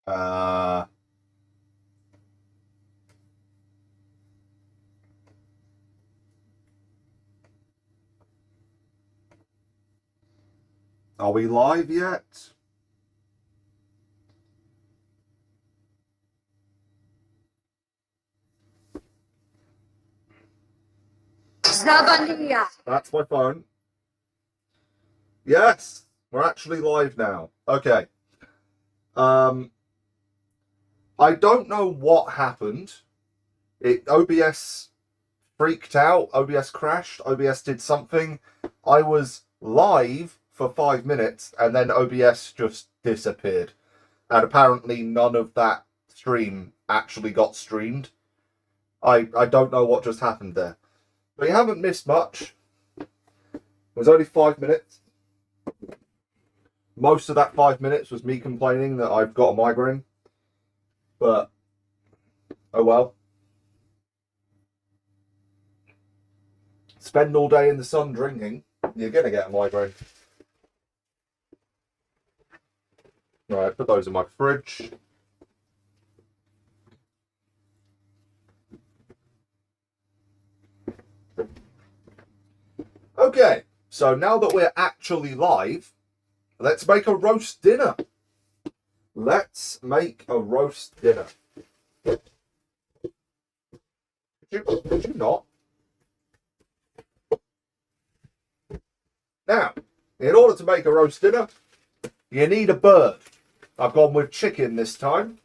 Uh, are we live yet? That's my phone. Yes, we're actually live now. Okay. Um, I don't know what happened. OBS freaked out. OBS crashed. OBS did something. I was live for 5 minutes and then OBS just disappeared. And apparently none of that stream actually got streamed. I don't know what just happened there. But you haven't missed much. It was only 5 minutes. Most of that 5 minutes was me complaining that I've got a migraine. But, oh well. Spend all day in the sun drinking, you're going to get a migraine. Right, put those in my fridge. Okay, so now that we're actually live, let's make a roast dinner. Let's make a roast dinner. Could you not? Now, in order to make a roast dinner, you need a bird. I've gone with chicken this time.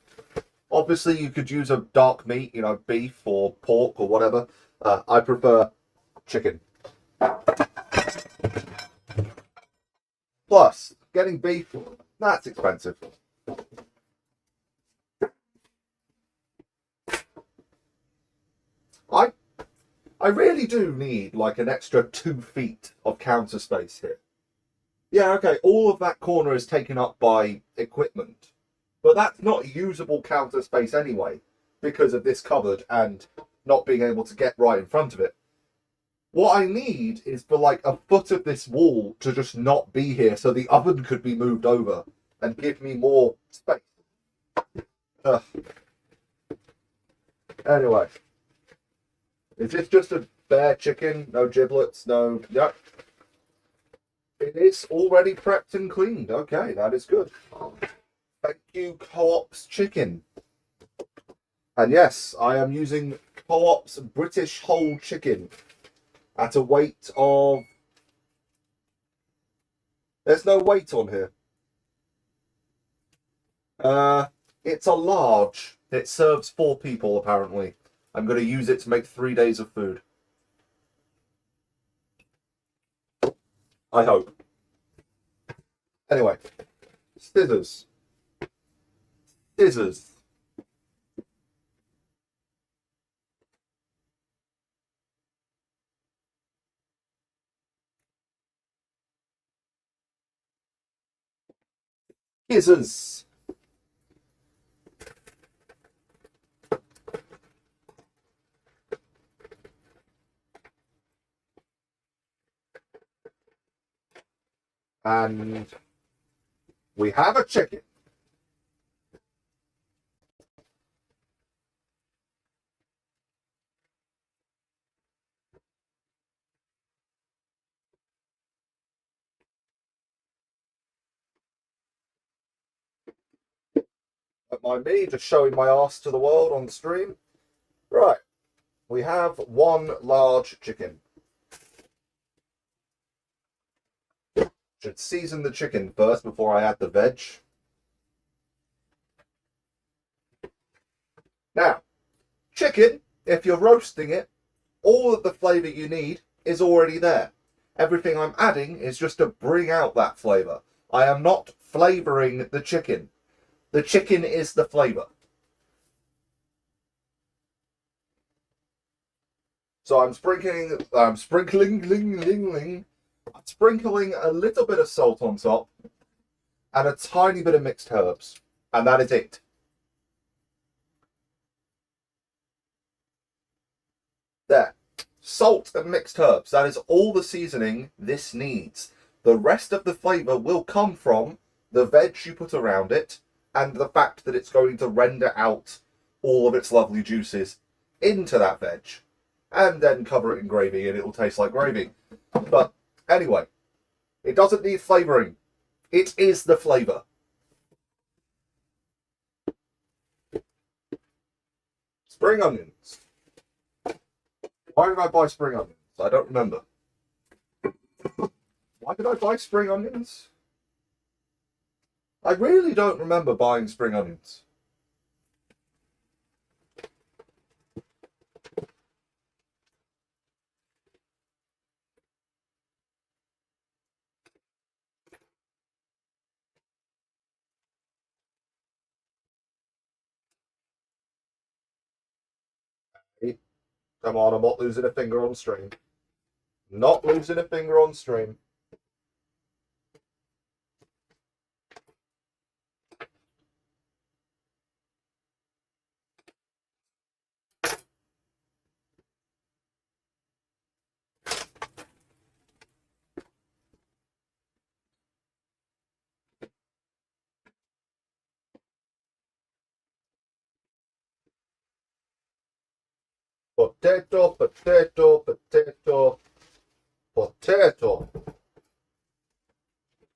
Obviously, you could use a dark meat, you know, beef or pork or whatever. I prefer chicken. Plus, getting beef, that's expensive. I really do need like an extra 2 feet of counter space here. Yeah, okay, all of that corner is taken up by equipment, but that's not usable counter space anyway because of this cupboard and not being able to get right in front of it. What I need is for like a foot of this wall to just not be here so the oven could be moved over and give me more space. Ugh. Anyway. Is this just a bare chicken? No giblets? No... Yep. It is already prepped and cleaned. Okay, that is good. Thank you, Co-op's chicken. And yes, I am using Co-op's British whole chicken at a weight of... There's no weight on here. It's a large. It serves 4 people, apparently. I'm going to use it to make 3 days of food. I hope. Anyway. Scissors. Scissors. Scissors. And we have a chicken. Don't mind me just showing my ass to the world on the stream. Right. We have 1 large chicken. Should season the chicken first before I add the veg. Now, chicken, if you're roasting it, all of the flavour you need is already there. Everything I'm adding is just to bring out that flavour. I am not flavouring the chicken. The chicken is the flavour. So I'm sprinkling a little bit of salt on top and a tiny bit of mixed herbs. And that is it. There. Salt and mixed herbs. That is all the seasoning this needs. The rest of the flavour will come from the veg you put around it and the fact that it's going to render out all of its lovely juices into that veg, and then cover it in gravy, and it will taste like gravy. But anyway, it doesn't need flavouring. It is the flavour. Spring onions. Why did I buy spring onions? I don't remember. Why did I buy spring onions? I really don't remember buying spring onions. Come on, I'm not losing a finger on stream. Not losing a finger on stream. Potato, potato, potato, potato.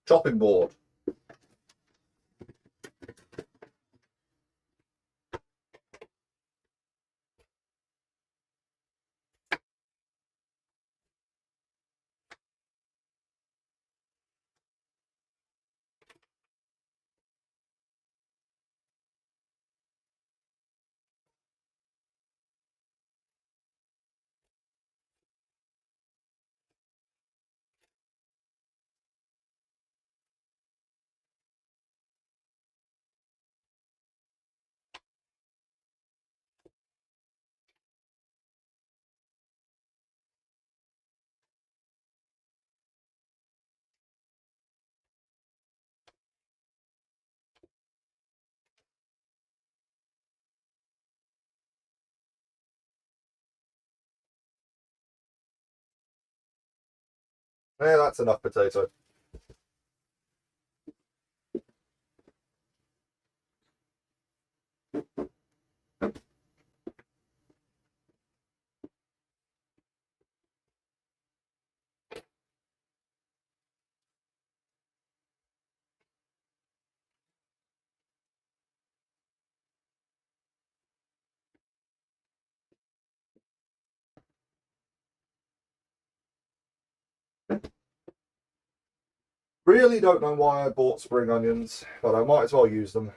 Chopping board. Yeah, that's enough potato. Really don't know why I bought spring onions, but I might as well use them.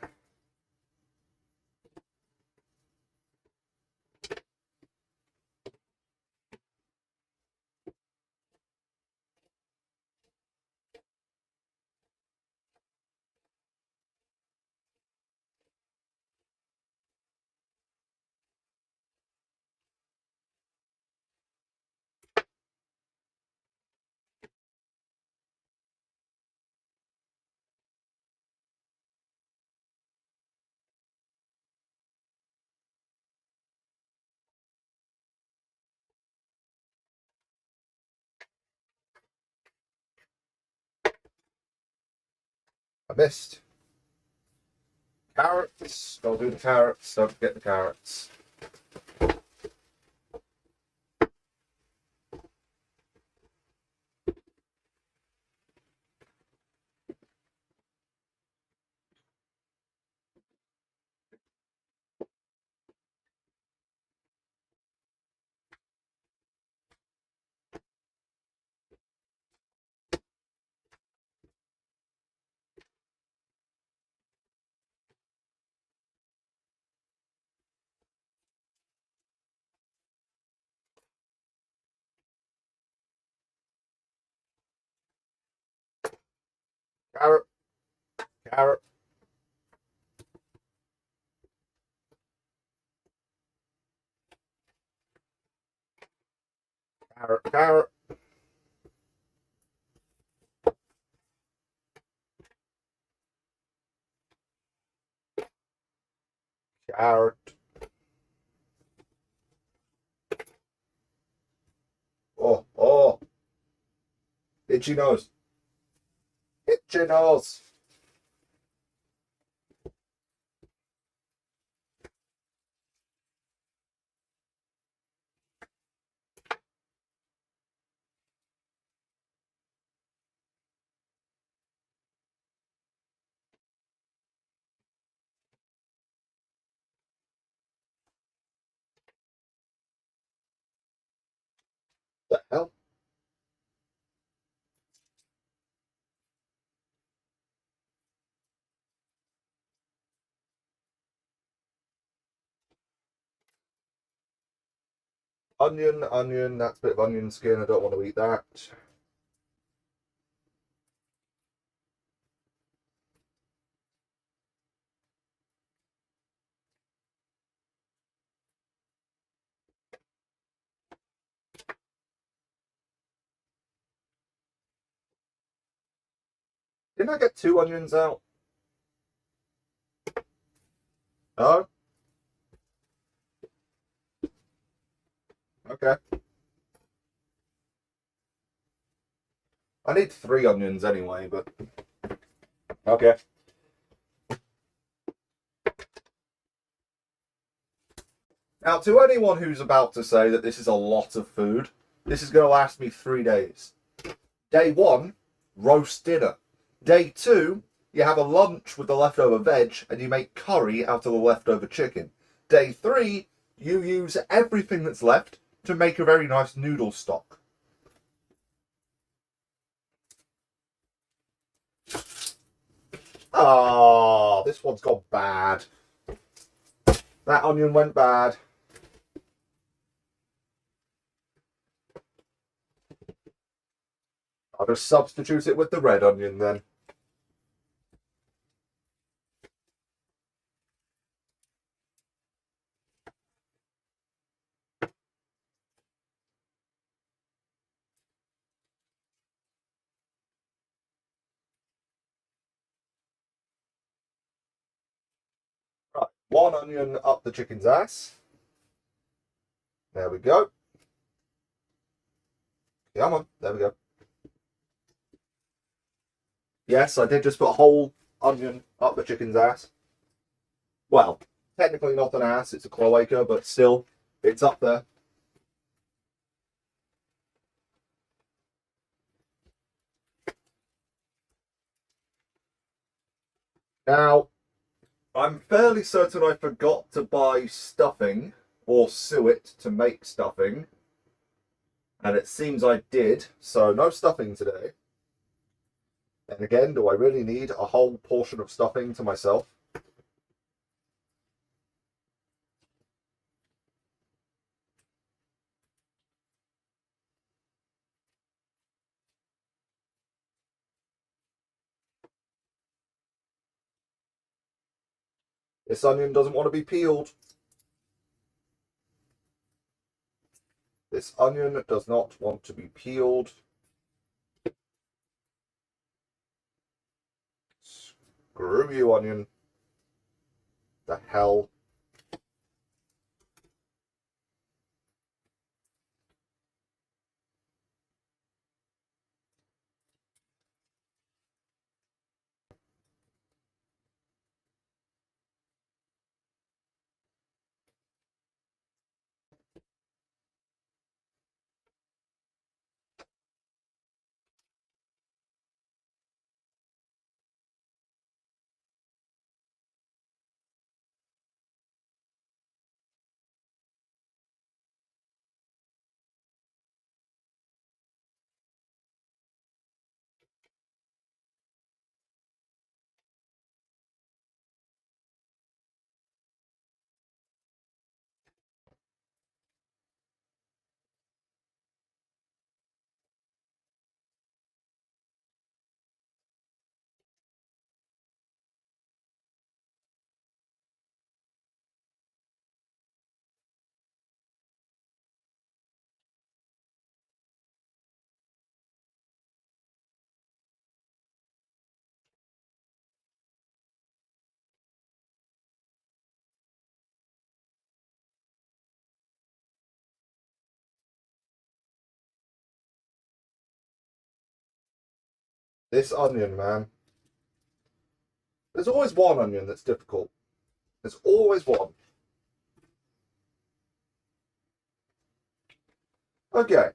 I missed. Carrots. Gotta do the carrots. Don't forget the carrots. Carrot. Carrot. Carrot. Carrot. Carrot. Oh, oh. Itchy nose. Itchy nose. hell? Onion, that's a bit of onion skin. I don't want to eat that. Didn't I get 2 onions out? No? Okay. I need 3 onions anyway, but okay. Now, to anyone who's about to say that this is a lot of food, this is going to last me 3 days. Day 1, roast dinner. Day 2, you have a lunch with the leftover veg and you make curry out of the leftover chicken. Day 3, you use everything that's left to make a very nice noodle stock. Ah, this one's gone bad. That onion went bad. I'll just substitute it with the red onion then. Right, 1 onion up the chicken's ass. There we go. Come on, there we go. Yes, I did just put a whole onion up the chicken's ass. Well, technically not an ass, it's a cloaca, but still, it's up there. Now, I'm fairly certain I forgot to buy stuffing or suet to make stuffing. And it seems I did, so no stuffing today. And again, do I really need a whole portion of stuffing to myself? This onion doesn't want to be peeled. This onion does not want to be peeled. Screw you, onion. The hell? This onion, man. There's always one onion that's difficult. There's always one. Okay.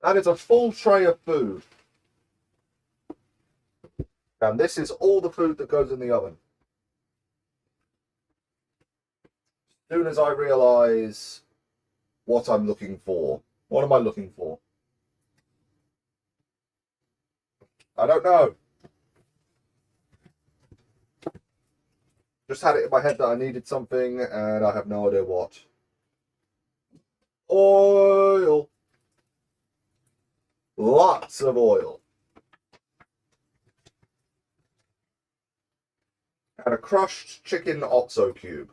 And it's a full tray of food. And this is all the food that goes in the oven. As soon as I realise what I'm looking for. What am I looking for? I don't know. Just had it in my head that I needed something and I have no idea what. Oil. Lots of oil. And a crushed chicken oxo cube.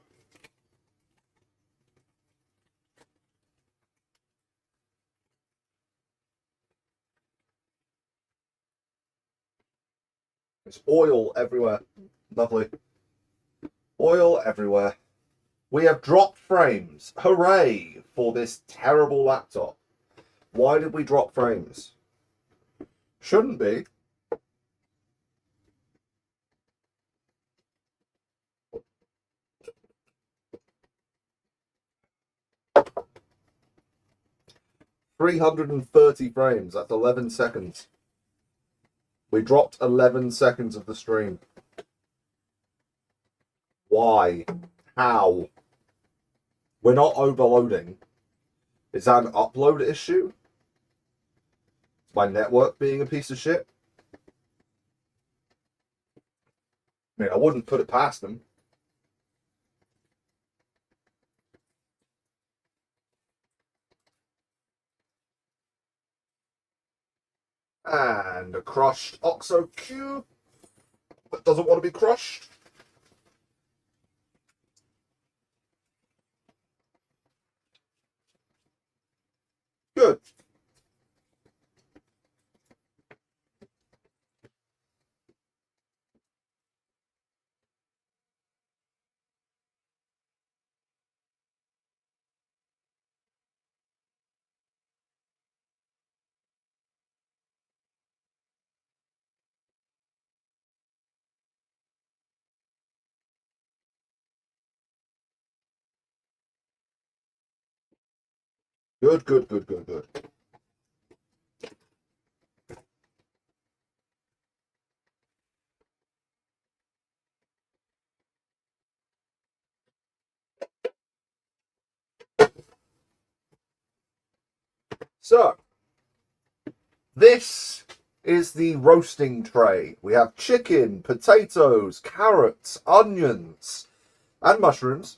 There's oil everywhere. Lovely. Oil everywhere. We have dropped frames. Hooray for this terrible laptop. Why did we drop frames? Shouldn't be. $330 frames. That's 11 seconds. We dropped 11 seconds of the stream. Why? How? We're not overloading. Is that an upload issue? Is my network being a piece of shit? I mean, I wouldn't put it past them. And a crushed oxo cube that doesn't want to be crushed. Good. Good, good, good, good, good. So, this is the roasting tray. We have chicken, potatoes, carrots, onions, and mushrooms,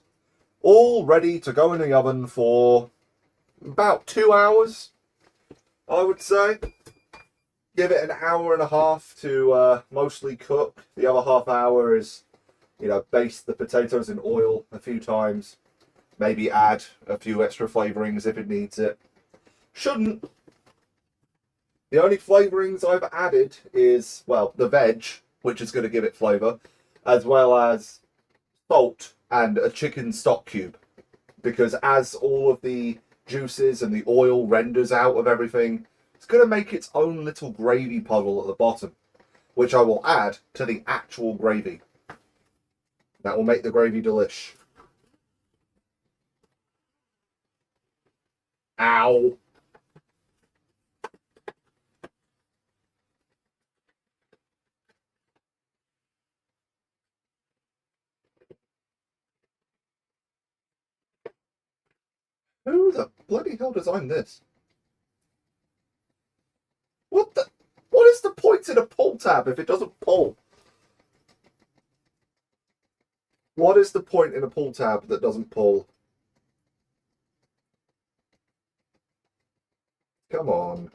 all ready to go in the oven for about 2 hours, I would say. Give it an hour and a half to mostly cook. The other half hour is, baste the potatoes in oil a few times. Maybe add a few extra flavorings if it needs it. Shouldn't. The only flavorings I've added is, well, the veg, which is going to give it flavor, as well as salt and a chicken stock cube. Because as all of the juices and the oil renders out of everything, it's going to make its own little gravy puddle at the bottom, which I will add to the actual gravy. That will make the gravy delish. Ow. Who the bloody hell designed this? What is the point in a pull tab if it doesn't pull? What is the point in a pull tab that doesn't pull? Come on.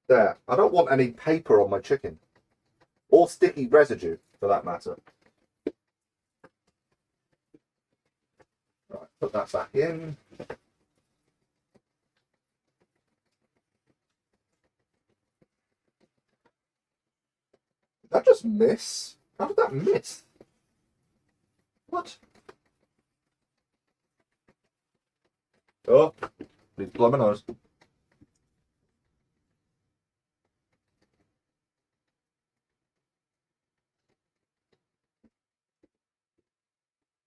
There. I don't want any paper on my chicken. Or sticky residue, for that matter. Right, put that back in. Did that just miss? How did that miss? What? Oh, please blow my nose.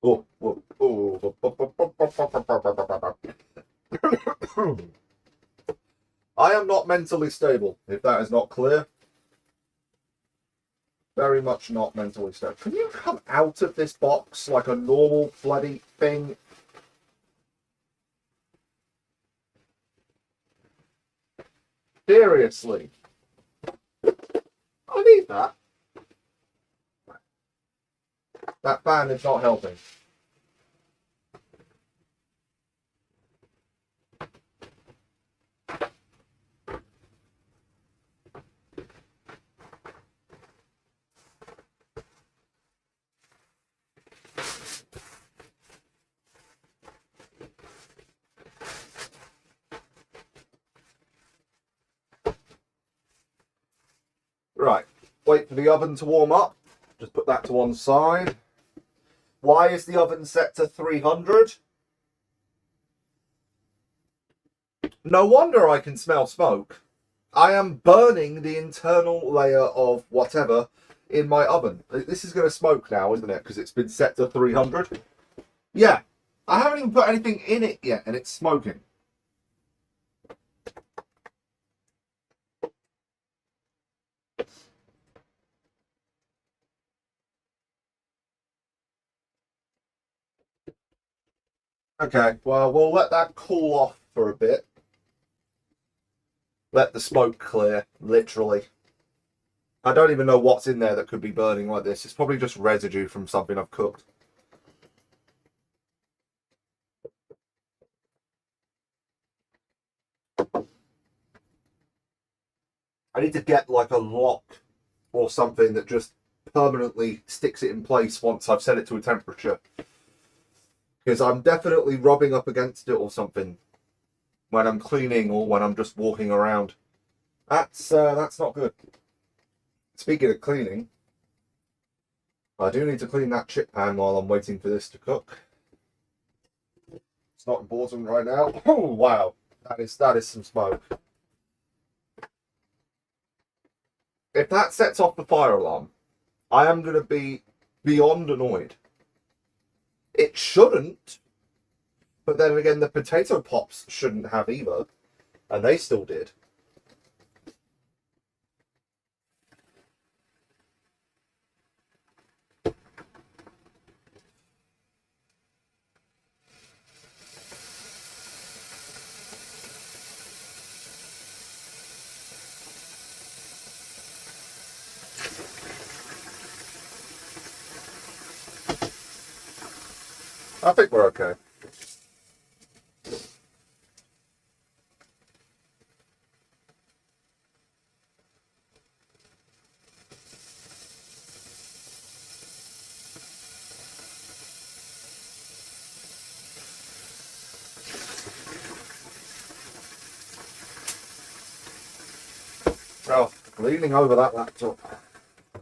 Oh, oh, oh. I am not mentally stable, if that is not clear. Very much not mentally stable. Can you come out of this box like a normal bloody thing? Seriously. I need that. That fan is not helping. Right, wait for the oven to warm up. Just put that to one side. Why is the oven set to 300? No wonder I can smell smoke. I am burning the internal layer of whatever in my oven. This is going to smoke now, isn't it? Because it's been set to 300. Yeah, I haven't even put anything in it yet, and it's smoking. Okay, well, we'll let that cool off for a bit. Let the smoke clear, literally. I don't even know what's in there that could be burning like this. It's probably just residue from something I've cooked. I need to get like a lock or something that just permanently sticks it in place once I've set it to a temperature. Because I'm definitely rubbing up against it or something when I'm cleaning or when I'm just walking around. That's not good. Speaking of cleaning, I do need to clean that chip pan while I'm waiting for this to cook. It's not important right now. Oh wow, that is some smoke. If that sets off the fire alarm, I am going to be beyond annoyed. It shouldn't, but then again, the potato pops shouldn't have either, and they still did. I think we're okay. Oh, leaning over that laptop.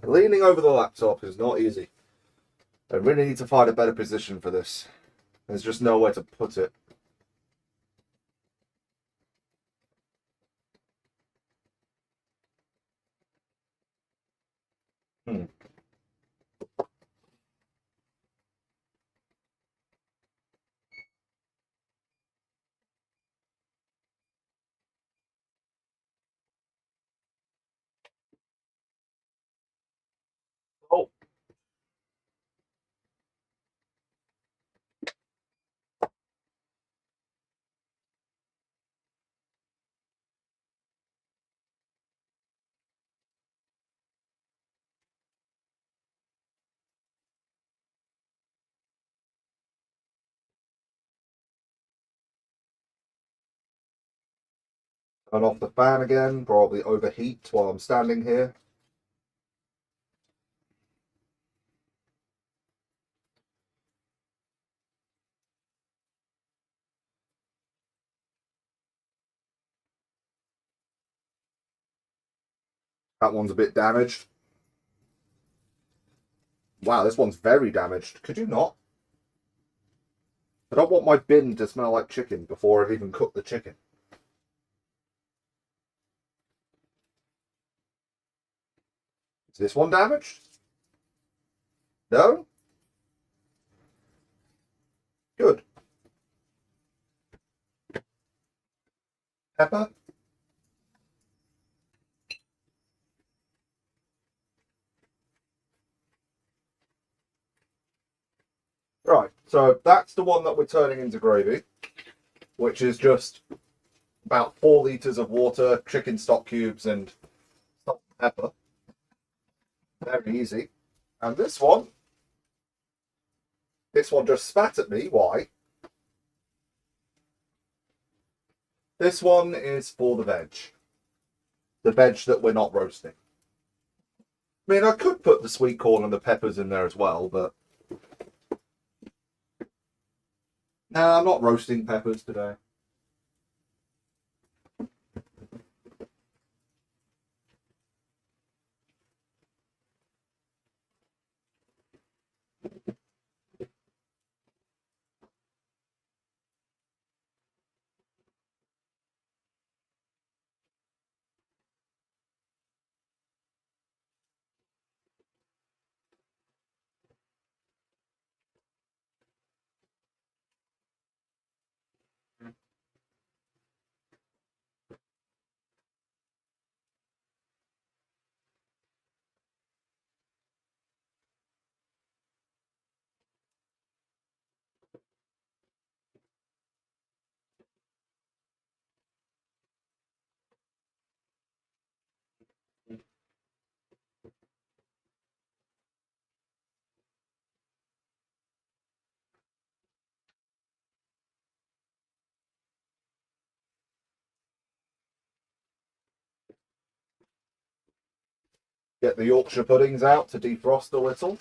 Leaning over the laptop is not easy. I really need to find a better position for this. There's just nowhere to put it. Hmm. Oh, turn off the fan again. Probably overheat while I'm standing here. That one's a bit damaged. Wow, this one's very damaged. Could you not? I don't want my bin to smell like chicken before I've even cooked the chicken. Is this one damaged? No? Good. pepper. Right, so that's the one that we're turning into gravy, which is just about 4 litres of water, chicken stock cubes, and salt and pepper. Very easy. And this one just spat at me. Why? This one is for the veg. The veg that we're not roasting. I mean, I could put the sweet corn and the peppers in there as well, but no, I'm not roasting peppers today. Get the Yorkshire puddings out to defrost a little.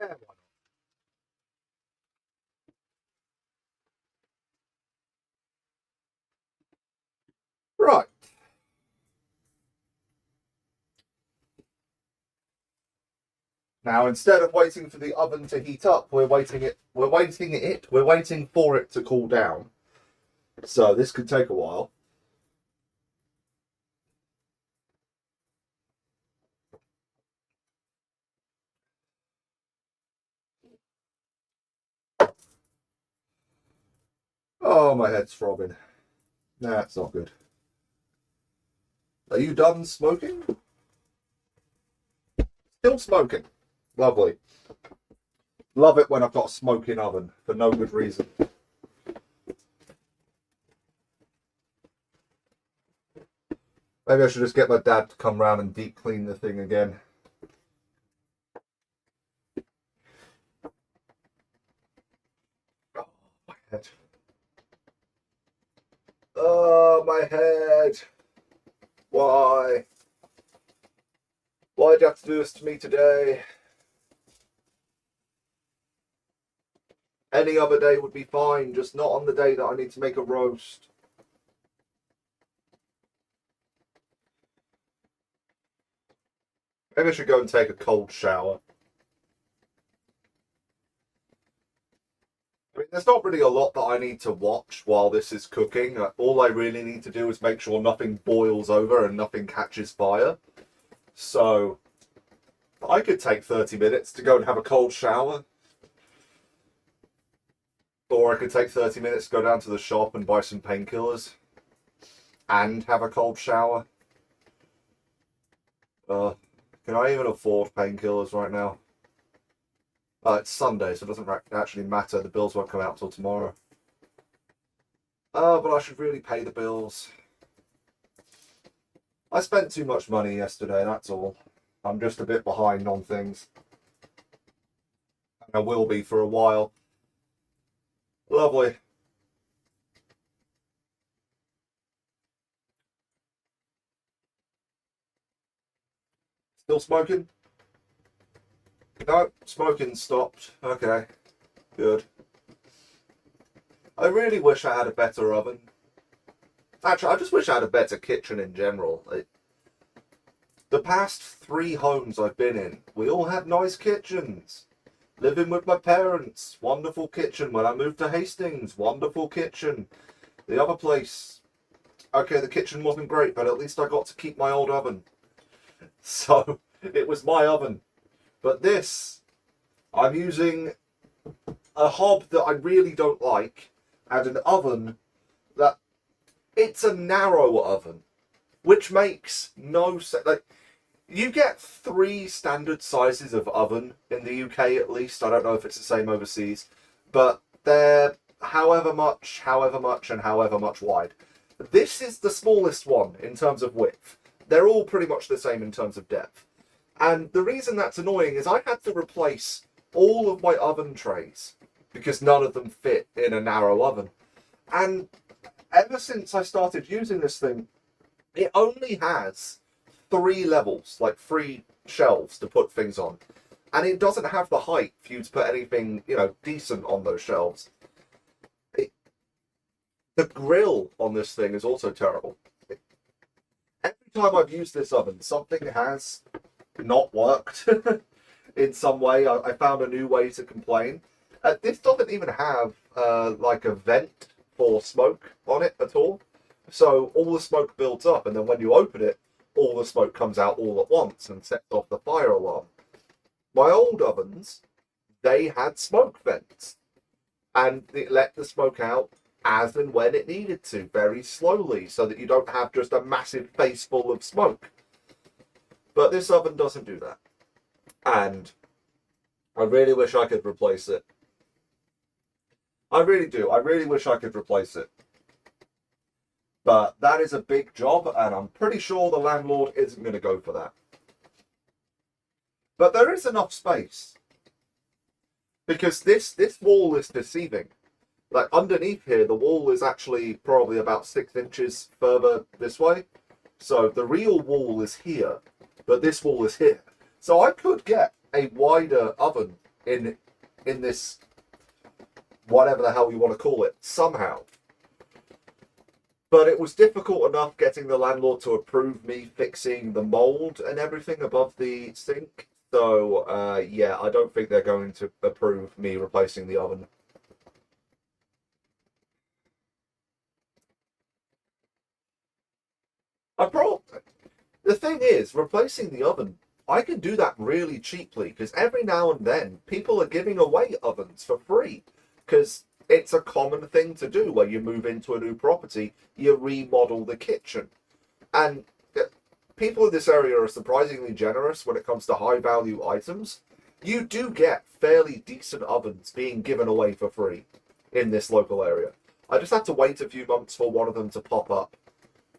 Yeah, right. Now, instead of waiting for the oven to heat up, we're waiting for it to cool down. So this could take a while. Oh, my head's throbbing. Nah, it's not good. Are you done smoking? Still smoking. Lovely. Love it when I've got a smoking oven for no good reason. Maybe I should just get my dad to come round and deep clean the thing again. Oh, my head. Oh, my head. Why? Why'd you have to do this to me today? Any other day would be fine, just not on the day that I need to make a roast. Maybe I should go and take a cold shower. I mean, there's not really a lot that I need to watch while this is cooking. All I really need to do is make sure nothing boils over and nothing catches fire. So, I could take 30 minutes to go and have a cold shower. Or I could take 30 minutes to go down to the shop and buy some painkillers. And have a cold shower. Can I even afford painkillers right now? It's Sunday, so it doesn't actually matter. The bills won't come out till tomorrow. But I should really pay the bills. I spent too much money yesterday, that's all. I'm just a bit behind on things. And I will be for a while. Lovely. Still smoking? No, smoking stopped. Okay. Good. I really wish I had a better oven. Actually, I just wish I had a better kitchen in general. The past 3 homes I've been in, we all had nice kitchens. Living with my parents, wonderful kitchen. When I moved to Hastings, wonderful kitchen. The other place, okay, the kitchen wasn't great, but at least I got to keep my old oven. So, it was my oven. But this, I'm using a hob that I really don't like, and an oven that, it's a narrow oven, which makes no sense. Like, you get 3 standard sizes of oven in the UK at least. I don't know if it's the same overseas, but they're however much, and however much wide. This is the smallest one in terms of width. They're all pretty much the same in terms of depth. And the reason that's annoying is I had to replace all of my oven trays because none of them fit in a narrow oven. And ever since I started using this thing, it only has 3 levels, like 3 shelves to put things on. And it doesn't have the height for you to put anything, decent on those shelves. The grill on this thing is also terrible. Every time I've used this oven, something has not worked in some way. I found a new way to complain. This doesn't even have like a vent for smoke on it at all. So all the smoke builds up, and then when you open it, all the smoke comes out all at once and sets off the fire alarm. My old ovens, they had smoke vents, and it let the smoke out as and when it needed to, very slowly, so that you don't have just a massive face full of smoke. But this oven doesn't do that. And I really wish I could replace it. I really do. I really wish I could replace it. But that is a big job, and I'm pretty sure the landlord isn't going to go for that. But there is enough space. Because this wall is deceiving. Like, underneath here, the wall is actually probably about 6 inches further this way. So the real wall is here, but this wall is here. So I could get a wider oven in this, whatever the hell you want to call it, somehow. But it was difficult enough getting the landlord to approve me fixing the mold and everything above the sink. So, yeah, I don't think they're going to approve me replacing the oven. The thing is, replacing the oven, I can do that really cheaply, because every now and then people are giving away ovens for free, because it's a common thing to do where you move into a new property, you remodel the kitchen. And people in this area are surprisingly generous when it comes to high value items. You do get fairly decent ovens being given away for free in this local area. I just had to wait a few months for one of them to pop up.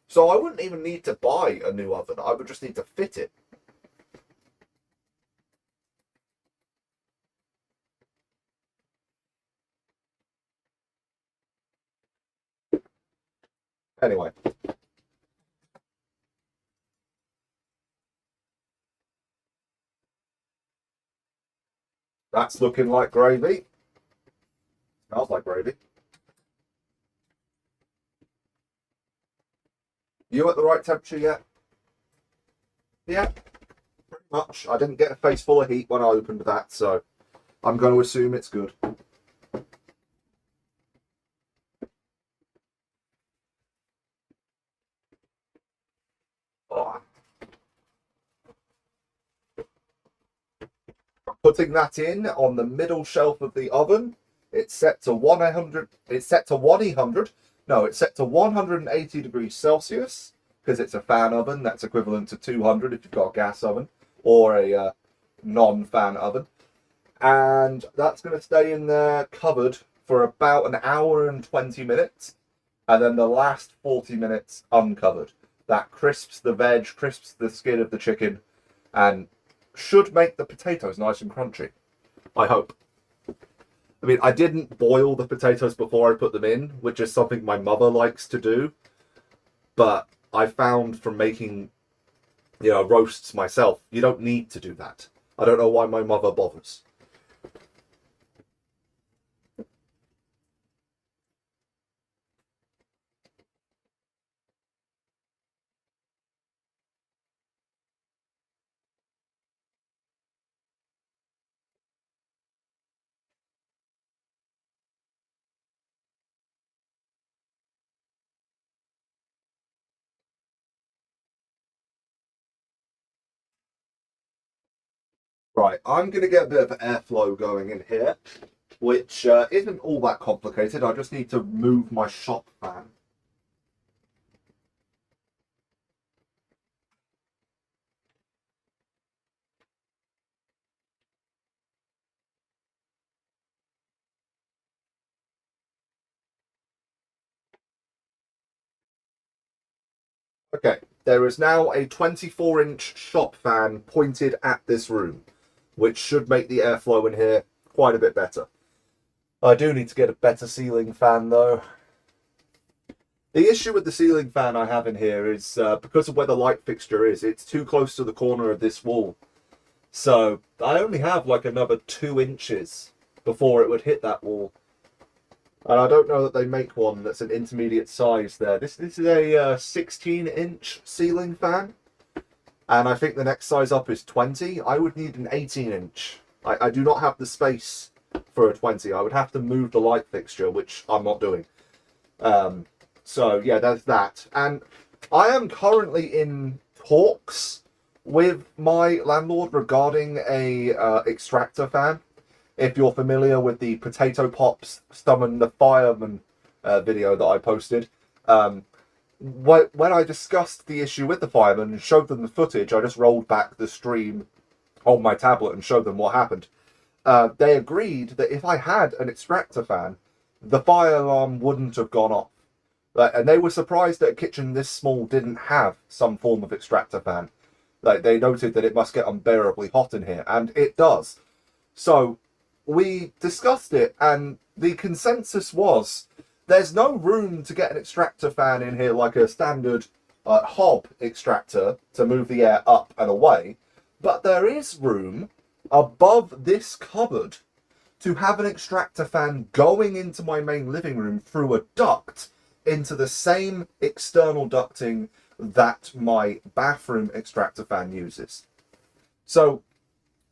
So I wouldn't even need to buy a new oven. I would just need to fit it. Anyway. That's looking like gravy. Smells like gravy. You at the right temperature yet? Yeah, pretty much. I didn't get a face full of heat when I opened that, so I'm going to assume it's good. Oh. Putting that in on the middle shelf of the oven. It's set to 100. It's set to 100. No, it's set to 180 degrees Celsius because it's a fan oven. That's equivalent to 200 if you've got a gas oven or a non-fan oven. And that's going to stay in there covered for about an hour and 20 minutes. And then the last 40 minutes uncovered. That crisps the veg, crisps the skin of the chicken, and should make the potatoes nice and crunchy. I hope. I mean, I didn't boil the potatoes before I put them in, which is something my mother likes to do. But I found from making, roasts myself, you don't need to do that. I don't know why my mother bothers. Right, I'm going to get a bit of airflow going in here, which isn't all that complicated. I just need to move my shop fan. Okay, there is now a 24-inch shop fan pointed at this room, which should make the airflow in here quite a bit better. I do need to get a better ceiling fan though. The issue with the ceiling fan I have in here is because of where the light fixture is, it's too close to the corner of this wall. So I only have like another 2 inches before it would hit that wall. And I don't know that they make one that's an intermediate size there. This is a 16-inch ceiling fan. And I think the next size up is 20. I would need an 18-inch. I do not have the space for a 20. I would have to move the light fixture, which I'm not doing. So yeah, there's that. And I am currently in talks with my landlord regarding a extractor fan. If you're familiar with the Potato Pops Summon the Fireman video that I posted, when I discussed the issue with the fireman and showed them the footage, I just rolled back the stream on my tablet and showed them what happened. They agreed that if I had an extractor fan, the fire alarm wouldn't have gone off. And they were surprised that a kitchen this small didn't have some form of extractor fan. They noted that it must get unbearably hot in here, and it does. So we discussed it, and the consensus was there's no room to get an extractor fan in here like a standard hob extractor to move the air up and away, but there is room above this cupboard to have an extractor fan going into my main living room through a duct into the same external ducting that my bathroom extractor fan uses. So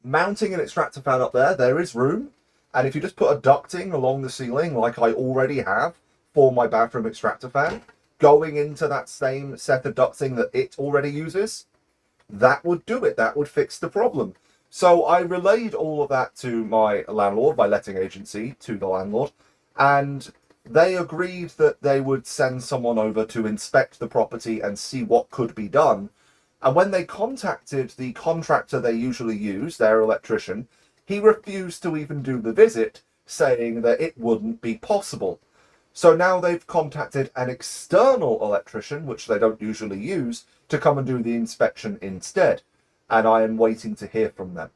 mounting an extractor fan up there, there is room. And if you just put a ducting along the ceiling like I already have for my bathroom extractor fan, going into that same set of ducting that it already uses, that would do it. That would fix the problem. So I relayed all of that to my landlord, my letting agency, to the landlord, and they agreed that they would send someone over to inspect the property and see what could be done. And when they contacted the contractor they usually use, their electrician, he refused to even do the visit, saying that it wouldn't be possible. So now they've contacted an external electrician, which they don't usually use, to come and do the inspection instead. And I am waiting to hear from them.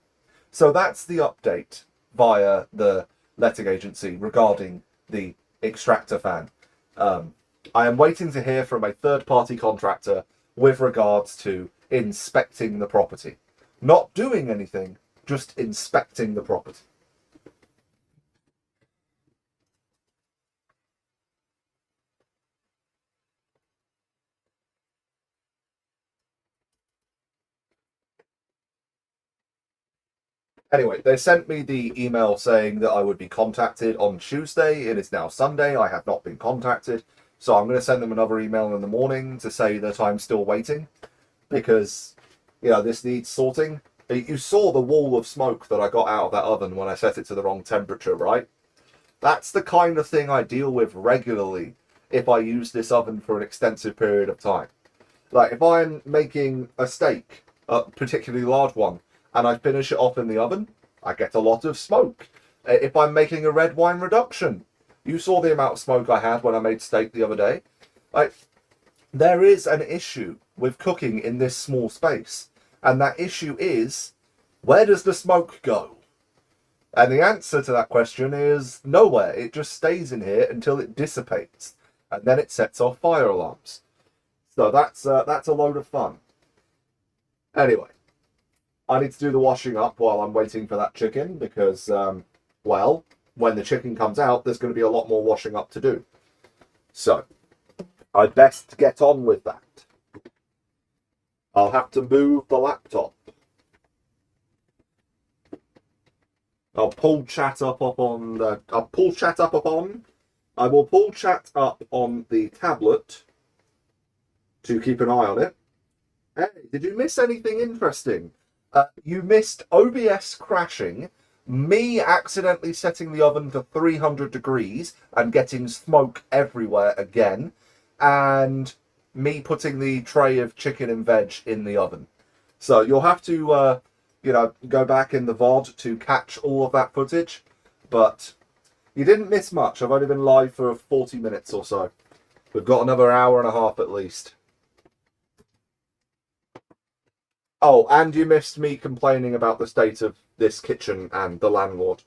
So that's the update via the letting agency regarding the extractor fan. I am waiting to hear from a third-party contractor with regards to inspecting the property. Not doing anything, just inspecting the property. Anyway, they sent me the email saying that I would be contacted on Tuesday. It is now Sunday. I have not been contacted. So I'm going to send them another email in the morning to say that I'm still waiting because, this needs sorting. You saw the wall of smoke that I got out of that oven when I set it to the wrong temperature, right? That's the kind of thing I deal with regularly if I use this oven for an extensive period of time. Like if I'm making a steak, a particularly large one, and I finish it off in the oven, I get a lot of smoke. If I'm making a red wine reduction, you saw the amount of smoke I had when I made steak the other day. Like, there is an issue with cooking in this small space, and that issue is, where does the smoke go? And the answer to that question is nowhere. It just stays in here until it dissipates, and then it sets off fire alarms. So that's a load of fun. Anyway, I need to do the washing up while I'm waiting for that chicken because, well, when the chicken comes out, there's going to be a lot more washing up to do. So, I'd best get on with that. I'll have to move the laptop. I'll pull chat up on the. I will pull chat up on the tablet to keep an eye on it. Hey, did you miss anything interesting? You missed OBS crashing, me accidentally setting the oven to 300 degrees and getting smoke everywhere again, and me putting the tray of chicken and veg in the oven. So you'll have to, go back in the VOD to catch all of that footage, but you didn't miss much. I've only been live for 40 minutes or so. We've got another hour and a half at least. Oh, and you missed me complaining about the state of this kitchen and the landlord.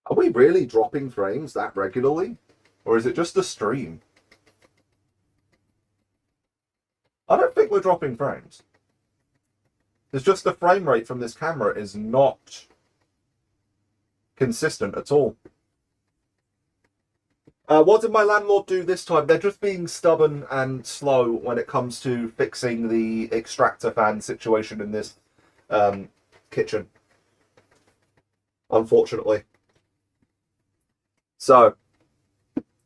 Are we really dropping frames that regularly? Or is it just the stream? I don't think we're dropping frames. It's just the frame rate from this camera is not consistent at all. What did my landlord do this time? They're just being stubborn and slow when it comes to fixing the extractor fan situation in this kitchen, unfortunately. So,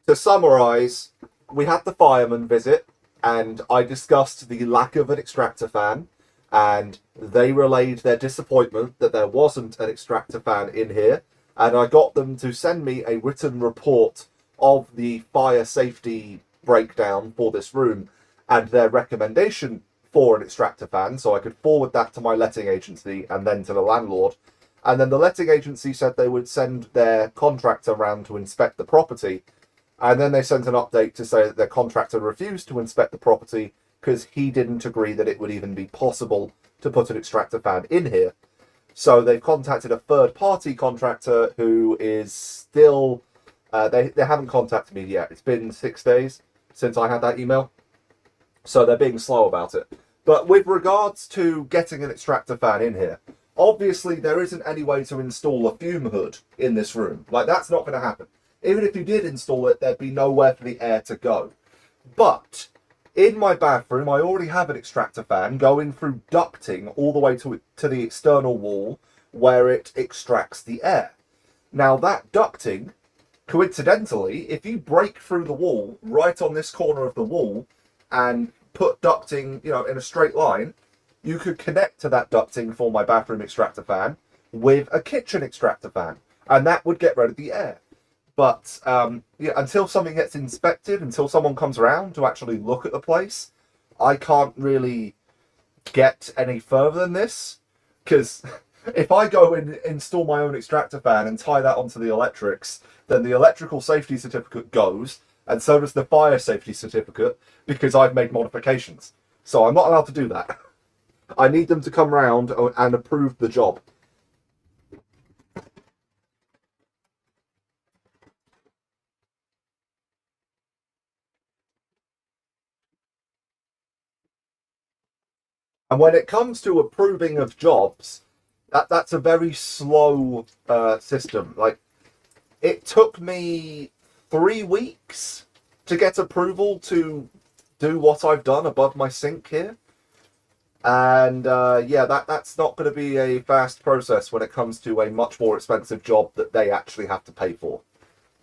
to summarise, we had the fireman visit, and I discussed the lack of an extractor fan, and they relayed their disappointment that there wasn't an extractor fan in here, and I got them to send me a written report of the fire safety breakdown for this room and their recommendation for an extractor fan, so I could forward that to my letting agency and then to the landlord. And then the letting agency said they would send their contractor around to inspect the property, and then they sent an update to say that their contractor refused to inspect the property because he didn't agree that it would even be possible to put an extractor fan in here. So they've contacted a third-party contractor who is still... They haven't contacted me yet. It's been 6 days since I had that email. So they're being slow about it. But with regards to getting an extractor fan in here, obviously there isn't any way to install a fume hood in this room. Like, that's not going to happen. Even if you did install it, there'd be nowhere for the air to go. But in my bathroom, I already have an extractor fan going through ducting all the way to the external wall where it extracts the air. Now, that ducting... coincidentally, if you break through the wall right on this corner of the wall and put ducting, in a straight line, you could connect to that ducting for my bathroom extractor fan with a kitchen extractor fan, and that would get rid of the air. But until something gets inspected, until someone comes around to actually look at the place, I can't really get any further than this, because if I go and install my own extractor fan and tie that onto the electrics, then the electrical safety certificate goes, and so does the fire safety certificate, because I've made modifications. So I'm not allowed to do that. I need them to come round and approve the job. And when it comes to approving of jobs, that's a very slow system. Like, it took me 3 weeks to get approval to do what I've done above my sink here. And that's not going to be a fast process when it comes to a much more expensive job that they actually have to pay for.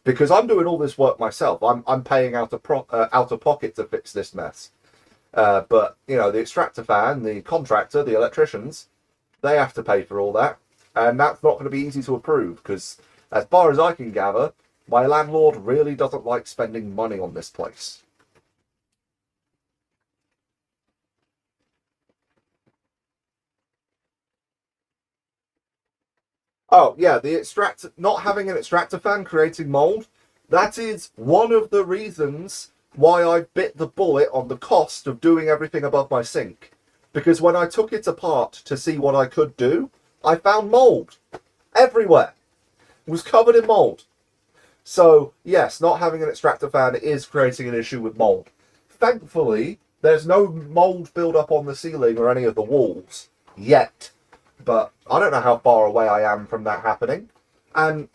Because I'm doing all this work myself. I'm paying out of pocket to fix this mess. But, the extractor fan, the contractor, the electricians, they have to pay for all that. And that's not going to be easy to approve, because as far as I can gather, my landlord really doesn't like spending money on this place. Oh, yeah, not having an extractor fan creating mold, that is one of the reasons why I bit the bullet on the cost of doing everything above my sink. Because when I took it apart to see what I could do, I found mold everywhere. It was covered in mold. So, yes, not having an extractor fan is creating an issue with mold. Thankfully, there's no mold build-up on the ceiling or any of the walls yet. But I don't know how far away I am from that happening. And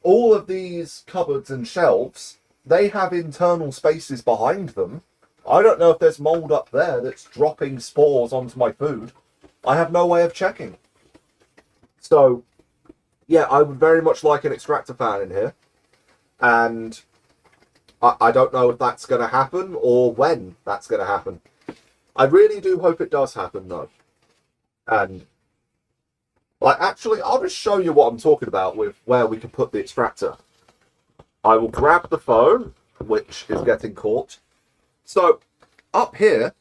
all of these cupboards and shelves, they have internal spaces behind them. I don't know if there's mold up there that's dropping spores onto my food. I have no way of checking. So, yeah, I would very much like an extractor fan in here. And I don't know if that's going to happen or when that's going to happen. I really do hope it does happen, though. And, like, actually, I'll just show you what I'm talking about with where we can put the extractor. I will grab the phone, which is getting caught. So, up here,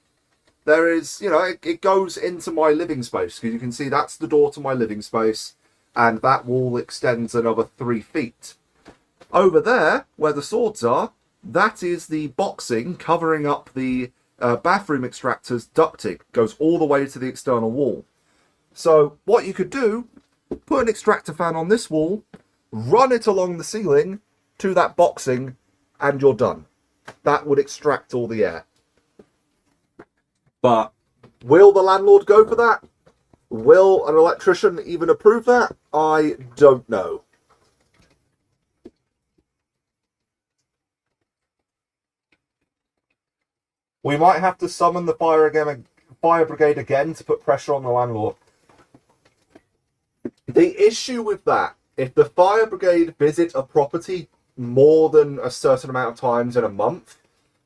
there is, you know, it goes into my living space. Because you can see that's the door to my living space. And that wall extends another 3 feet. Over there, where the swords are, that is the boxing covering up the bathroom extractor's ducting. Goes all the way to the external wall. So what you could do, put an extractor fan on this wall, run it along the ceiling to that boxing, and you're done. That would extract all the air. But will the landlord go for that? Will an electrician even approve that? I don't know. We might have to summon the fire brigade again to put pressure on the landlord. The issue with that, if the fire brigade visit a property more than a certain amount of times in a month,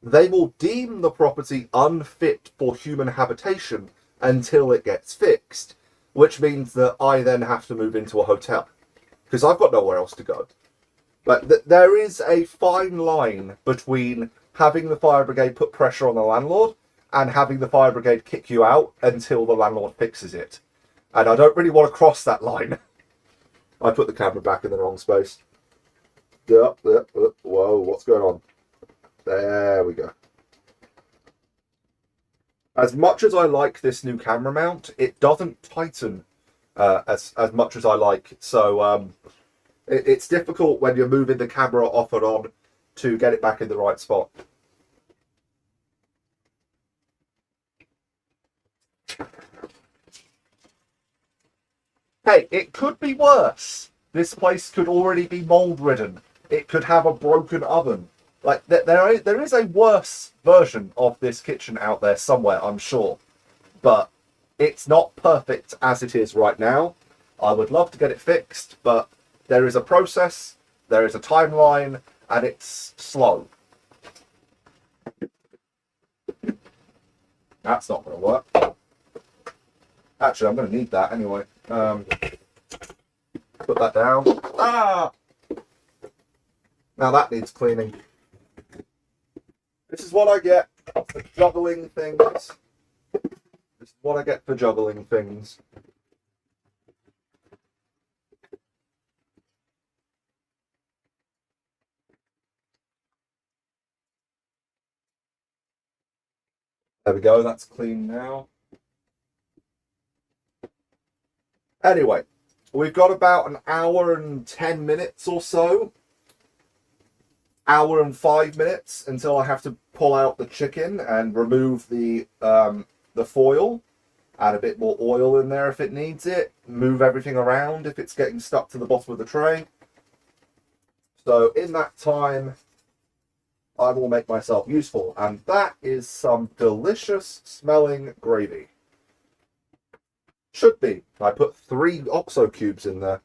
they will deem the property unfit for human habitation until it gets fixed, which means that I then have to move into a hotel because I've got nowhere else to go. But there is a fine line between having the fire brigade put pressure on the landlord and having the fire brigade kick you out until the landlord fixes it. And I don't really want to cross that line. I put the camera back in the wrong space. Whoa, what's going on? There we go. As much as I like this new camera mount, it doesn't tighten as much as I like. So it's difficult when you're moving the camera off and on to get it back in the right spot. Hey, it could be worse. This place could already be mold-ridden. It could have a broken oven. Like, there is a worse version of this kitchen out there somewhere, I'm sure. But it's not perfect as it is right now. I would love to get it fixed, but there is a process, there is a timeline, and it's slow. That's not going to work. Actually, I'm going to need that anyway. Put that down. Ah! Now that needs cleaning. This is what I get for juggling things. This is what I get for juggling things. There we go, that's clean now. Anyway, we've got about an hour and 10 minutes or so. Hour and 5 minutes until I have to pull out the chicken and remove the foil. Add a bit more oil in there if it needs it. Move everything around if it's getting stuck to the bottom of the tray. So in that time, I will make myself useful. And that is some delicious smelling gravy. Should be. I put 3 OXO cubes in there.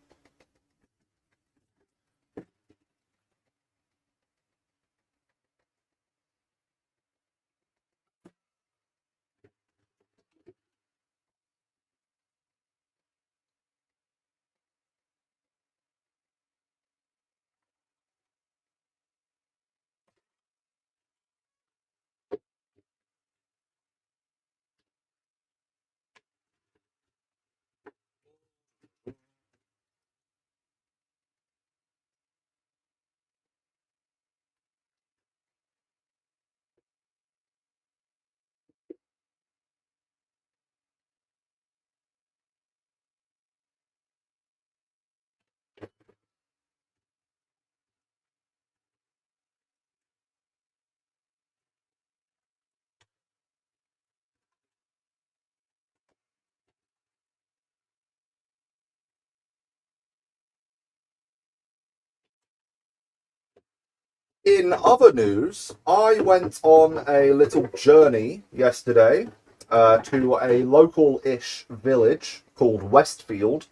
In other news, I went on a little journey yesterday to a local-ish village called Westfield,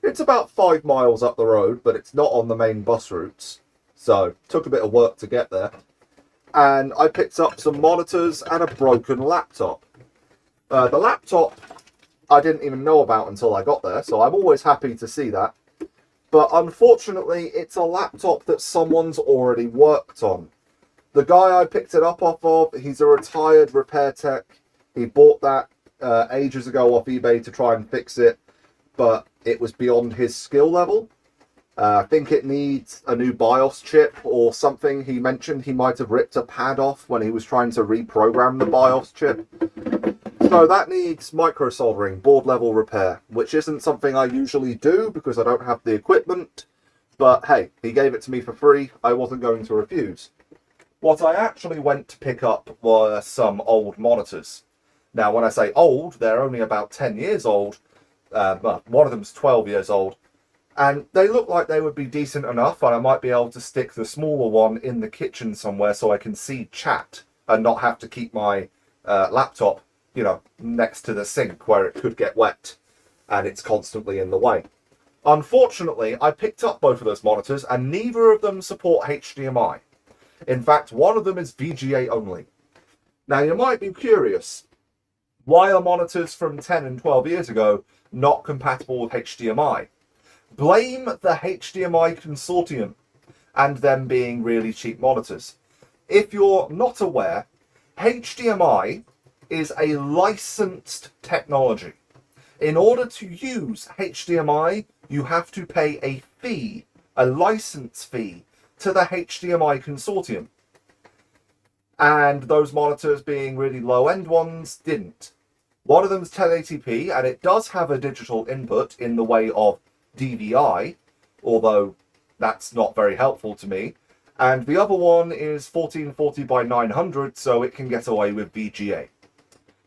It's about 5 miles up the road, but it's not on the main bus routes. So, took a bit of work to get there. And I picked up some monitors and a broken laptop. The laptop I didn't even know about until I got there, so I'm always happy to see that. But unfortunately, it's a laptop that someone's already worked on. The guy I picked it up off of, he's a retired repair tech. He bought that ages ago off eBay to try and fix it, but it was beyond his skill level. I think it needs a new BIOS chip or something. He mentioned he might have ripped a pad off when he was trying to reprogram the BIOS chip. So that needs micro soldering, board level repair, which isn't something I usually do because I don't have the equipment. But hey, he gave it to me for free. I wasn't going to refuse. What I actually went to pick up were some old monitors. Now, when I say old, they're only about 10 years old. Well, one of them's 12 years old. And they look like they would be decent enough, and I might be able to stick the smaller one in the kitchen somewhere so I can see chat and not have to keep my laptop, you know, next to the sink where it could get wet and it's constantly in the way. Unfortunately, I picked up both of those monitors and neither of them support HDMI. In fact, one of them is VGA only. Now, you might be curious, why are monitors from 10 and 12 years ago not compatible with HDMI? Blame the HDMI consortium and them being really cheap monitors. If you're not aware, HDMI is a licensed technology. In order to use HDMI, you have to pay a fee, a license fee, to the HDMI consortium. And those monitors, being really low-end ones, didn't. One of them's 1080p, and it does have a digital input in the way of DVI, although that's not very helpful to me. And the other one is 1440 by 900, so it can get away with VGA.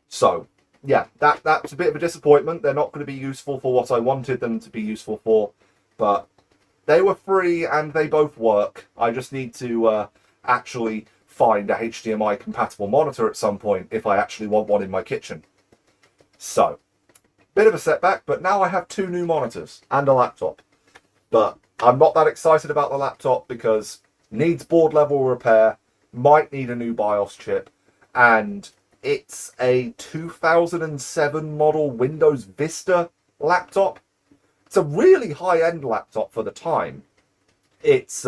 So, yeah, that's a bit of a disappointment. They're not going to be useful for what I wanted them to be useful for, but they were free and they both work. I just need to actually find a HDMI compatible monitor at some point if I actually want one in my kitchen. So, bit of a setback, but now I have 2 new monitors and a laptop. But I'm not that excited about the laptop because needs board level repair, might need a new BIOS chip, and it's a 2007 model Windows Vista laptop. It's a really high-end laptop for the time. It's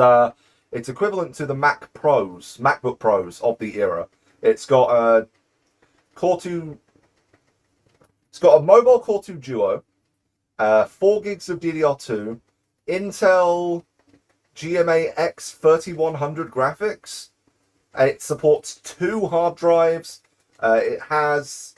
equivalent to the MacBook Pros of the era. It's got a It's got a mobile Core 2 Duo, 4 gigs of DDR2, Intel GMA X3100 graphics. It supports 2 hard drives. It has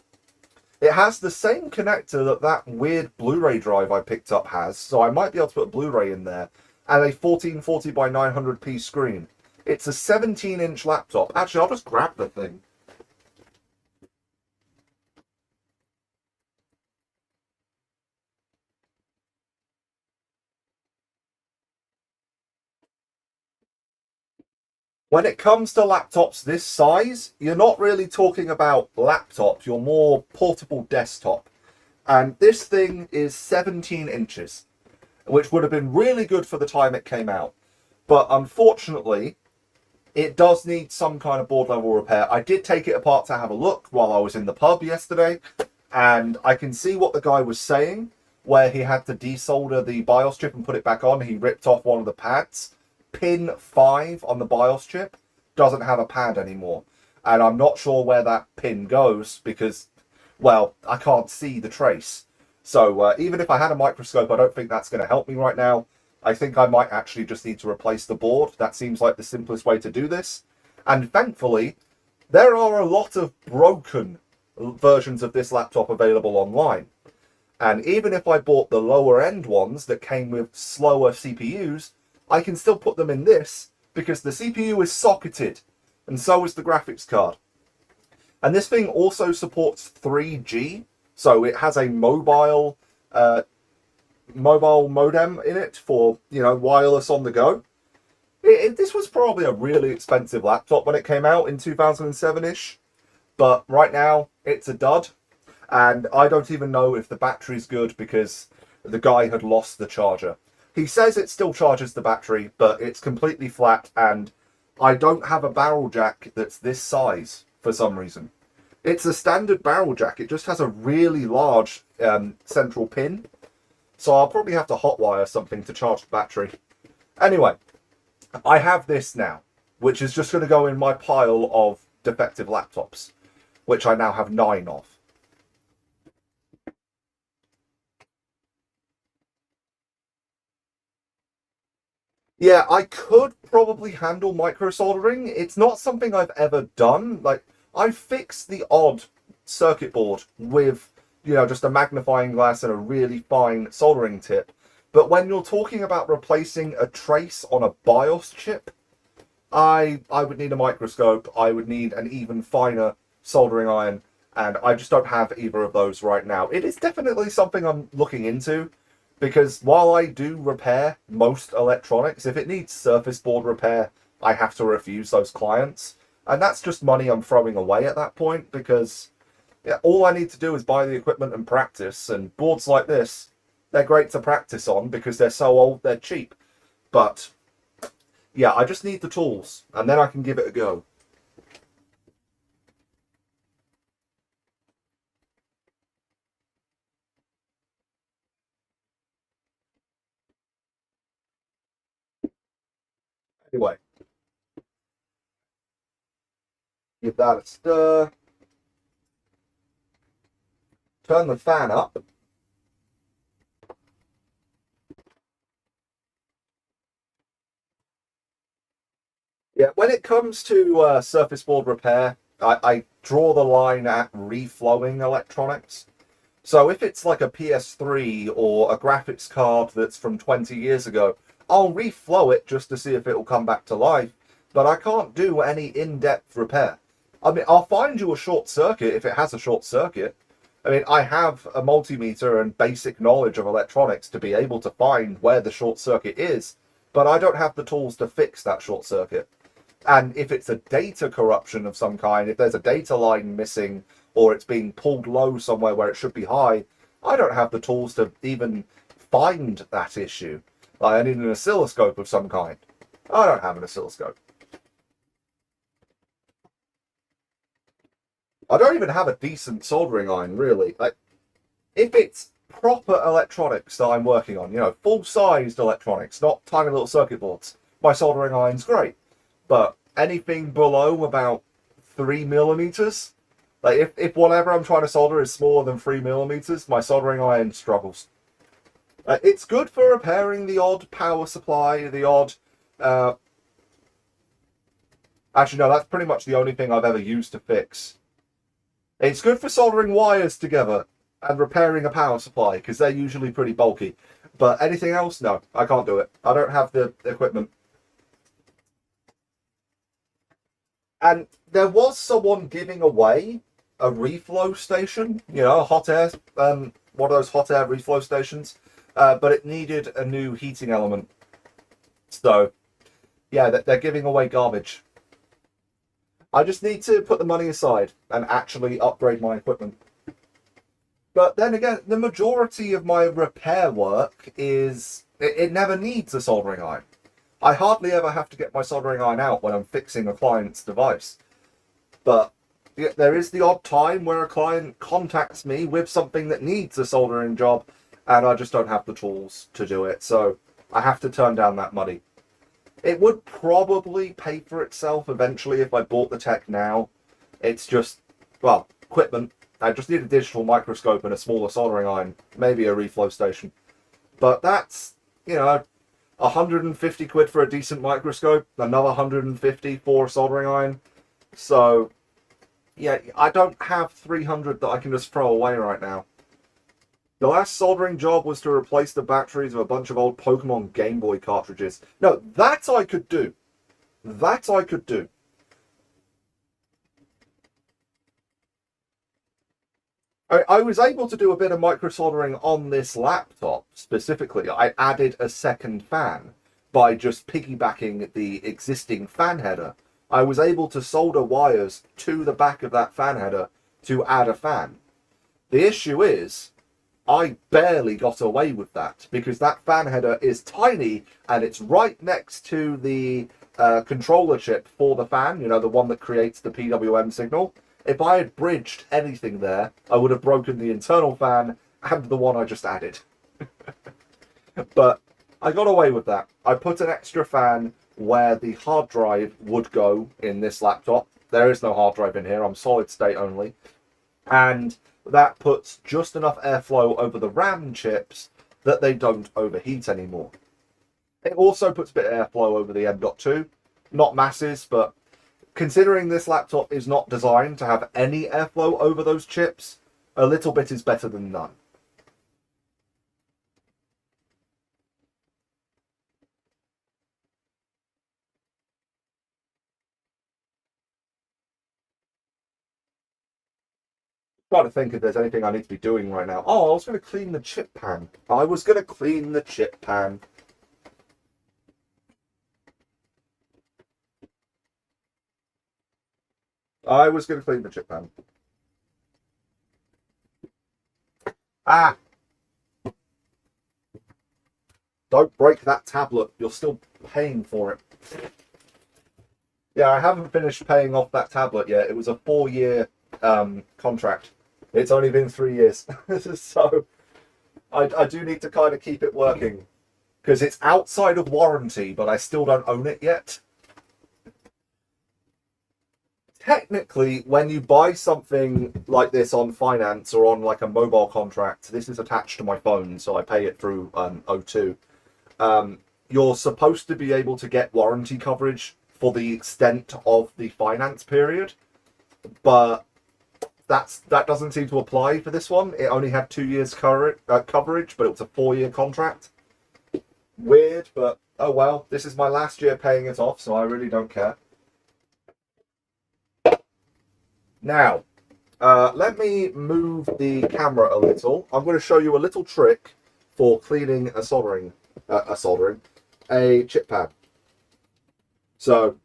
the same connector that weird Blu-ray drive I picked up has, so I might be able to put a Blu-ray in there, and a 1440 by 900p screen. It's a 17-inch laptop. Actually, I'll just grab the thing. When it comes to laptops this size, you're not really talking about laptop, you're more portable desktop. And this thing is 17 inches, which would have been really good for the time it came out. But unfortunately, it does need some kind of board level repair. I did take it apart to have a look while I was in the pub yesterday, and I can see what the guy was saying, where he had to desolder the BIOS chip and put it back on. He ripped off one of the pads. Pin 5 on the BIOS chip doesn't have a pad anymore, and I'm not sure where that pin goes because, well, I can't see the trace. So even if I had a microscope, I don't think that's going to help me right now. I think I might actually just need to replace the board. That seems like the simplest way to do this. And thankfully, there are a lot of broken versions of this laptop available online. And even if I bought the lower end ones that came with slower CPUs, I can still put them in this because the CPU is socketed and so is the graphics card. And this thing also supports 3G, so it has a mobile modem in it for, you know, wireless on the go. This was probably a really expensive laptop when it came out in 2007-ish, but right now it's a dud. And I don't even know if the battery's good because the guy had lost the charger. He says it still charges the battery, but it's completely flat, and I don't have a barrel jack that's this size for some reason. It's a standard barrel jack. It just has a really large central pin. So I'll probably have to hotwire something to charge the battery. Anyway, I have this now, which is just going to go in my pile of defective laptops, which I now have 9 of. Yeah, I could probably handle micro soldering. It's not something I've ever done. Like, I fixed the odd circuit board with, just a magnifying glass and a really fine soldering tip. But when you're talking about replacing a trace on a BIOS chip, I would need a microscope. I would need an even finer soldering iron, and I just don't have either of those right now. It is definitely something I'm looking into, because while I do repair most electronics, if it needs surface board repair, I have to refuse those clients. And that's just money I'm throwing away at that point, because all I need to do is buy the equipment and practice, and boards like this, they're great to practice on because they're so old, they're cheap. But yeah, I just need the tools, and then I can give it a go. Anyway, give that a stir. Turn the fan up. Yeah, when it comes to surface board repair, I draw the line at reflowing electronics. So if it's like a PS3 or a graphics card that's from 20 years ago, I'll reflow it just to see if it'll come back to life, but I can't do any in-depth repair. I mean, I'll find you a short circuit if it has a short circuit. I mean, I have a multimeter and basic knowledge of electronics to be able to find where the short circuit is, but I don't have the tools to fix that short circuit. And if it's a data corruption of some kind, if there's a data line missing, or it's being pulled low somewhere where it should be high, I don't have the tools to even find that issue. Like, I need an oscilloscope of some kind. I don't have an oscilloscope. I don't even have a decent soldering iron, really. Like, if it's proper electronics that I'm working on, full-sized electronics, not tiny little circuit boards, my soldering iron's great. But anything below about 3 millimeters, like if whatever I'm trying to solder is smaller than 3 millimeters, my soldering iron struggles. It's good for repairing the odd power supply, the odd. Actually, no, that's pretty much the only thing I've ever used to fix. It's good for soldering wires together and repairing a power supply, because they're usually pretty bulky. But anything else, no, I can't do it. I don't have the equipment. And there was someone giving away a reflow station, a hot air, one of those hot air reflow stations, but it needed a new heating element. So, yeah, they're giving away garbage. I just need to put the money aside and actually upgrade my equipment. But then again, the majority of my repair work it never needs a soldering iron. I hardly ever have to get my soldering iron out when I'm fixing a client's device. But there is the odd time where a client contacts me with something that needs a soldering job, and I just don't have the tools to do it. So I have to turn down that money. It would probably pay for itself eventually if I bought the tech now. It's just, well, equipment. I just need a digital microscope and a smaller soldering iron, maybe a reflow station. But that's, 150 quid for a decent microscope, another 150 for a soldering iron. So, yeah, I don't have 300 that I can just throw away right now. The last soldering job was to replace the batteries of a bunch of old Pokemon Game Boy cartridges. No, that I could do. That I could do. I was able to do a bit of micro soldering on this laptop specifically. I added a second fan by just piggybacking the existing fan header. I was able to solder wires to the back of that fan header to add a fan. The issue is, I barely got away with that because that fan header is tiny and it's right next to the controller chip for the fan, you know, the one that creates the PWM signal. If I had bridged anything there, I would have broken the internal fan and the one I just added. But I got away with that. I put an extra fan where the hard drive would go in this laptop. There is no hard drive in here, I'm solid state only. And that puts just enough airflow over the RAM chips that they don't overheat anymore. It also puts a bit of airflow over the M.2. Not masses, but considering this laptop is not designed to have any airflow over those chips, a little bit is better than none. Trying to think if there's anything I need to be doing right now. Oh, I was going to clean the chip pan. I was going to clean the chip pan. I was going to clean the chip pan. Ah! Don't break that tablet. You're still paying for it. Yeah, I haven't finished paying off that tablet yet. It was a 4-year contract. It's only been 3 years. So I do need to kind of keep it working because it's outside of warranty, but I still don't own it yet. Technically, when you buy something like this on finance or on like a mobile contract, this is attached to my phone, so I pay it through O2. You're supposed to be able to get warranty coverage for the extent of the finance period, but that doesn't seem to apply for this one. It only had 2 years coverage, but it was a 4-year contract. Weird, but oh well. This is my last year paying it off, so I really don't care. Now, let me move the camera a little. I'm going to show you a little trick for cleaning a chip pan. So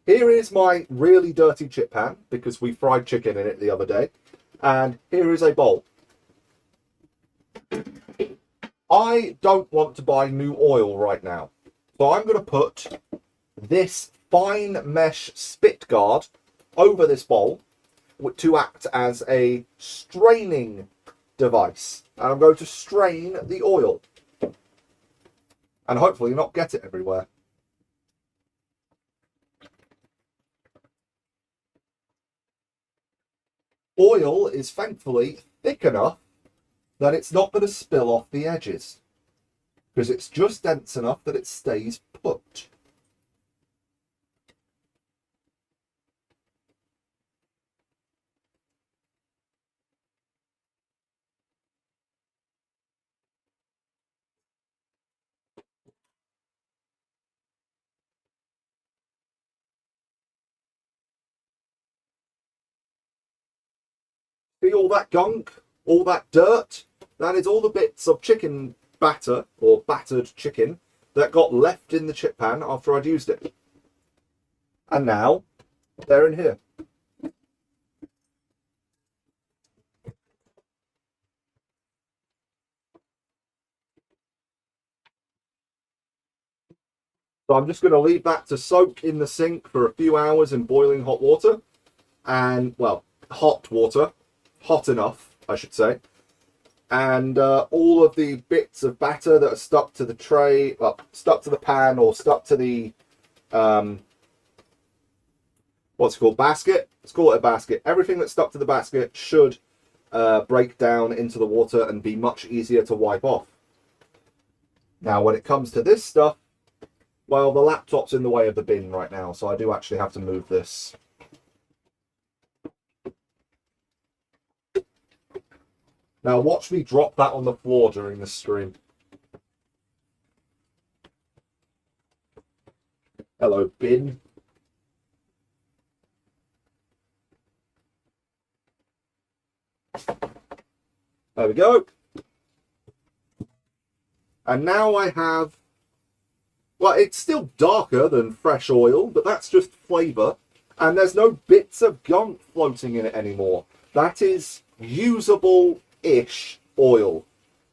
here is my really dirty chip pan because we fried chicken in it the other day. And here is a bowl. I don't want to buy new oil right now. So I'm going to put this fine mesh spit guard over this bowl to act as a straining device. And I'm going to strain the oil. And hopefully not get it everywhere. Oil is thankfully thick enough that it's not going to spill off the edges, because it's just dense enough that it stays put. See all that gunk, all that dirt? That is all the bits of chicken batter, or battered chicken, that got left in the chip pan after I'd used it. And now, they're in here. So I'm just going to leave that to soak in the sink for a few hours in boiling hot water. And, well, hot water. Hot enough, I should say. And all of the bits of batter that are stuck to the tray, well, stuck to the pan or stuck to the, what's it called, basket? Let's call it a basket. Everything that's stuck to the basket should break down into the water and be much easier to wipe off. Now, when it comes to this stuff, well, the laptop's in the way of the bin right now, so I do actually have to move this. Now watch me drop that on the floor during this stream. Hello, bin. There we go. And now I have, well, it's still darker than fresh oil, but that's just flavour. And there's no bits of gunk floating in it anymore. That is usable-ish oil.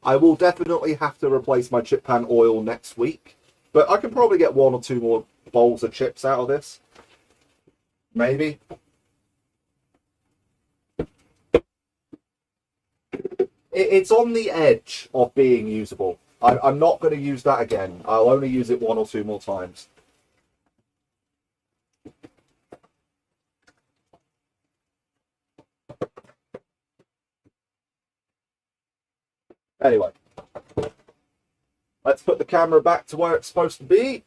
I will definitely have to replace my chip pan oil next week, but I can probably get 1 or 2 more bowls of chips out of this. Maybe. It's on the edge of being usable. I'm not going to use that again. I'll only use it 1 or 2 more times. Anyway, let's put the camera back to where it's supposed to be.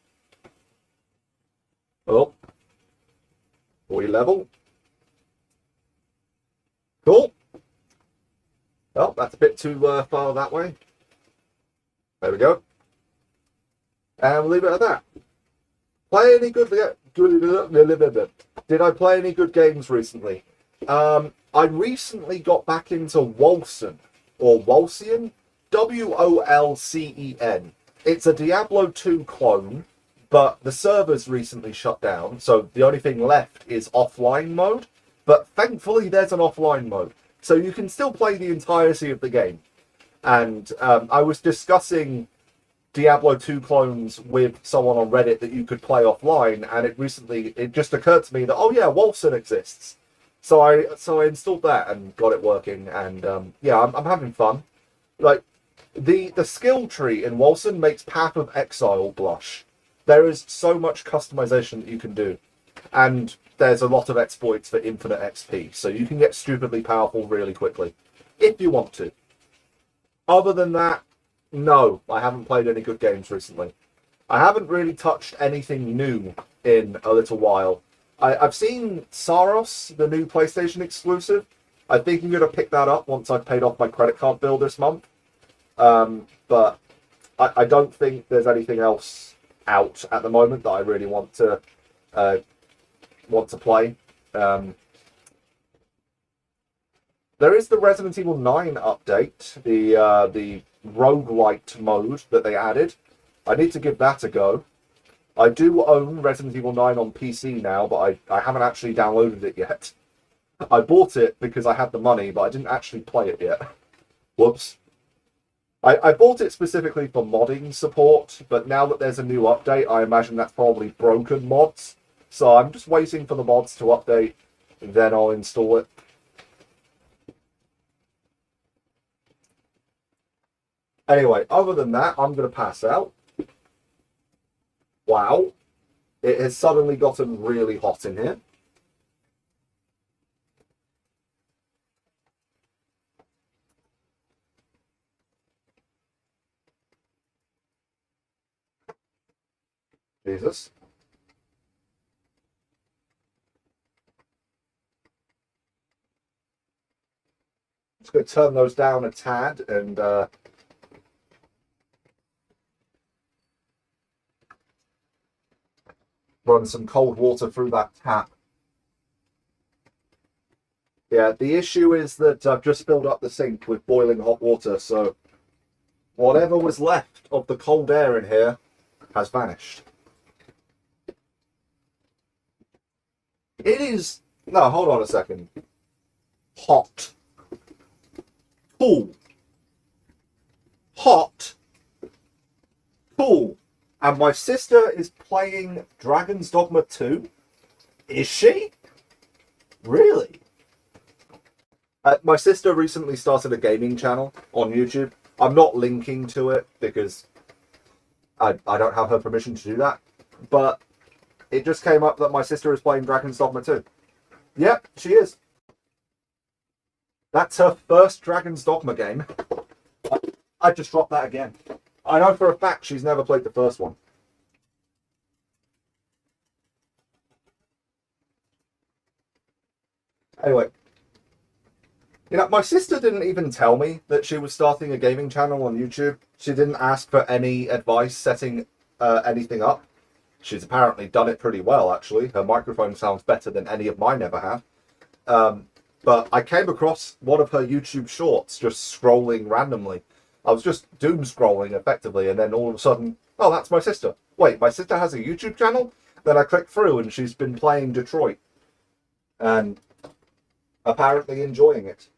Oh, we level. Cool. Oh, that's a bit too far that way. There we go. And we'll leave it at that. Play any good... Did I play any good games recently? I recently got back into Wolcen, or Wolcen, Wolcen. It's a Diablo 2 clone, but the server's recently shut down, so the only thing left is offline mode. But thankfully, there's an offline mode, so you can still play the entirety of the game. And I was discussing Diablo 2 clones with someone on Reddit that you could play offline, and it just occurred to me that, oh yeah, Wolcen exists. So I installed that and got it working, and yeah, I'm having fun. Like, the skill tree in Wolcen makes Path of Exile blush. There is so much customization that you can do, and there's a lot of exploits for infinite XP, so you can get stupidly powerful really quickly, if you want to. Other than that, no, I haven't played any good games recently. I haven't really touched anything new in a little while. I've seen Saros, the new PlayStation exclusive. I think I'm going to pick that up once I've paid off my credit card bill this month. But I don't think there's anything else out at the moment that I really want to play. There is the Resident Evil 9 update, the roguelite mode that they added. I need to give that a go. I do own Resident Evil 9 on PC now, but I haven't actually downloaded it yet. I bought it because I had the money, but I didn't actually play it yet. Whoops. I bought it specifically for modding support, but now that there's a new update, I imagine that's probably broken mods. So I'm just waiting for the mods to update, then I'll install it. Anyway, other than that, I'm going to pass out. Wow. It has suddenly gotten really hot in here. Jesus. Just going to turn those down a tad and run some cold water through that tap. Yeah, the issue is that I've just filled up the sink with boiling hot water, so whatever was left of the cold air in here has vanished. It is... No, hold on a second. Hot. Cool. Hot. Cool. And my sister is playing Dragon's Dogma 2? Is she? Really? My sister recently started a gaming channel on YouTube. I'm not linking to it because I don't have her permission to do that. But it just came up that my sister is playing Dragon's Dogma 2. Yep, she is. That's her first Dragon's Dogma game. I just dropped that again. I know for a fact she's never played the first one. Anyway. You know, my sister didn't even tell me that she was starting a gaming channel on YouTube. She didn't ask for any advice setting anything up. She's apparently done it pretty well, actually. Her microphone sounds better than any of mine ever have. But I came across one of her YouTube shorts just scrolling randomly. I was just doom scrolling effectively, and then all of a sudden, oh, that's my sister. Wait, my sister has a YouTube channel? Then I clicked through and she's been playing Detroit. And apparently enjoying it.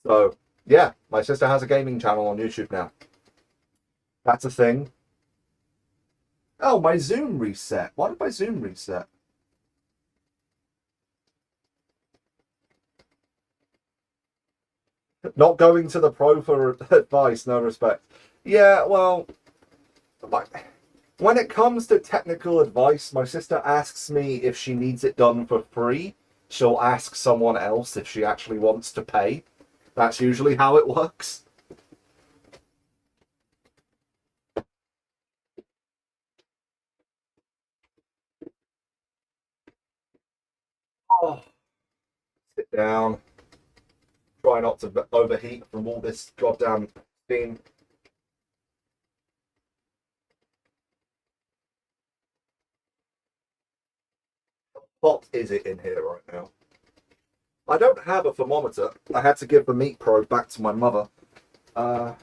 So, Yeah, my sister has a gaming channel on YouTube now. That's a thing. Oh, my Zoom reset. Why did my Zoom reset? Not going to the pro for advice, no respect. Yeah, well, when it comes to technical advice, my sister asks me if she needs it done for free. She'll ask someone else if she actually wants to pay. That's usually how it works. Oh, sit down. Try not to overheat from all this goddamn steam. Hot is it in here right now? I don't have a thermometer. I had to give the meat probe back to my mother. Uh,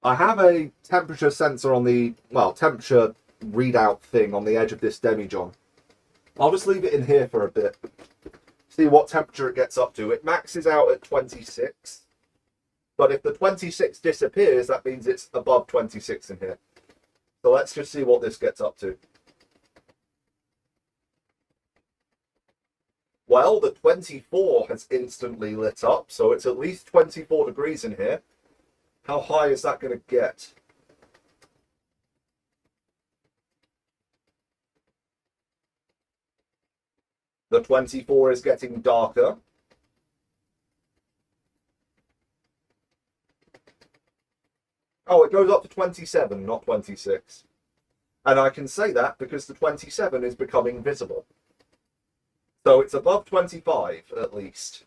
I have a temperature sensor on the, well, temperature readout thing on the edge of this demijohn. I'll just leave it in here for a bit. See what temperature it gets up to. It maxes out at 26. But if the 26 disappears, that means it's above 26 in here. So let's just see what this gets up to. Well, the 24 has instantly lit up, so it's at least 24 degrees in here. How high is that going to get? The 24 is getting darker. Oh, it goes up to 27, not 26. And I can say that because the 27 is becoming visible. So it's above 25 at least.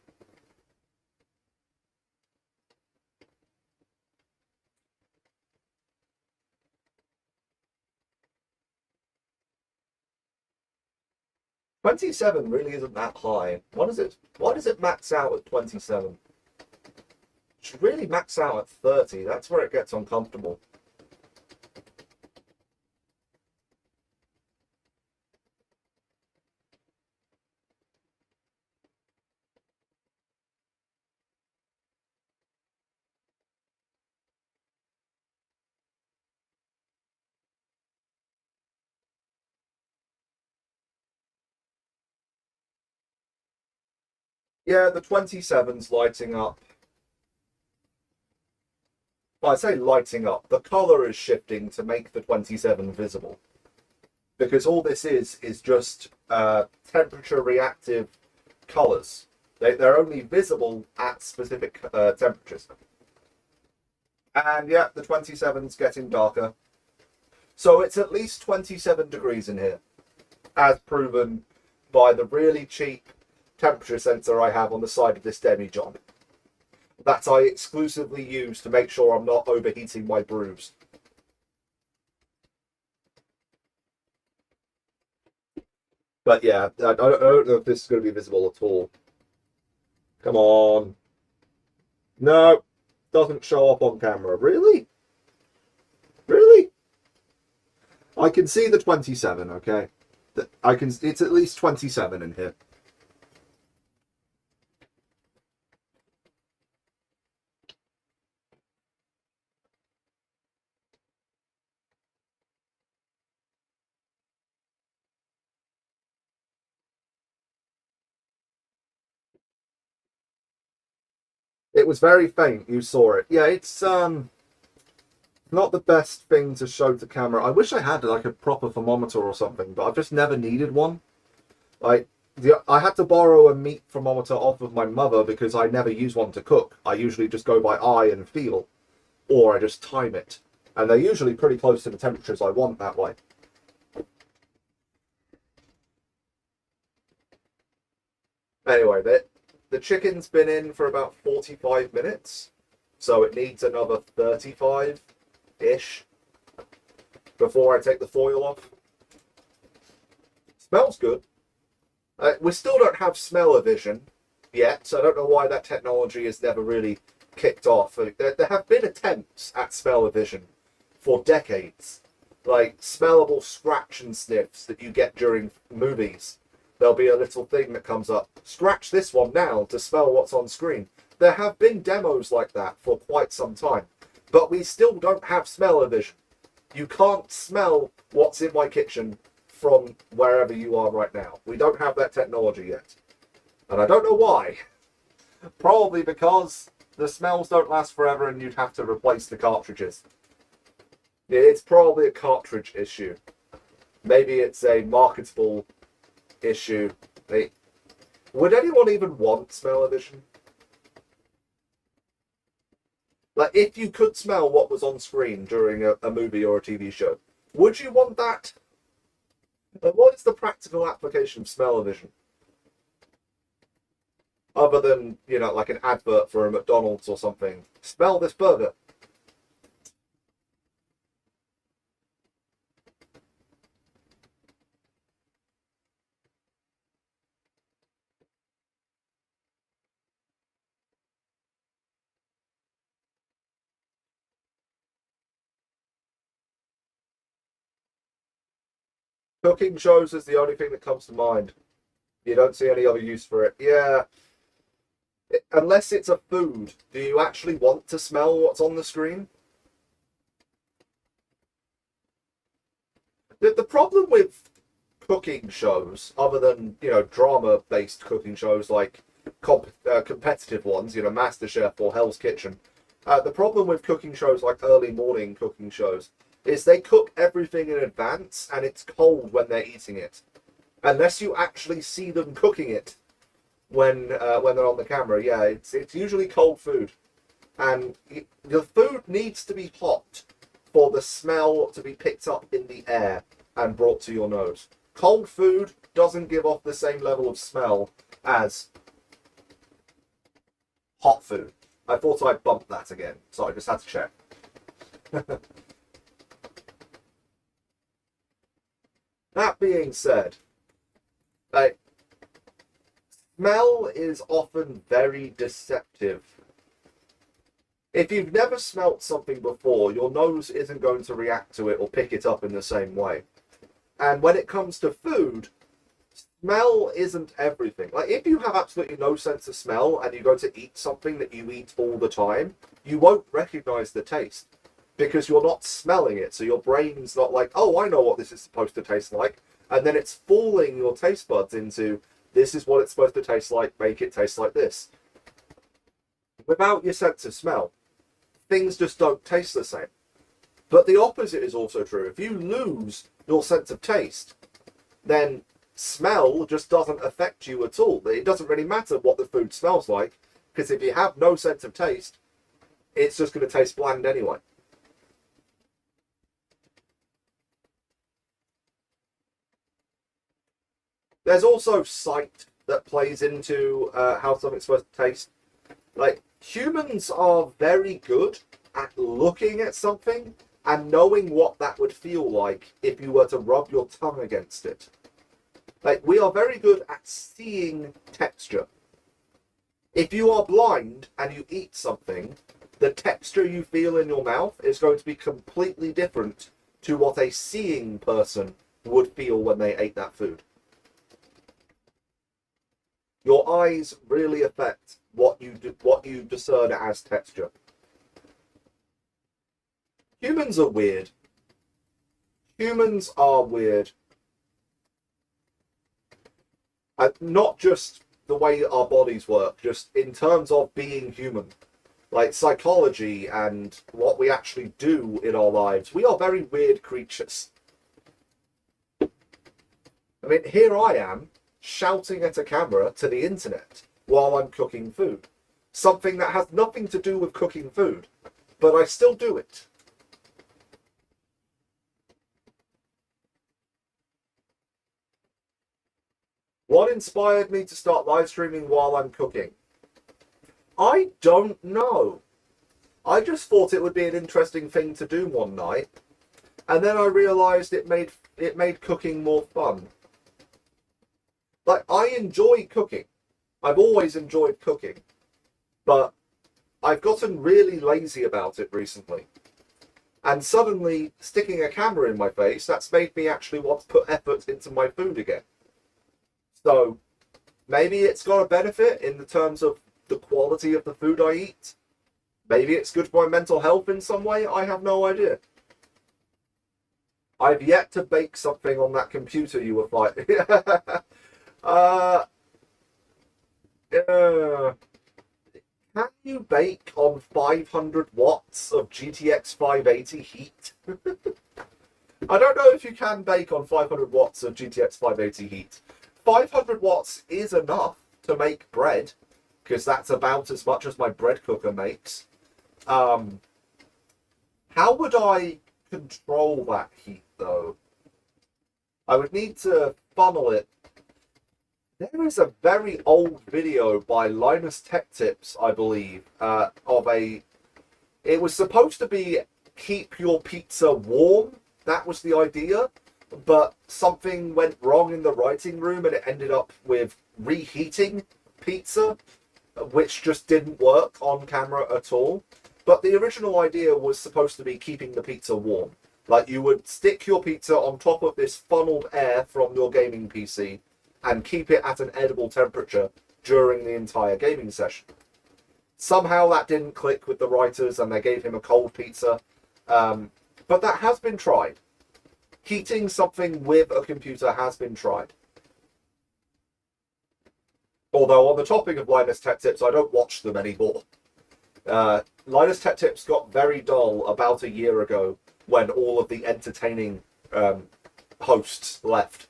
$27 really isn't that high. Why does it max out at 27? It should really max out at 30. That's where it gets uncomfortable. Yeah, the 27's lighting up. Well, I say lighting up. The color is shifting to make the 27 visible. Because all this is just temperature reactive colors. They're only visible at specific temperatures. And yeah, the 27's getting darker. So it's at least 27 degrees in here, as proven by the really cheap temperature sensor I have on the side of this demijohn. That I exclusively use to make sure I'm not overheating my brews. But yeah, I don't know if this is going to be visible at all. Come on. No, doesn't show up on camera. Really? Really? I can see the 27, okay? It's at least 27 in here. It was very faint. You saw it. Yeah, it's not the best thing to show to camera. I wish I had like a proper thermometer or something, but I've just never needed one. Like I had to borrow a meat thermometer off of my mother because I never use one to cook. I usually just go by eye and feel, or I just time it, and they're usually pretty close to the temperatures I want that way. Anyway, the chicken's been in for about 45 minutes, so it needs another 35-ish before I take the foil off. Smells good. We still don't have smell-o-vision yet, so I don't know why that technology has never really kicked off. There have been attempts at smell-o-vision for decades, like smellable scratch and sniffs that you get during movies there'll be a little thing that comes up. Scratch this one now to smell what's on screen. There have been demos like that for quite some time, but we still don't have smell-o-vision. You can't smell what's in my kitchen from wherever you are right now. We don't have that technology yet. And I don't know why. Probably because the smells don't last forever and you'd have to replace the cartridges. It's probably a cartridge issue. Maybe it's a marketable issue. Would anyone even want smell-o-vision? Like, if you could smell what was on screen during a movie or a TV show, would you want that? And what is the practical application of smell-o-vision? Other than, you know, like an advert for a McDonald's or something. Smell this burger. Cooking shows is the only thing that comes to mind. You don't see any other use for it. Yeah. Unless it's a food, do you actually want to smell what's on the screen? The problem with cooking shows, other than, you know, drama-based cooking shows like competitive ones, you know, MasterChef or Hell's Kitchen, the problem with cooking shows like early morning cooking shows is they cook everything in advance and it's cold when they're eating it. Unless you actually see them cooking it when they're on the camera, yeah, it's usually cold food. And the food needs to be hot for the smell to be picked up in the air and brought to your nose. Cold food doesn't give off the same level of smell as hot food. I thought I bumped that again, so I just had to check. That being said, smell is often very deceptive. If you've never smelt something before, your nose isn't going to react to it or pick it up in the same way. And when it comes to food, smell isn't everything. Like, if you have absolutely no sense of smell and you go to eat something that you eat all the time, you won't recognize the taste because you're not smelling it. So your brain's not like, oh, I know what this is supposed to taste like. And then it's fooling your taste buds into, this is what it's supposed to taste like, make it taste like this. Without your sense of smell, things just don't taste the same. But the opposite is also true. If you lose your sense of taste, then smell just doesn't affect you at all. It doesn't really matter what the food smells like, because if you have no sense of taste, it's just going to taste bland anyway. There's also sight that plays into how something's supposed to taste. Like, humans are very good at looking at something and knowing what that would feel like if you were to rub your tongue against it. Like, we are very good at seeing texture. If you are blind and you eat something, the texture you feel in your mouth is going to be completely different to what a seeing person would feel when they ate that food. Your eyes really affect what you discern as texture. Humans are weird. Humans are weird. And not just the way our bodies work, just in terms of being human. Like psychology and what we actually do in our lives. We are very weird creatures. I mean, here I am, shouting at a camera to the internet while I'm cooking food. Something that has nothing to do with cooking food, but I still do it. What inspired me to start live streaming while I'm cooking? I don't know. I just thought it would be an interesting thing to do one night, and then I realised it made cooking more fun. Like, I enjoy cooking. I've always enjoyed cooking, but I've gotten really lazy about it recently. And suddenly, sticking a camera in my face, that's made me actually want to put effort into my food again. So maybe it's got a benefit in the terms of the quality of the food I eat. Maybe it's good for my mental health in some way. I have no idea. I've yet to bake something on that computer you were fighting. uh, uh, can you bake on 500 watts of GTX 580 heat? I don't know if you can bake on 500 watts of GTX 580 heat. 500 watts is enough to make bread, because that's about as much as my bread cooker makes. How would I control that heat, though? I would need to funnel it. There is a very old video by Linus Tech Tips, I believe, of a... It was supposed to be keep your pizza warm. That was the idea. But something went wrong in the writing room and it ended up with reheating pizza, which just didn't work on camera at all. But the original idea was supposed to be keeping the pizza warm. Like, you would stick your pizza on top of this funneled air from your gaming PC and keep it at an edible temperature during the entire gaming session. Somehow that didn't click with the writers and they gave him a cold pizza. But that has been tried. Heating something with a computer has been tried. Although on the topic of Linus Tech Tips, I don't watch them anymore. Linus Tech Tips got very dull about a year ago when all of the entertaining hosts left.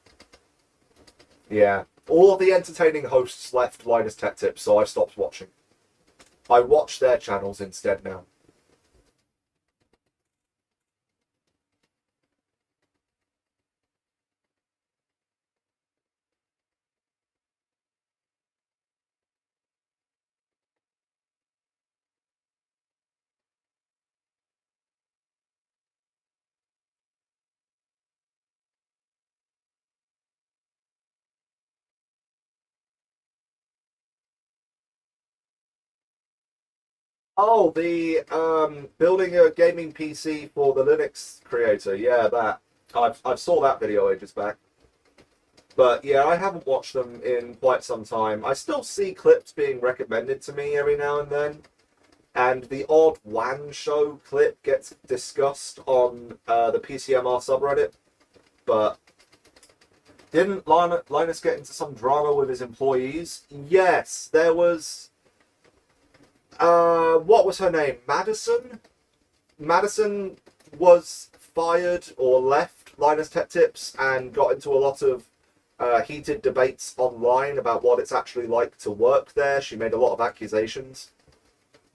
Yeah, all of the entertaining hosts left Linus Tech Tips, so I stopped watching. I watch their channels instead now. Oh, the building a gaming PC for the Linux creator. Yeah, that. I've saw that video ages back. But yeah, I haven't watched them in quite some time. I still see clips being recommended to me every now and then. And the odd WAN show clip gets discussed on the PCMR subreddit. But didn't Linus get into some drama with his employees? Yes, there was... what was her name? Madison? Madison was fired or left Linus Tech Tips and got into a lot of heated debates online about what it's actually like to work there. She made a lot of accusations.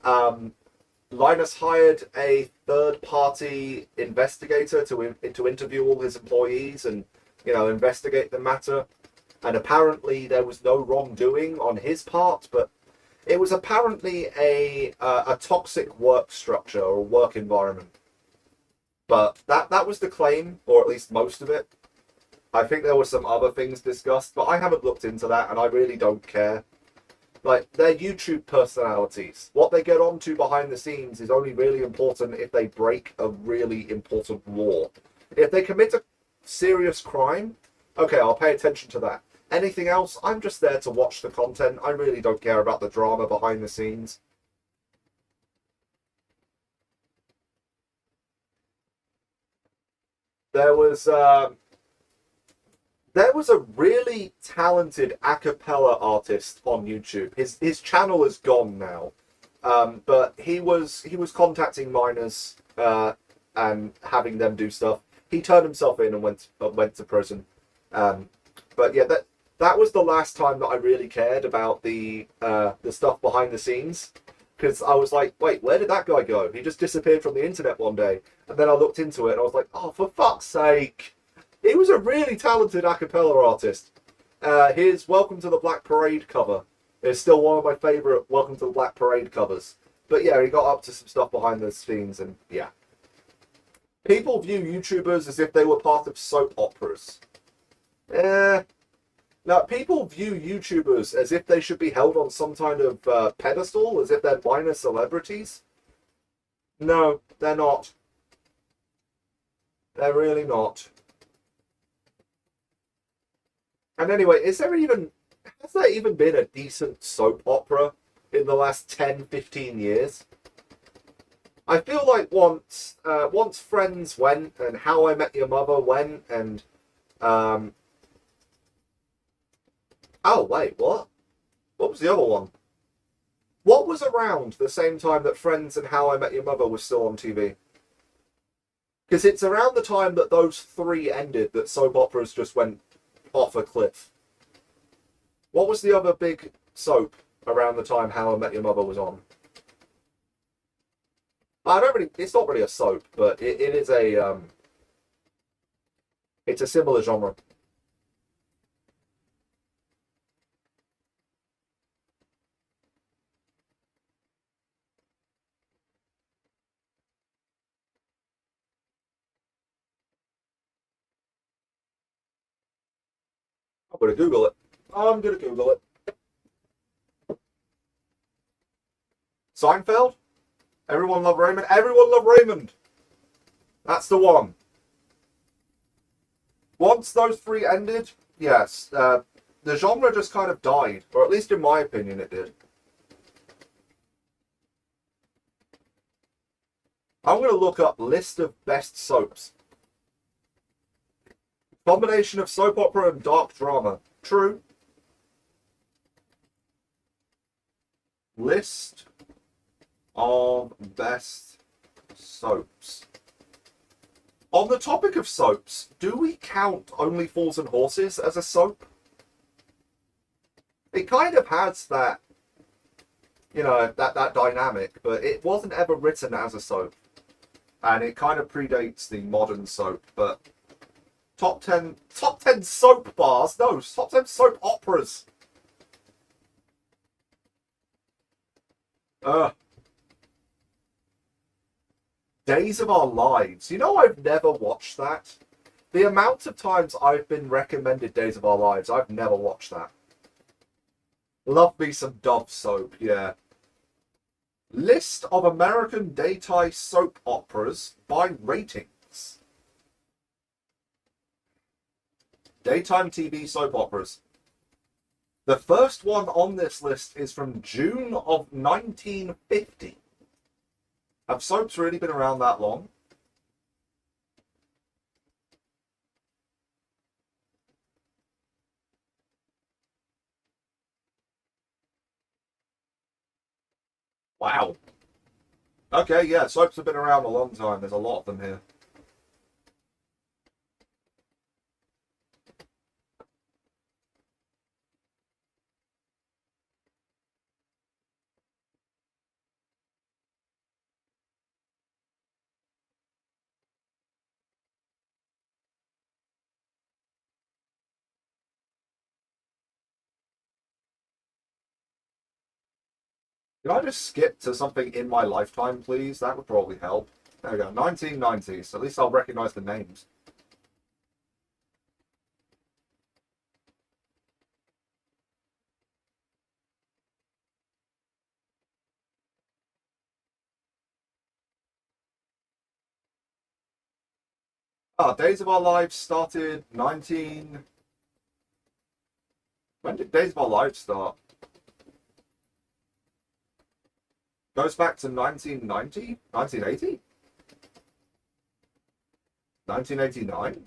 Linus hired a third-party investigator to interview all his employees and, investigate the matter. And apparently there was no wrongdoing on his part, but it was apparently a toxic work structure or work environment. But that was the claim, or at least most of it. I think there were some other things discussed, but I haven't looked into that, and I really don't care. Like, they're YouTube personalities. What they get onto behind the scenes is only really important if they break a really important law. If they commit a serious crime, okay, I'll pay attention to that. Anything else, I'm just there to watch the content. I really don't care about the drama behind the scenes. There was a really talented a cappella artist on YouTube. His channel is gone now, but he was contacting minors and having them do stuff. He turned himself in and went to prison. But yeah, that was the last time that I really cared about the stuff behind the scenes, because I was like, wait, where did that guy go? He just disappeared from the internet one day, and then I looked into it and I was like, oh, for fuck's sake. He was a really talented a cappella artist. His Welcome to the Black Parade cover is still one of my favourite Welcome to the Black Parade covers. But yeah, he got up to some stuff behind the scenes, and yeah. People view YouTubers as if they were part of soap operas. Now, people view YouTubers as if they should be held on some kind of pedestal, as if they're minor celebrities. No, they're not. They're really not. And anyway, has there even been a decent soap opera in the last 10, 15 years? I feel like once Friends went and How I Met Your Mother went and um oh wait, what? What was the other one? What was around the same time that Friends and How I Met Your Mother was still on TV? Because it's around the time that those three ended that soap operas just went off a cliff. What was the other big soap around the time How I Met Your Mother was on? I don't really. It's not really a soap, but it is a. It's a similar genre. I'm gonna Google it. I'm gonna Google it. Seinfeld. Everyone love Raymond. Everyone love Raymond. That's the one. Once those three ended, yes, the genre just kind of died, or at least in my opinion, it did. I'm going to look up list of best soaps. Combination of soap opera and dark drama. True. List of best soaps. On the topic of soaps, do we count Only Fools and Horses as a soap? It kind of has that, that dynamic, but it wasn't ever written as a soap. And it kind of predates the modern soap, but top ten soap bars? No, top 10 soap operas. Uh, Days of Our Lives. You know, I've never watched that. The amount of times I've been recommended Days of Our Lives, I've never watched that. Love me some Dove soap, yeah. List of American daytime soap operas by ratings. Daytime TV soap operas. The first one on this list is from June of 1950. Have soaps really been around that long? Wow. Okay, yeah, soaps have been around a long time. There's a lot of them here. Can I just skip to something in my lifetime, please? That would probably help. There we go, 1990s. At least I'll recognize the names. Ah, Days of Our Lives started 19. When did Days of Our Lives start? Goes back to 1990? 1980? 1989?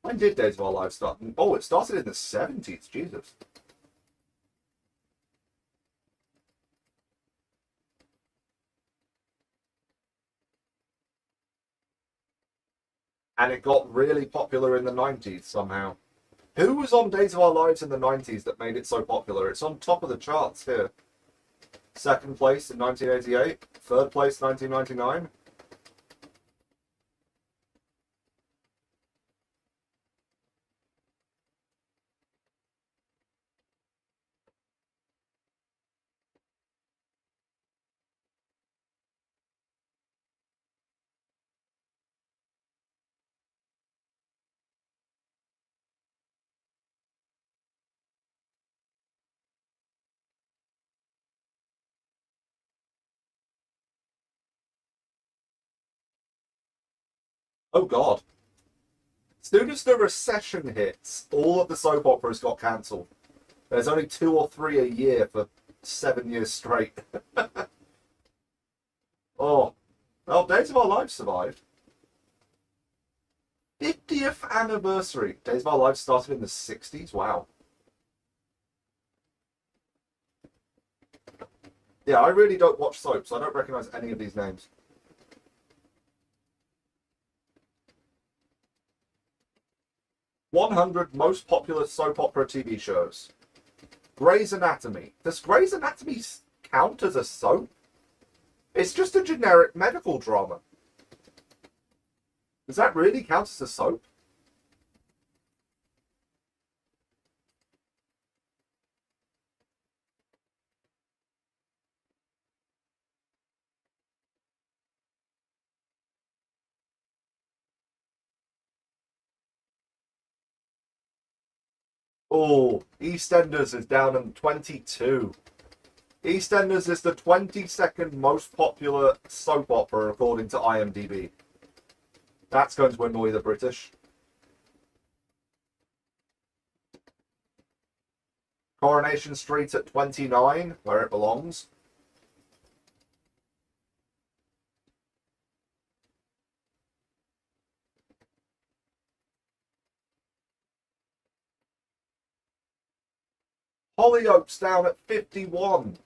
When did Days of Our Lives start? Oh, it started in the 70s. Jesus. And it got really popular in the 90s somehow. Who was on Days of Our Lives in the 90s that made it so popular? It's on top of the charts here. Second place in 1988, third place 1999. Oh God. soon as the recession hits, all of the soap operas got cancelled. There's only 2 or 3 a year for 7 years straight. Oh, well, Days of Our Lives survived. 50th anniversary. Days of Our Lives started in the 60s. Wow. Yeah, I really don't watch soaps. I don't recognize any of these names. 100 most popular soap opera TV shows. Grey's Anatomy. Does Grey's Anatomy count as a soap? It's just a generic medical drama. Does that really count as a soap? Oh, EastEnders is down in 22. EastEnders is the 22nd most popular soap opera according to IMDb. That's going to annoy the British. Coronation Street at 29, where it belongs. Hollyoaks down at 51.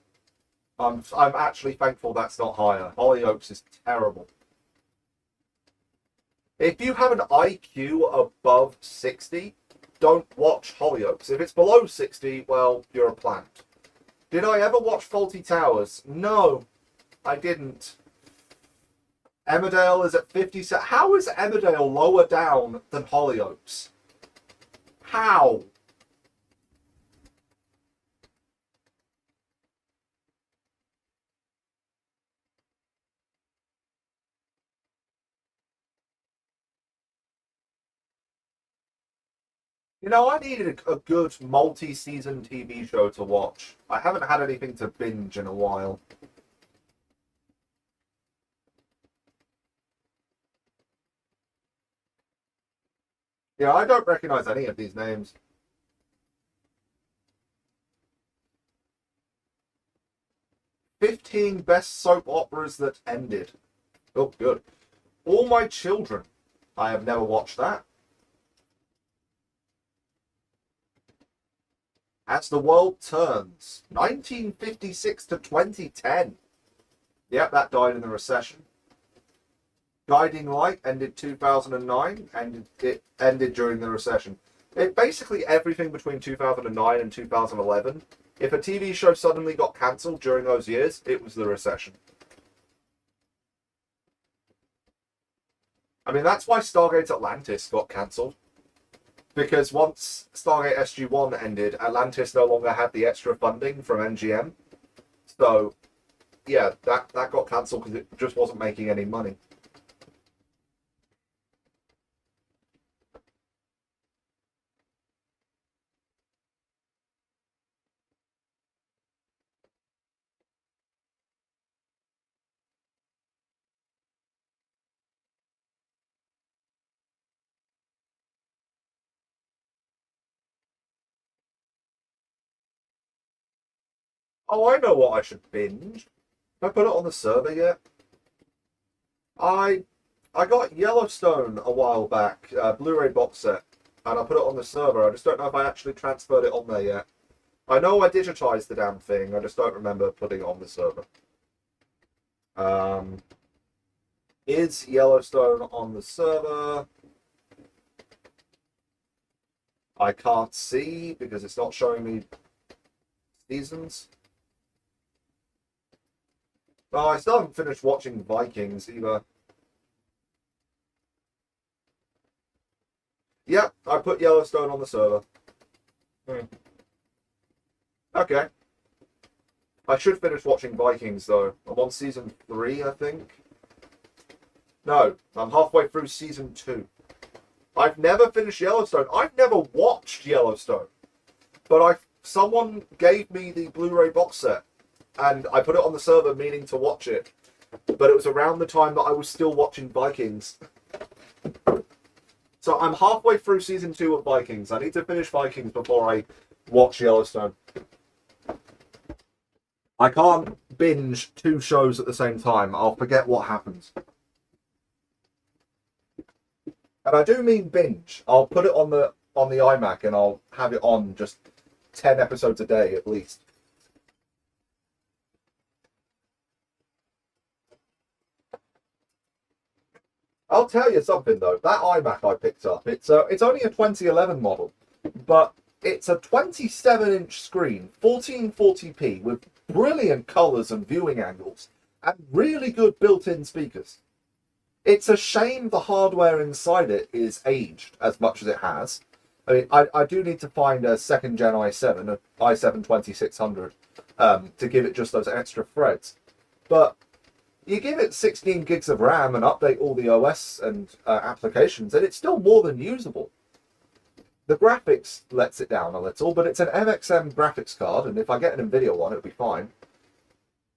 I'm actually thankful that's not higher. Hollyoaks is terrible. If you have an IQ above 60, don't watch Hollyoaks. If it's below 60, well, you're a plant. Did I ever watch Fawlty Towers? No, I didn't. Emmerdale is at 57. How is Emmerdale lower down than Hollyoaks? How? You know, I needed a good multi-season TV show to watch. I haven't had anything to binge in a while. Yeah, I don't recognize any of these names. 15 best soap operas that ended. Oh, good. All My Children. I have never watched that. As the World Turns. 1956 to 2010. Yep, that died in the recession. Guiding Light ended 2009, and it ended during the recession. Basically everything between 2009 and 2011. If a TV show suddenly got cancelled during those years, it was the recession. I mean, that's why Stargate Atlantis got cancelled. Because once Stargate SG-1 ended, Atlantis no longer had the extra funding from MGM. So, yeah, that got cancelled because it just wasn't making any money. Oh, I know what I should binge. Have I put it on the server yet? I I got Yellowstone a while back, Blu-ray box set, and I put it on the server. I just don't know if I actually transferred it on there yet. I know I digitized the damn thing. I just don't remember putting it on the server. Um, is Yellowstone on the server? I can't see because it's not showing me seasons. Oh, I still haven't finished watching Vikings either. Yep, I put Yellowstone on the server. Hmm. Okay. I should finish watching Vikings though. I'm on season 3, I think. No, I'm halfway through season 2. I've never finished Yellowstone. I've never watched Yellowstone. But someone gave me the Blu-ray box set and I put it on the server meaning to watch it. But it was around the time that I was still watching Vikings. So I'm halfway through season 2 of Vikings. I need to finish Vikings before I watch Yellowstone. I can't binge 2 shows at the same time. I'll forget what happens. And I do mean binge. I'll put it on the iMac and I'll have it on just 10 episodes a day at least. I'll tell you something though. That iMac I picked up, it's only a 2011 model, but it's a 27-inch screen, 1440p with brilliant colors and viewing angles, and really good built-in speakers. It's a shame the hardware inside it is aged as much as it has. I mean, I do need to find a second gen i7, an i7 2600, to give it just those extra threads. But you give it 16 gigs of RAM and update all the OS and applications, and it's still more than usable. The graphics lets it down a little, but it's an MXM graphics card, and if I get an NVIDIA one, it'll be fine.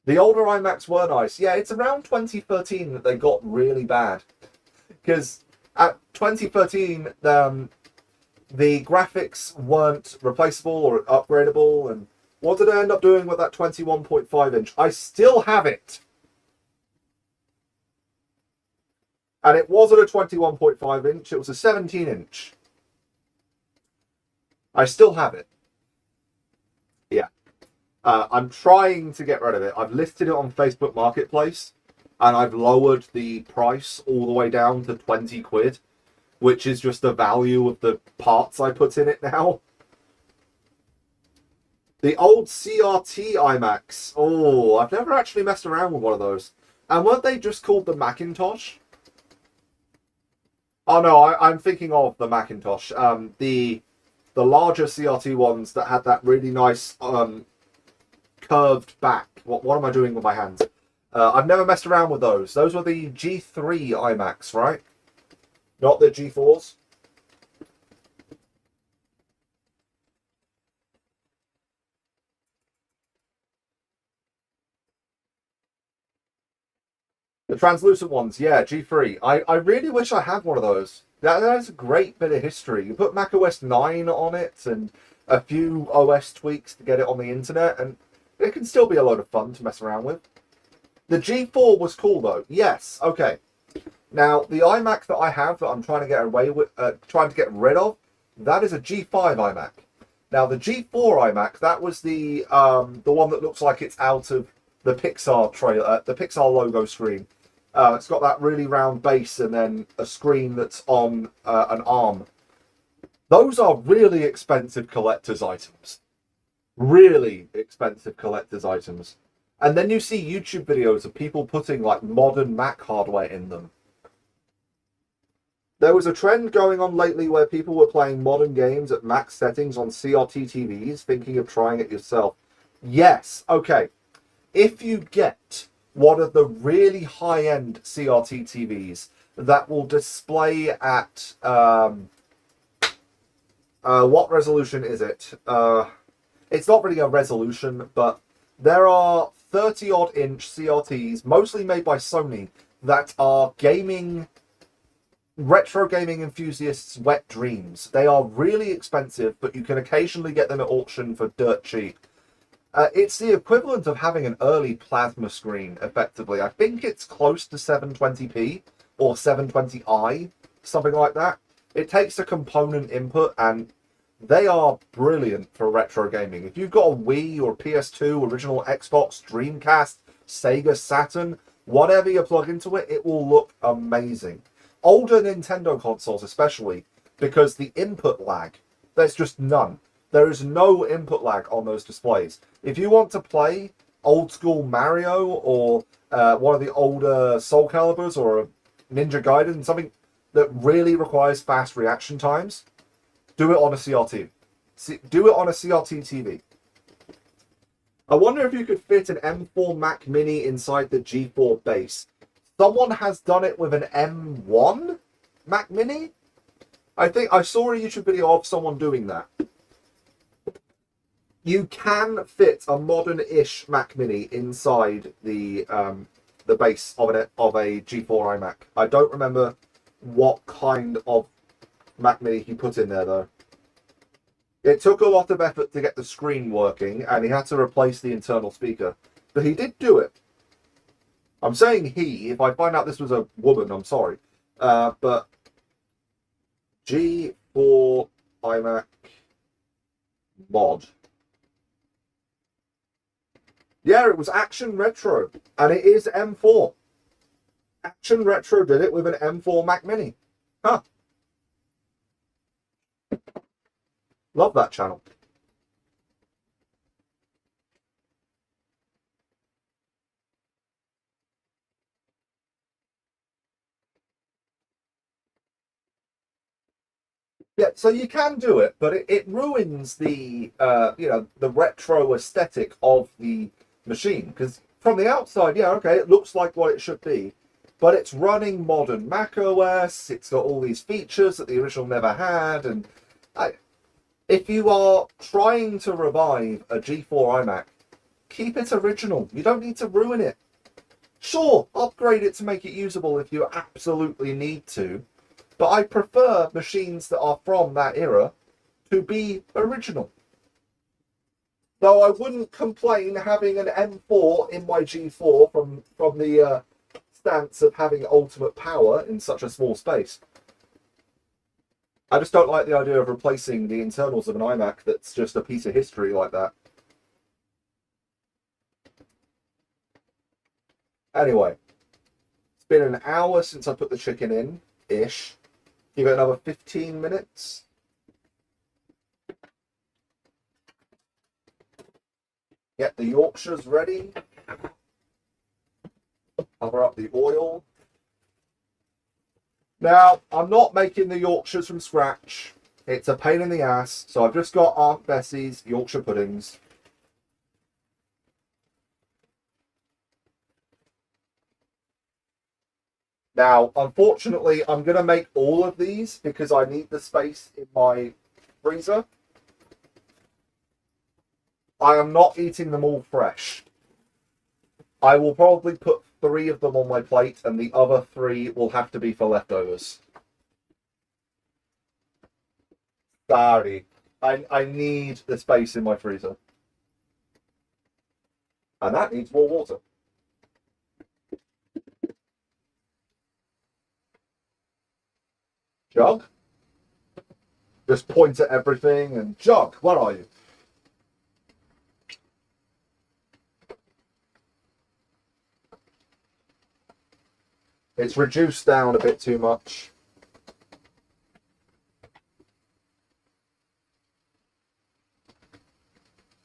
The older iMacs were nice. Yeah, it's around 2013 that they got really bad. Because at 2013, the graphics weren't replaceable or upgradable, and what did I end up doing with that 21.5 inch? I still have it! And it wasn't a 21.5 inch, it was a 17 inch. I still have it. Yeah. I'm trying to get rid of it. I've listed it on Facebook Marketplace, and I've lowered the price all the way down to 20 quid, which is just the value of the parts I put in it now. The old CRT iMacs. Oh, I've never actually messed around with one of those. And weren't they just called the Macintosh? Oh no, I'm thinking of the Macintosh. The larger CRT ones that had that really nice curved back. What am I doing with my hands? I've never messed around with those. Those were the G3 iMacs, right? Not the G4s. The translucent ones, yeah, G3. I really wish I had one of those. That's a great bit of history. You put macOS 9 on it and a few OS tweaks to get it on the internet, and it can still be a load of fun to mess around with. The G4 was cool though. Yes, okay. Now the iMac that I have that I'm trying to get away with, trying to get rid of, that is a G5 iMac. Now the G4 iMac, that was the one that looks like it's out of the Pixar trailer, the Pixar logo screen. It's got that really round base and then a screen that's on an arm. Those are really expensive collector's items. Really expensive collector's items. And then you see YouTube videos of people putting like modern Mac hardware in them. There was a trend going on lately where people were playing modern games at max settings on CRT TVs, thinking of trying it yourself. Yes, okay. If you get one of the really high-end CRT TVs that will display at what resolution is it? It's not really a resolution, but there are 30-odd inch CRTs, mostly made by Sony, that are retro gaming enthusiasts' wet dreams. They are really expensive, but you can occasionally get them at auction for dirt cheap. It's the equivalent of having an early plasma screen, effectively. I think it's close to 720p or 720i, something like that. It takes a component input, and they are brilliant for retro gaming. If you've got a Wii or PS2, original Xbox, Dreamcast, Sega, Saturn, whatever you plug into it, it will look amazing. Older Nintendo consoles especially, because the input lag, there's just none. There is no input lag on those displays. If you want to play old school Mario or one of the older Soul Caliburs or a Ninja Gaiden, something that really requires fast reaction times, do it on a CRT. Do it on a CRT TV. I wonder if you could fit an M4 Mac Mini inside the G4 base. Someone has done it with an M1 Mac Mini? I think I saw a YouTube video of someone doing that. You can fit a modern-ish Mac Mini inside the base of a G4 iMac. I don't remember what kind of Mac Mini he put in there, though. It took a lot of effort to get the screen working, and he had to replace the internal speaker. But he did do it. I'm saying he. If I find out this was a woman, I'm sorry. But G4 iMac mod. Yeah, it was Action Retro, and it is M4. Action Retro did it with an M4 Mac Mini. Huh. Love that channel. Yeah, so you can do it, but it ruins the the retro aesthetic of the machine, because from the outside, yeah, okay, it looks like what it should be, but it's running modern Mac OS. It's got all these features that the original never had, and if you are trying to revive a G4 iMac, keep it original. You don't need to ruin it. Sure, upgrade it to make it usable if you absolutely need to, but I prefer machines that are from that era to be original. Though I wouldn't complain having an M4 in my G4 from the stance of having ultimate power in such a small space. I just don't like the idea of replacing the internals of an iMac that's just a piece of history like that. Anyway, it's been an hour since I put the chicken in-ish. Give it another 15 minutes. Get the Yorkshires ready. Cover up the oil. Now, I'm not making the Yorkshires from scratch. It's a pain in the ass, so I've just got Aunt Bessie's Yorkshire puddings. Now, unfortunately, I'm going to make all of these because I need the space in my freezer. I am not eating them all fresh. I will probably put 3 of them on my plate, and the other 3 will have to be for leftovers. Sorry. I need the space in my freezer. And that needs more water. Jug? Just point at everything and Jug, where are you? It's reduced down a bit too much.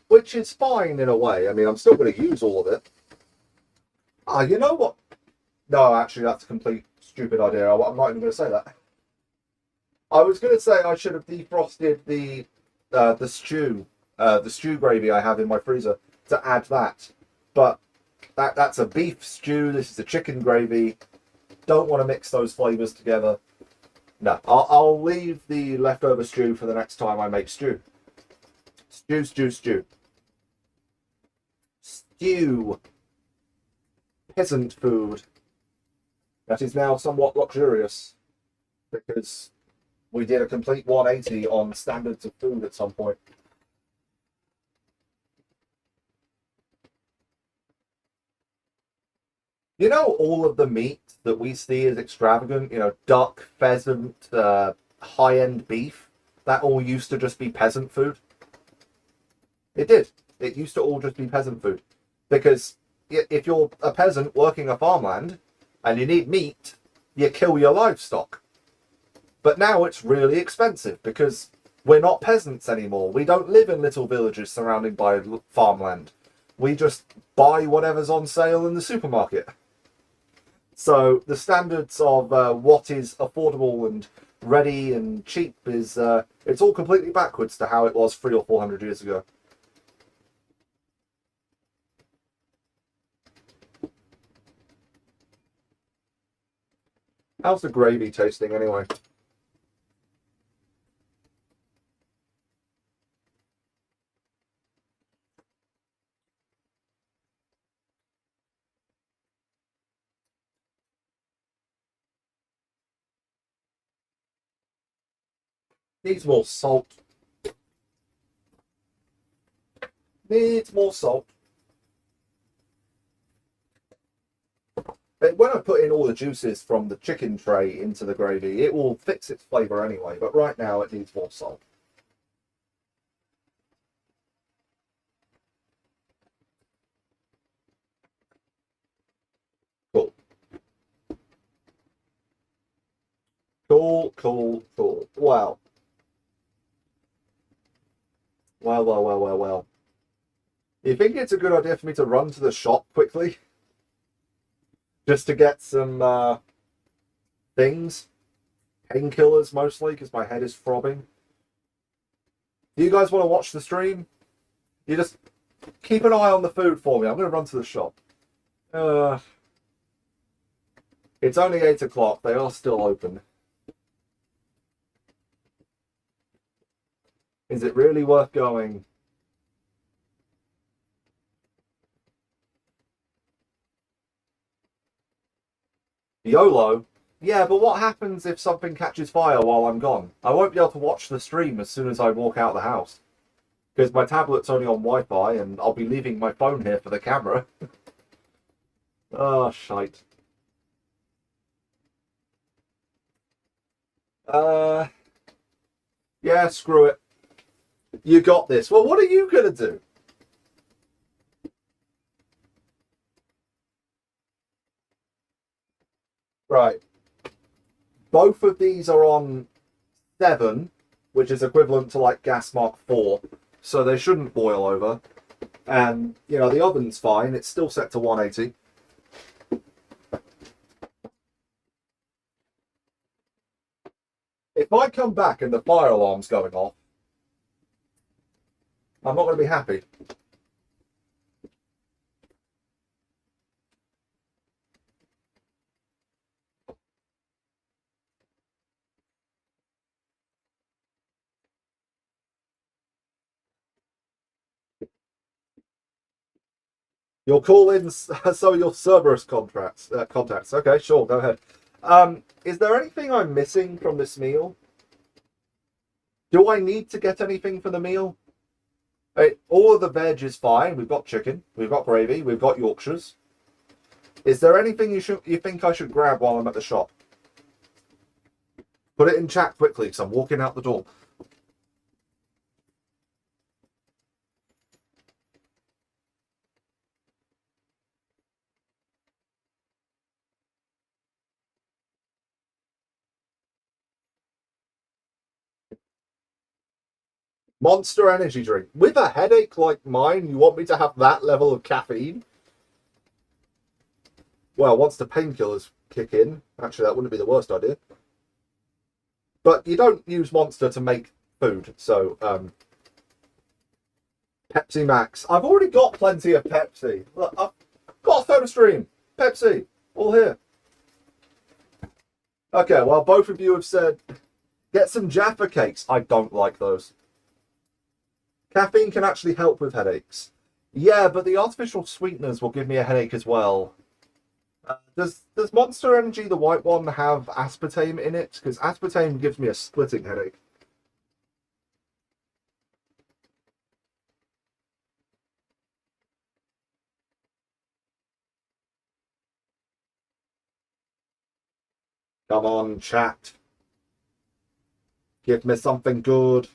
Which is fine in a way. I mean, I'm still going to use all of it. Ah, you know what? No, actually, that's a complete stupid idea. I'm not even going to say that. I was going to say I should have defrosted the stew gravy I have in my freezer to add that, but that's a beef stew. This is a chicken gravy. Don't want to mix those flavors together. No, I'll leave the leftover stew for the next time I make stew. Stew, stew, stew. Stew. Peasant food. That is now somewhat luxurious because we did a complete 180 on standards of food at some point. You know, all of the meat that we see as extravagant, duck, pheasant, high-end beef, that all used to just be peasant food. It did. It used to all just be peasant food. Because if you're a peasant working a farmland and you need meat, you kill your livestock. But now it's really expensive because we're not peasants anymore. We don't live in little villages surrounded by farmland. We just buy whatever's on sale in the supermarket. So the standards of what is affordable and ready and cheap is it's all completely backwards to how it was 300 or 400 years ago. How's the gravy tasting anyway? Needs more salt. Needs more salt. When I put in all the juices from the chicken tray into the gravy, it will fix its flavour anyway, but right now it needs more salt. Cool. Cool, cool, cool. Wow. Well. You think it's a good idea for me to run to the shop quickly? Just to get some things? Painkillers mostly, because my head is throbbing. Do you guys want to watch the stream? You just keep an eye on the food for me. I'm going to run to the shop. It's only 8 o'clock. They are still open. Is it really worth going? YOLO? Yeah, but what happens if something catches fire while I'm gone? I won't be able to watch the stream as soon as I walk out the house. Because my tablet's only on Wi-Fi and I'll be leaving my phone here for the camera. Oh, shite. Yeah, screw it. You got this. Well, what are you going to do? Right. Both of these are on 7, which is equivalent to like gas mark 4. So they shouldn't boil over. And, you know, the oven's fine. It's still set to 180. If I come back and the fire alarm's going off, I'm not going to be happy. Your call-ins, so your Cerberus contacts. Okay, sure, go ahead. Is there anything I'm missing from this meal? Do I need to get anything for the meal? All of the veg is fine. We've got chicken, we've got gravy, we've got Yorkshires. Is there anything you think I should grab while I'm at the shop? Put it in chat quickly, because I'm walking out the door. Monster energy drink. With a headache like mine, you want me to have that level of caffeine? Well, once the painkillers kick in, actually that wouldn't be the worst idea. But you don't use Monster to make food, so Pepsi Max. I've already got plenty of Pepsi. Look, I've got a photo stream. Pepsi, all here. Okay, well, both of you have said, get some Jaffa cakes. I don't like those. Caffeine can actually help with headaches. Yeah, but the artificial sweeteners will give me a headache as well. Does Monster Energy, the white one, have aspartame in it? Because aspartame gives me a splitting headache. Come on, chat. Give me something good.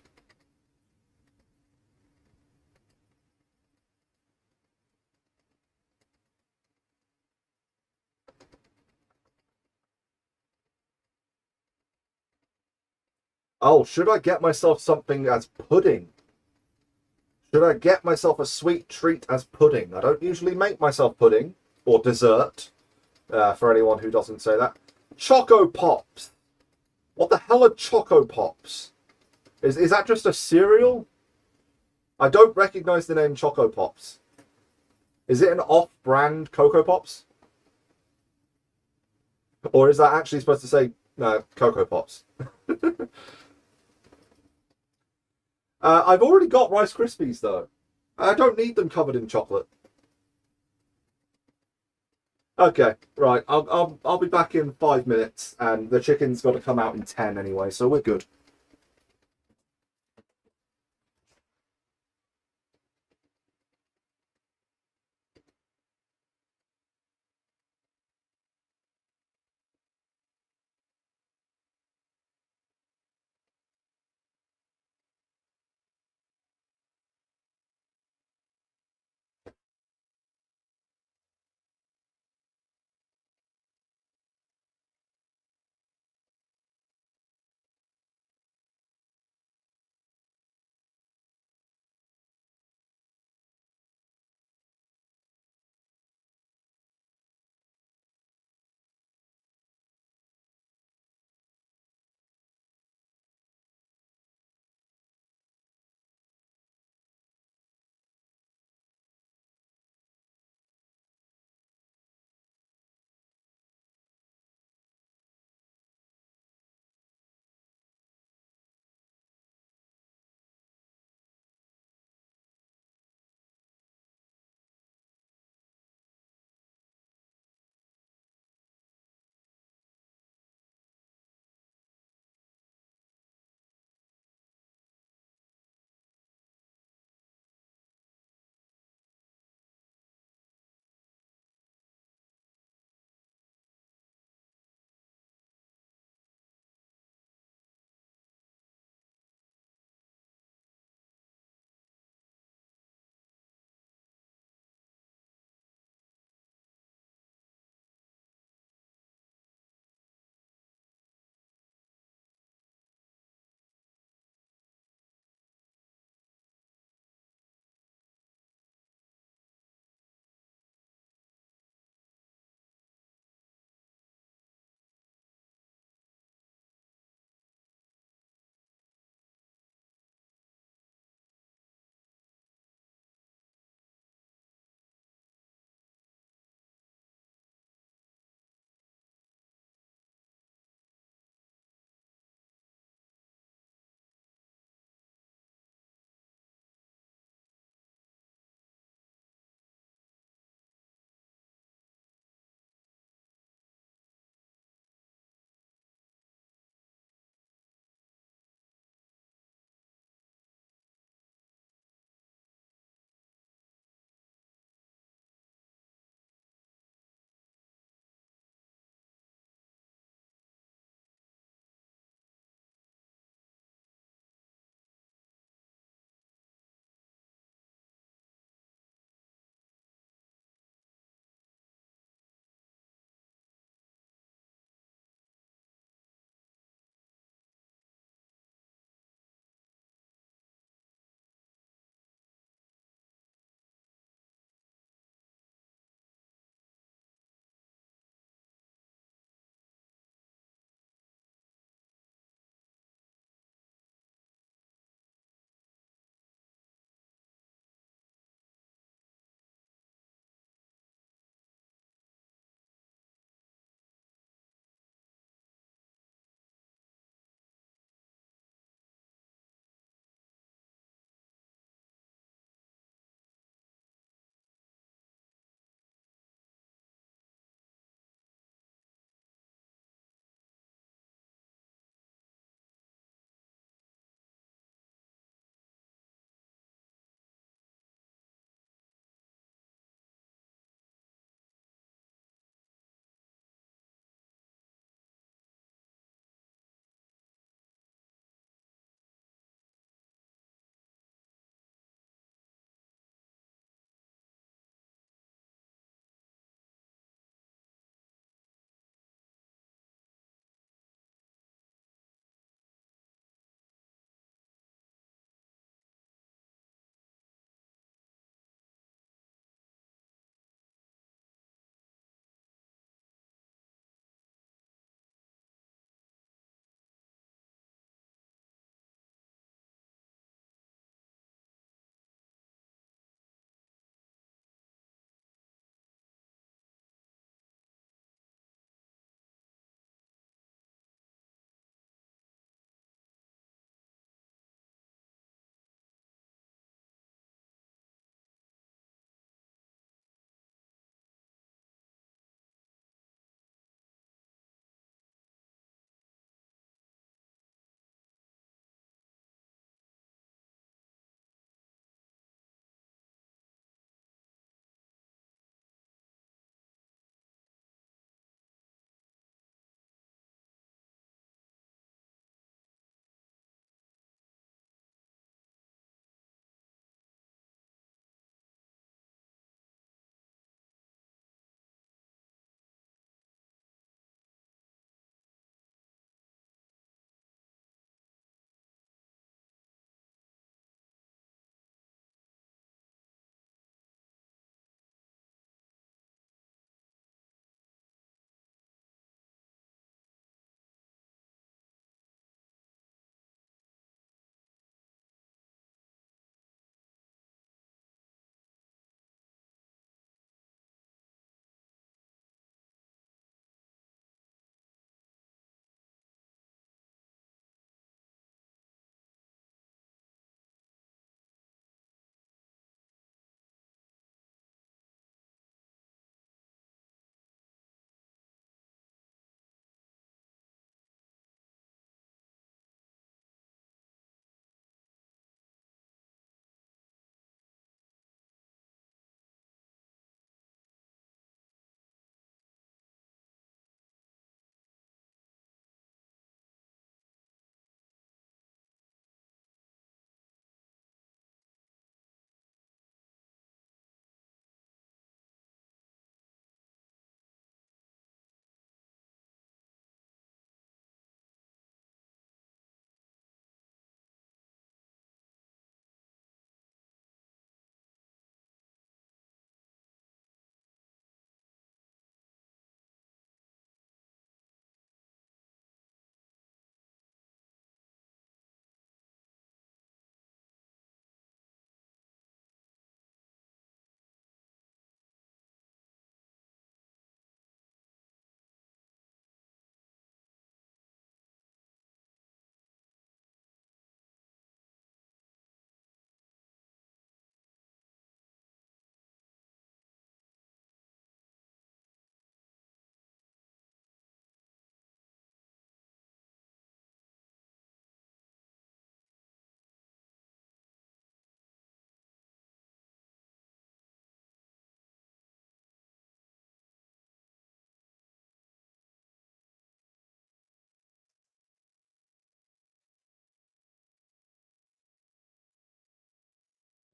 Oh, should I get myself something as pudding? Should I get myself a sweet treat as pudding? I don't usually make myself pudding or dessert, for anyone who doesn't say that. Choco Pops. What the hell are Choco Pops? Is that just a cereal? I don't recognize the name Choco Pops. Is it an off-brand Cocoa Pops? Or is that actually supposed to say Cocoa Pops? I've already got Rice Krispies though. I don't need them covered in chocolate. Okay, right. I'll be back in 5 minutes, and the chicken's got to come out in 10 anyway, so we're good.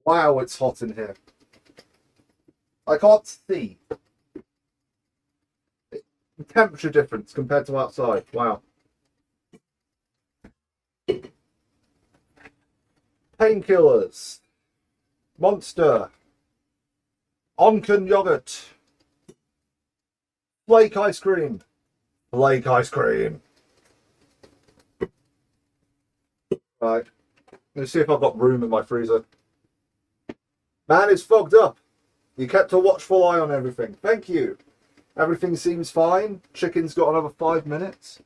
Wow, it's hot in here. I can't see. The temperature difference compared to outside. Wow. Painkillers. Monster. Onken yogurt. Flake ice cream. Flake ice cream. Right. Let's see if I've got room in my freezer. Man, it's fogged up. You kept a watchful eye on everything. Thank you. Everything seems fine. Chicken's got another 5 minutes.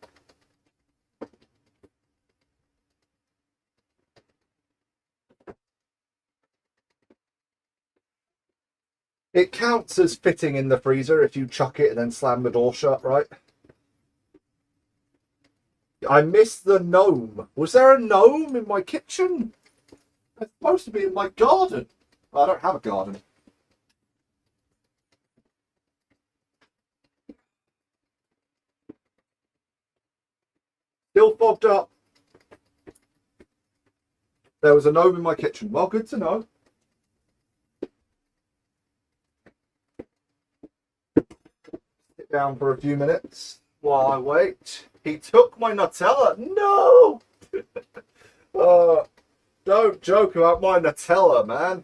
It counts as fitting in the freezer if you chuck it and then slam the door shut, right? I missed the gnome. Was there a gnome in my kitchen? It's supposed to be in my garden. I don't have a garden. Still fogged up. There was a gnome in my kitchen. Well, good to know. Sit down for a few minutes while I wait. He took my Nutella. No! Don't joke about my Nutella, man.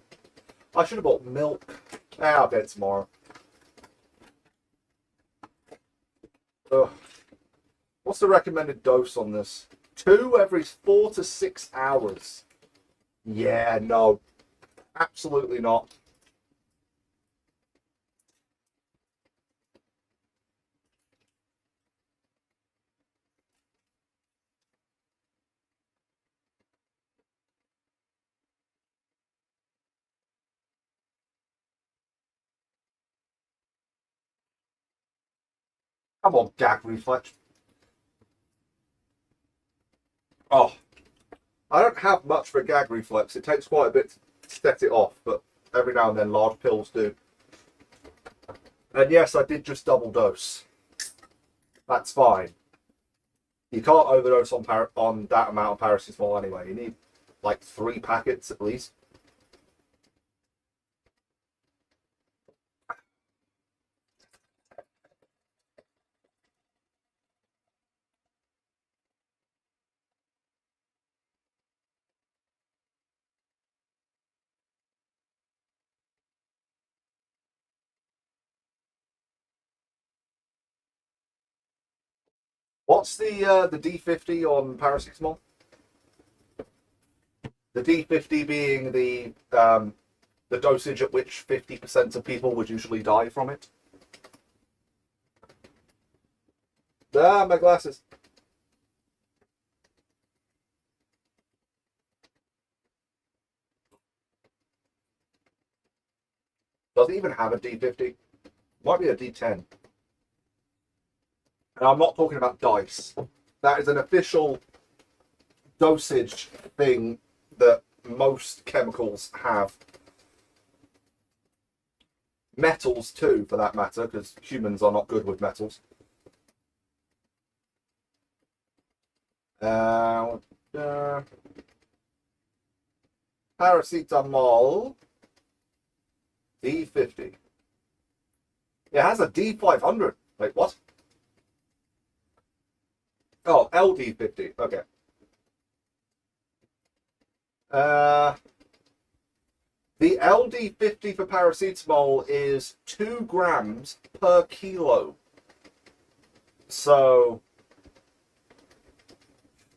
I should have bought milk. I'll get it tomorrow. Ugh. What's the recommended dose on this? 2 every 4 to 6 hours. Yeah, no. Absolutely not. Come on, gag reflex. Oh, I don't have much for gag reflex. It takes quite a bit to set it off, but every now and then large pills do. And yes, I did just double dose. That's fine. You can't overdose on that amount of paracetamol anyway. You need like 3 packets at least. What's the D50 on paracetamol? The D50 being the dosage at which 50% of people would usually die from it. Ah, my glasses. Does it even have a D50? Might be a D10. And I'm not talking about dice. That is an official dosage thing that most chemicals have. Metals too, for that matter, because humans are not good with metals. Paracetamol D50. It has a D500. Wait, what? Oh, LD50. Okay. The LD50 for paracetamol is 2 grams per kilo. So,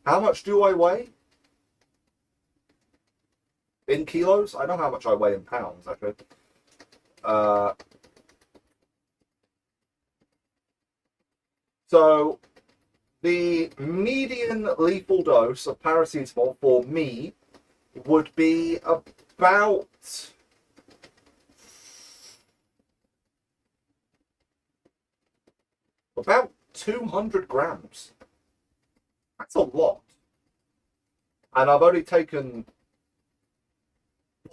how much do I weigh? In kilos? I know how much I weigh in pounds, actually. So, the median lethal dose of paracetamol for me would be about 200 grams. That's a lot. And I've only taken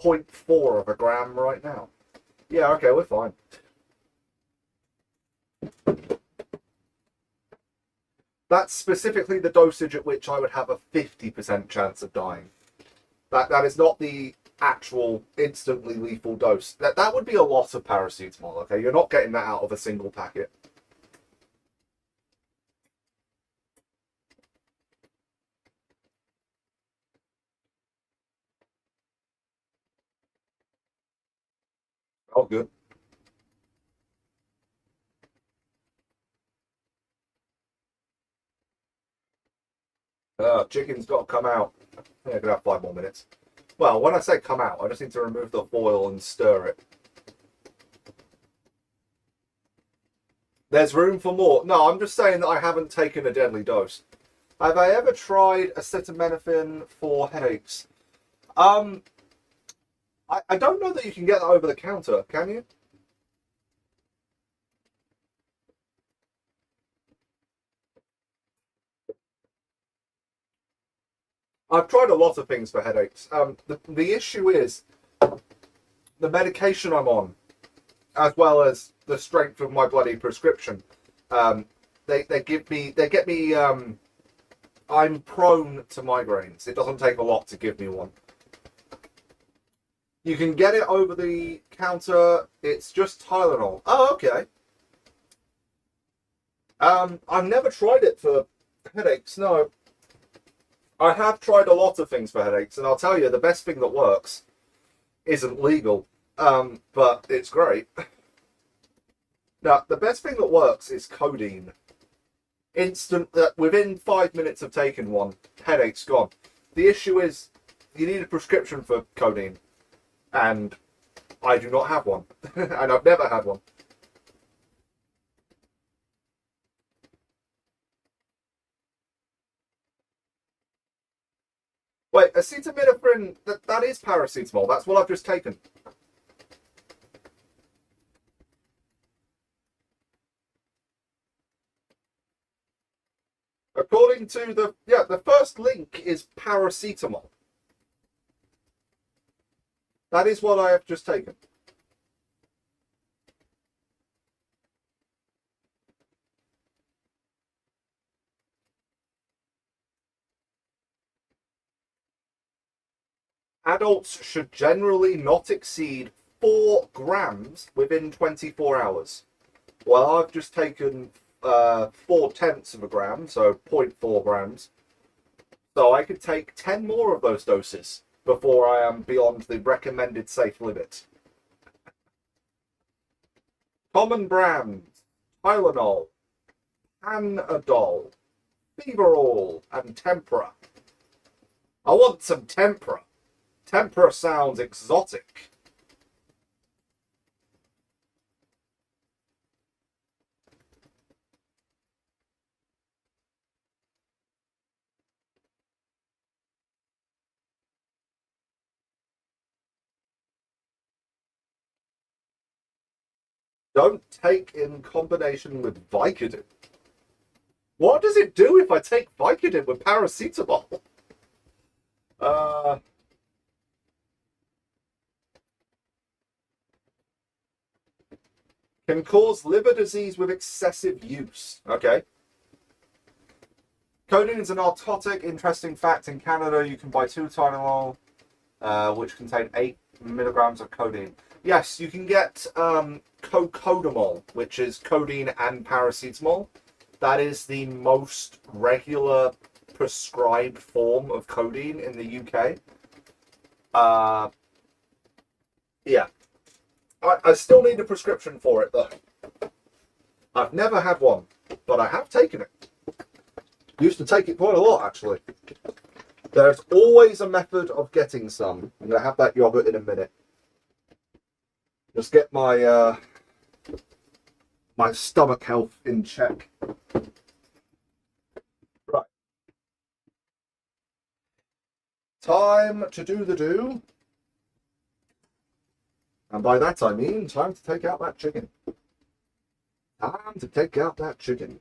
0.4 of a gram right now. Yeah, okay, we're fine. That's specifically the dosage at which I would have a 50% chance of dying. That is not the actual instantly lethal dose. That would be a lot of paracetamol, okay? You're not getting that out of a single packet. Oh, good. Chicken's got to come out. Yeah, gonna have 5 more minutes. Well, when I say come out, I just need to remove the foil and stir it. There's room for more. No, I'm just saying that I haven't taken a deadly dose. Have I ever tried acetaminophen for headaches? I don't know that you can get that over the counter, can you? I've tried a lot of things for headaches. The issue is the medication I'm on, as well as the strength of my bloody prescription. Um, they get me. I'm prone to migraines. It doesn't take a lot to give me one. You can get it over the counter. It's just Tylenol. Oh, okay. I've never tried it for headaches. No, I have tried a lot of things for headaches, and I'll tell you, the best thing that works isn't legal, but it's great. Now, the best thing that works is codeine. Instant, that within 5 minutes of taking one, headache's gone. The issue is you need a prescription for codeine, and I do not have one, and I've never had one. Wait, acetaminophen, that is paracetamol. That's what I've just taken. According to the first link is paracetamol. That is what I have just taken. Adults should generally not exceed 4 grams within 24 hours. Well, I've just taken 4/10 of a gram, so 0.4 grams. So I could take 10 more of those doses before I am beyond the recommended safe limit. Common brands: Tylenol, Panadol, Feverall, and Tempra. I want some Tempra. Tempra sounds exotic. Don't take in combination with Vicodin. What does it do if I take Vicodin with paracetamol? Uh, can cause liver disease with excessive use. Okay. Codeine is a narcotic. Interesting fact: in Canada, you can buy 2 Tylenol, which contain 8 milligrams of codeine. Yes, you can get cocodamol, which is codeine and paracetamol. That is the most regular prescribed form of codeine in the UK. Yeah. I still need a prescription for it, though. I've never had one, but I have taken it. Used to take it quite a lot, actually. There's always a method of getting some. I'm going to have that yogurt in a minute. Just get my my stomach health in check. Right. Time to do the do. And by that I mean time to take out that chicken. Time to take out that chicken.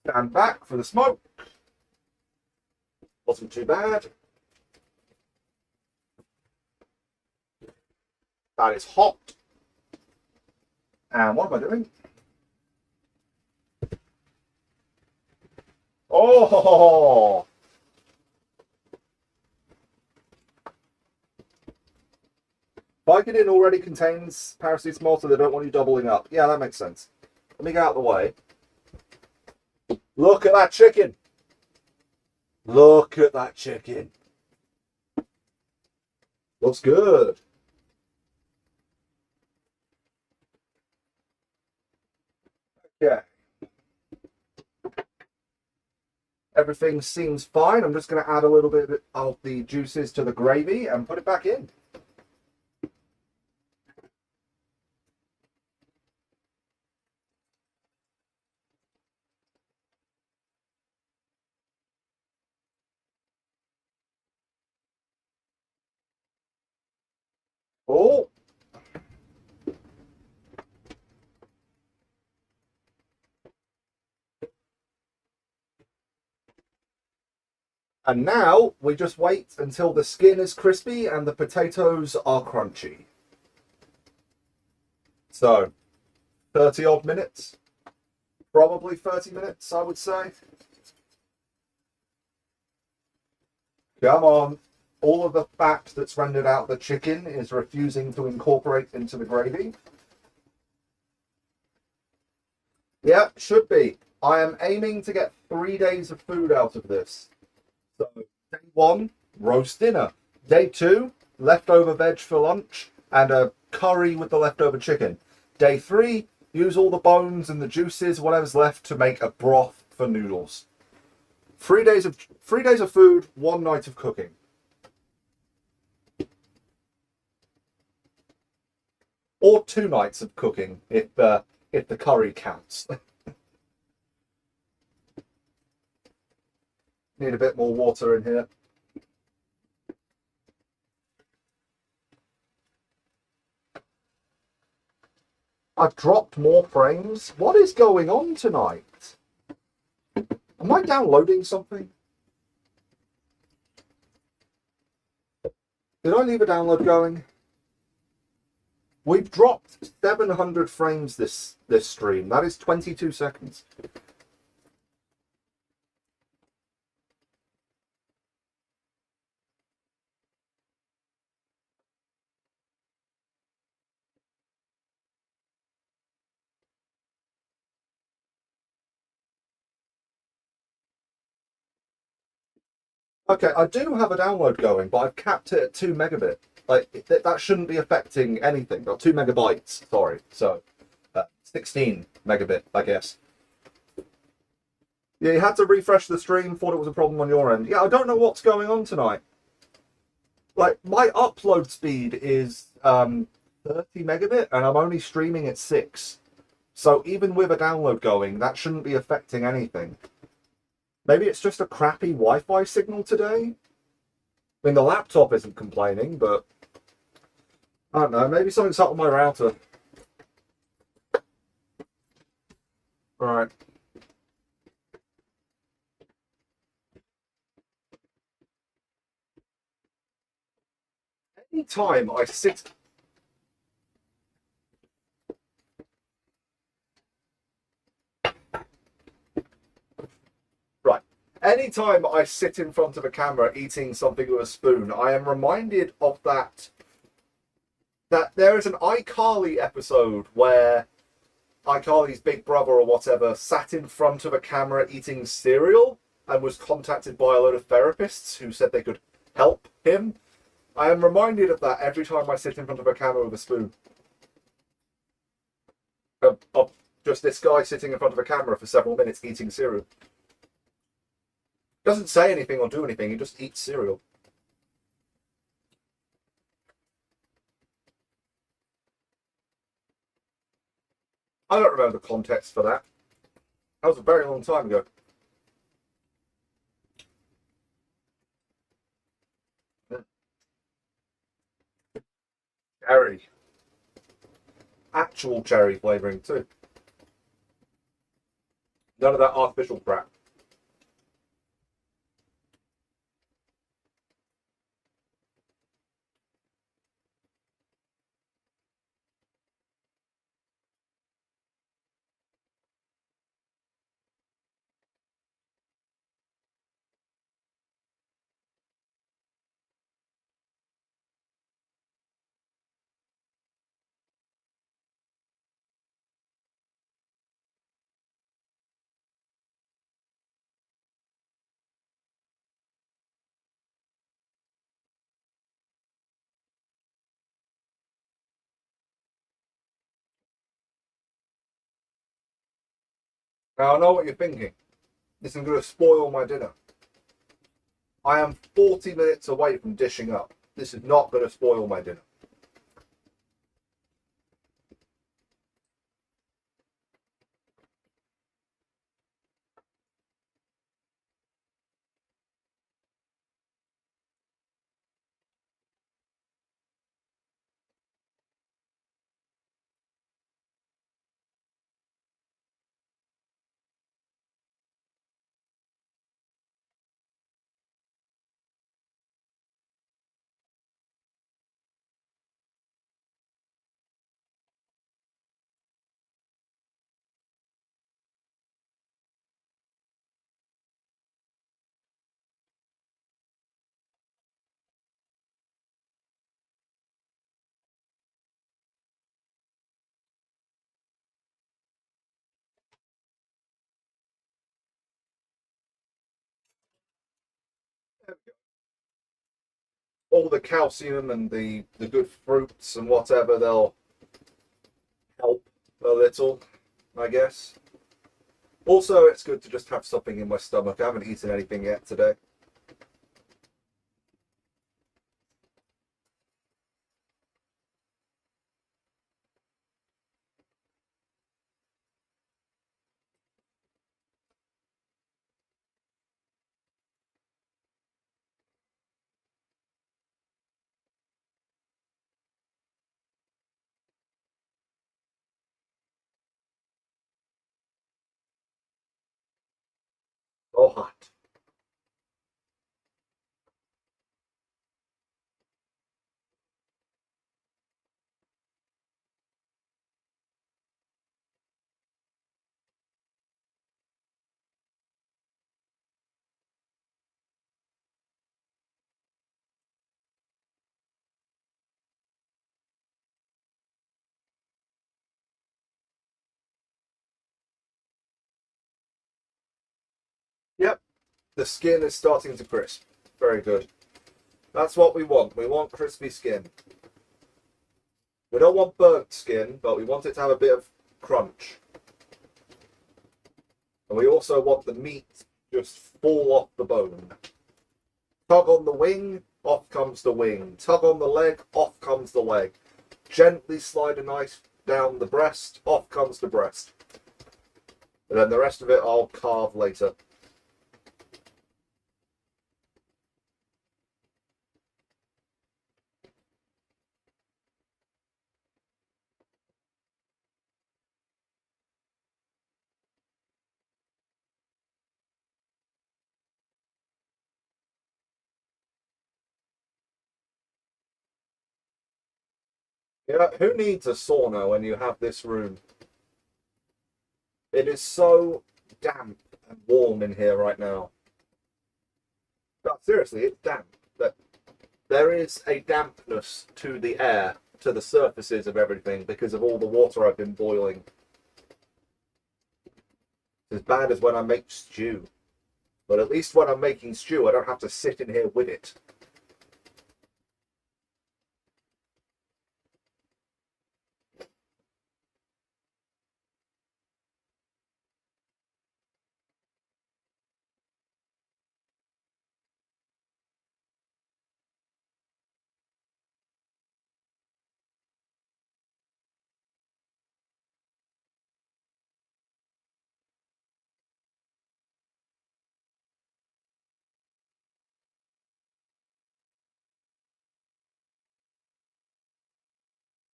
Stand back for the smoke. Wasn't too bad. That is hot. And what am I doing? Oh! Vicodin already contains paracetamol, so they don't want you doubling up. Yeah, that makes sense. Let me get out of the way. Look at that chicken. Look at that chicken. Looks good. Yeah. Everything seems fine. I'm just going to add a little bit of the juices to the gravy and put it back in. Oh. And now we just wait until the skin is crispy and the potatoes are crunchy. So, 30 odd minutes. Probably 30 minutes, I would say. Come on. All of the fat that's rendered out the chicken is refusing to incorporate into the gravy. Yeah, should be. I am aiming to get 3 days of food out of this. So, day 1, roast dinner. Day 2, leftover veg for lunch and a curry with the leftover chicken. Day 3, use all the bones and the juices, whatever's left, to make a broth for noodles. 3 days of food, 1 night of cooking. Or 2 nights of cooking if the curry counts. Need a bit more water in here. I've dropped more frames. What is going on tonight? Am I downloading something? Did I leave a download going? We've dropped 700 frames this stream. That is 22 seconds. Okay, I do have a download going, but I've capped it at 2 megabit. Like that shouldn't be affecting anything. Or 2 megabytes. Sorry. So 16 megabit, I guess. Yeah, you had to refresh the stream. Thought it was a problem on your end. Yeah, I don't know what's going on tonight. Like my upload speed is 30 megabit, and I'm only streaming at 6. So even with a download going, that shouldn't be affecting anything. Maybe it's just a crappy Wi-Fi signal today. I mean, the laptop isn't complaining, but I don't know. Maybe something's up with my router. All right. Anytime I sit. Right. Anytime I sit in front of a camera eating something with a spoon, I am reminded of that there is an iCarly episode where iCarly's big brother or whatever sat in front of a camera eating cereal and was contacted by a load of therapists who said they could help him. I am reminded of that every time I sit in front of a camera with a spoon. Of just this guy sitting in front of a camera for several minutes eating cereal. Doesn't say anything or do anything, he just eats cereal. I don't remember the context for that. That was a very long time ago. Cherry. Actual cherry flavouring too. None of that artificial crap. Now I know what you're thinking. This is going to spoil my dinner. I am 40 minutes away from dishing up. This is not going to spoil my dinner. All the calcium and the good fruits and whatever, they'll help a little, I guess. Also, it's good to just have something in my stomach. I haven't eaten anything yet today. Oh, hot. Yep, the skin is starting to crisp. Very good. That's what we want. We want crispy skin. We don't want burnt skin, but we want it to have a bit of crunch. And we also want the meat just fall off the bone. Tug on the wing, off comes the wing. Tug on the leg, off comes the leg. Gently slide a knife down the breast, off comes the breast. And then the rest of it I'll carve later. Yeah, who needs a sauna when you have this room? It is so damp and warm in here right now. But seriously, it's damp. But there is a dampness to the air, to the surfaces of everything because of all the water I've been boiling. It's as bad as when I make stew. But at least when I'm making stew, I don't have to sit in here with it.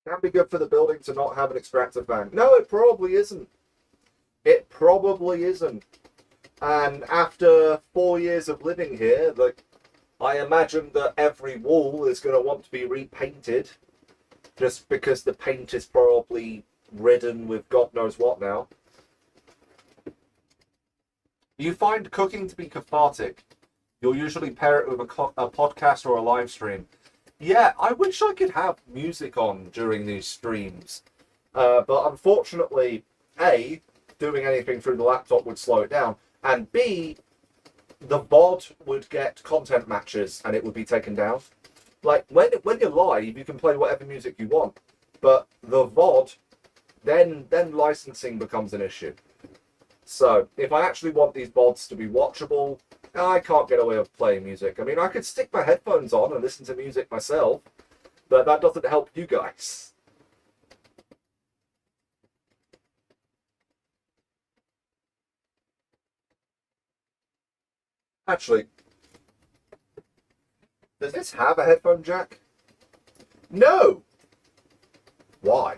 Can be good for the building to not have an extractor fan. No, it probably isn't. It probably isn't. And after 4 years of living here, like I imagine that every wall is going to want to be repainted, just because the paint is probably ridden with God knows what now. You find cooking to be cathartic. You'll usually pair it with a podcast or a live stream. Yeah, I wish I could have music on during these streams. But unfortunately, A, doing anything through the laptop would slow it down. And B, the VOD would get content matches and it would be taken down. Like, when you're live, you can play whatever music you want. But the VOD, then licensing becomes an issue. So if I actually want these VODs to be watchable, I can't get away with playing music. I mean, I could stick my headphones on and listen to music myself, but that doesn't help you guys. Actually, does this have a headphone jack? No! Why?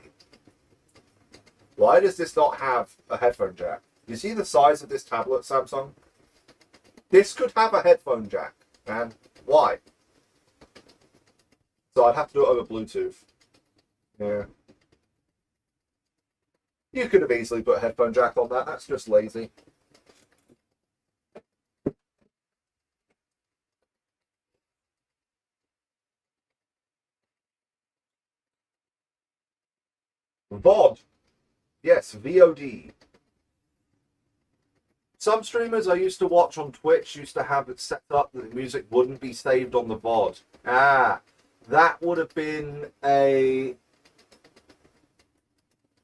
Why does this not have a headphone jack? You see the size of this tablet, Samsung? This could have a headphone jack, man. Why? So I'd have to do it over Bluetooth. Yeah. You could have easily put a headphone jack on that. That's just lazy. VOD. Yes, VOD. Some streamers I used to watch on Twitch used to have it set up that the music wouldn't be saved on the VOD. Ah, that would have been a...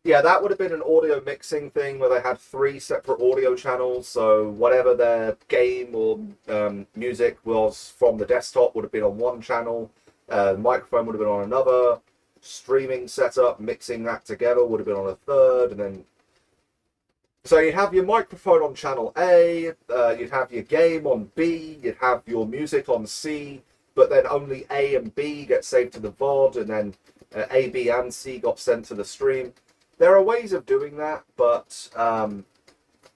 Yeah, that would have been an audio mixing thing where they had 3 separate audio channels. So whatever their game or music was from the desktop would have been on one channel. The microphone would have been on another. Streaming setup, mixing that together would have been on a third. And then so you'd have your microphone on channel A, you'd have your game on B, you'd have your music on C, but then only A and B get saved to the VOD, and then A, B, and C got sent to the stream. There are ways of doing that, but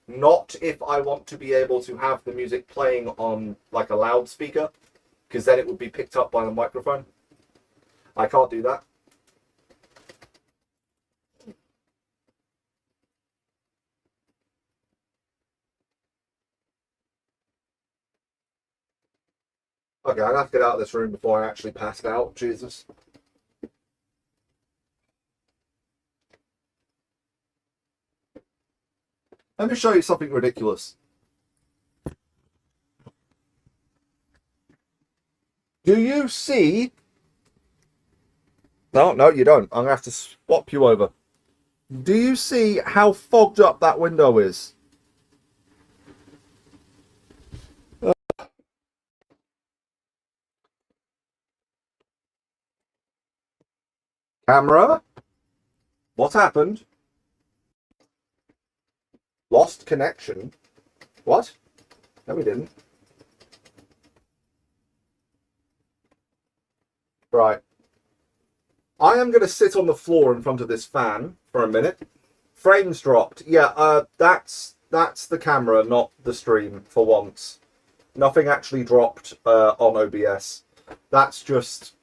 not if I want to be able to have the music playing on like a loudspeaker, because then it would be picked up by the microphone. I can't do that. Okay, I'm gonna have to get out of this room before I actually pass out. Jesus. Let me show you something ridiculous. Do you see? No, no, you don't. I'm gonna have to swap you over. Do you see how fogged up that window is? Camera? What happened? Lost connection? What? No, we didn't. Right. I am going to sit on the floor in front of this fan for a minute. Frames dropped. Yeah, that's the camera, not the stream for once. Nothing actually dropped on OBS. That's just...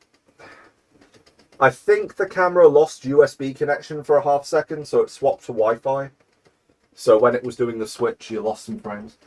I think the camera lost USB connection for a half second, so it swapped to Wi-Fi. So when it was doing the switch, you lost some frames.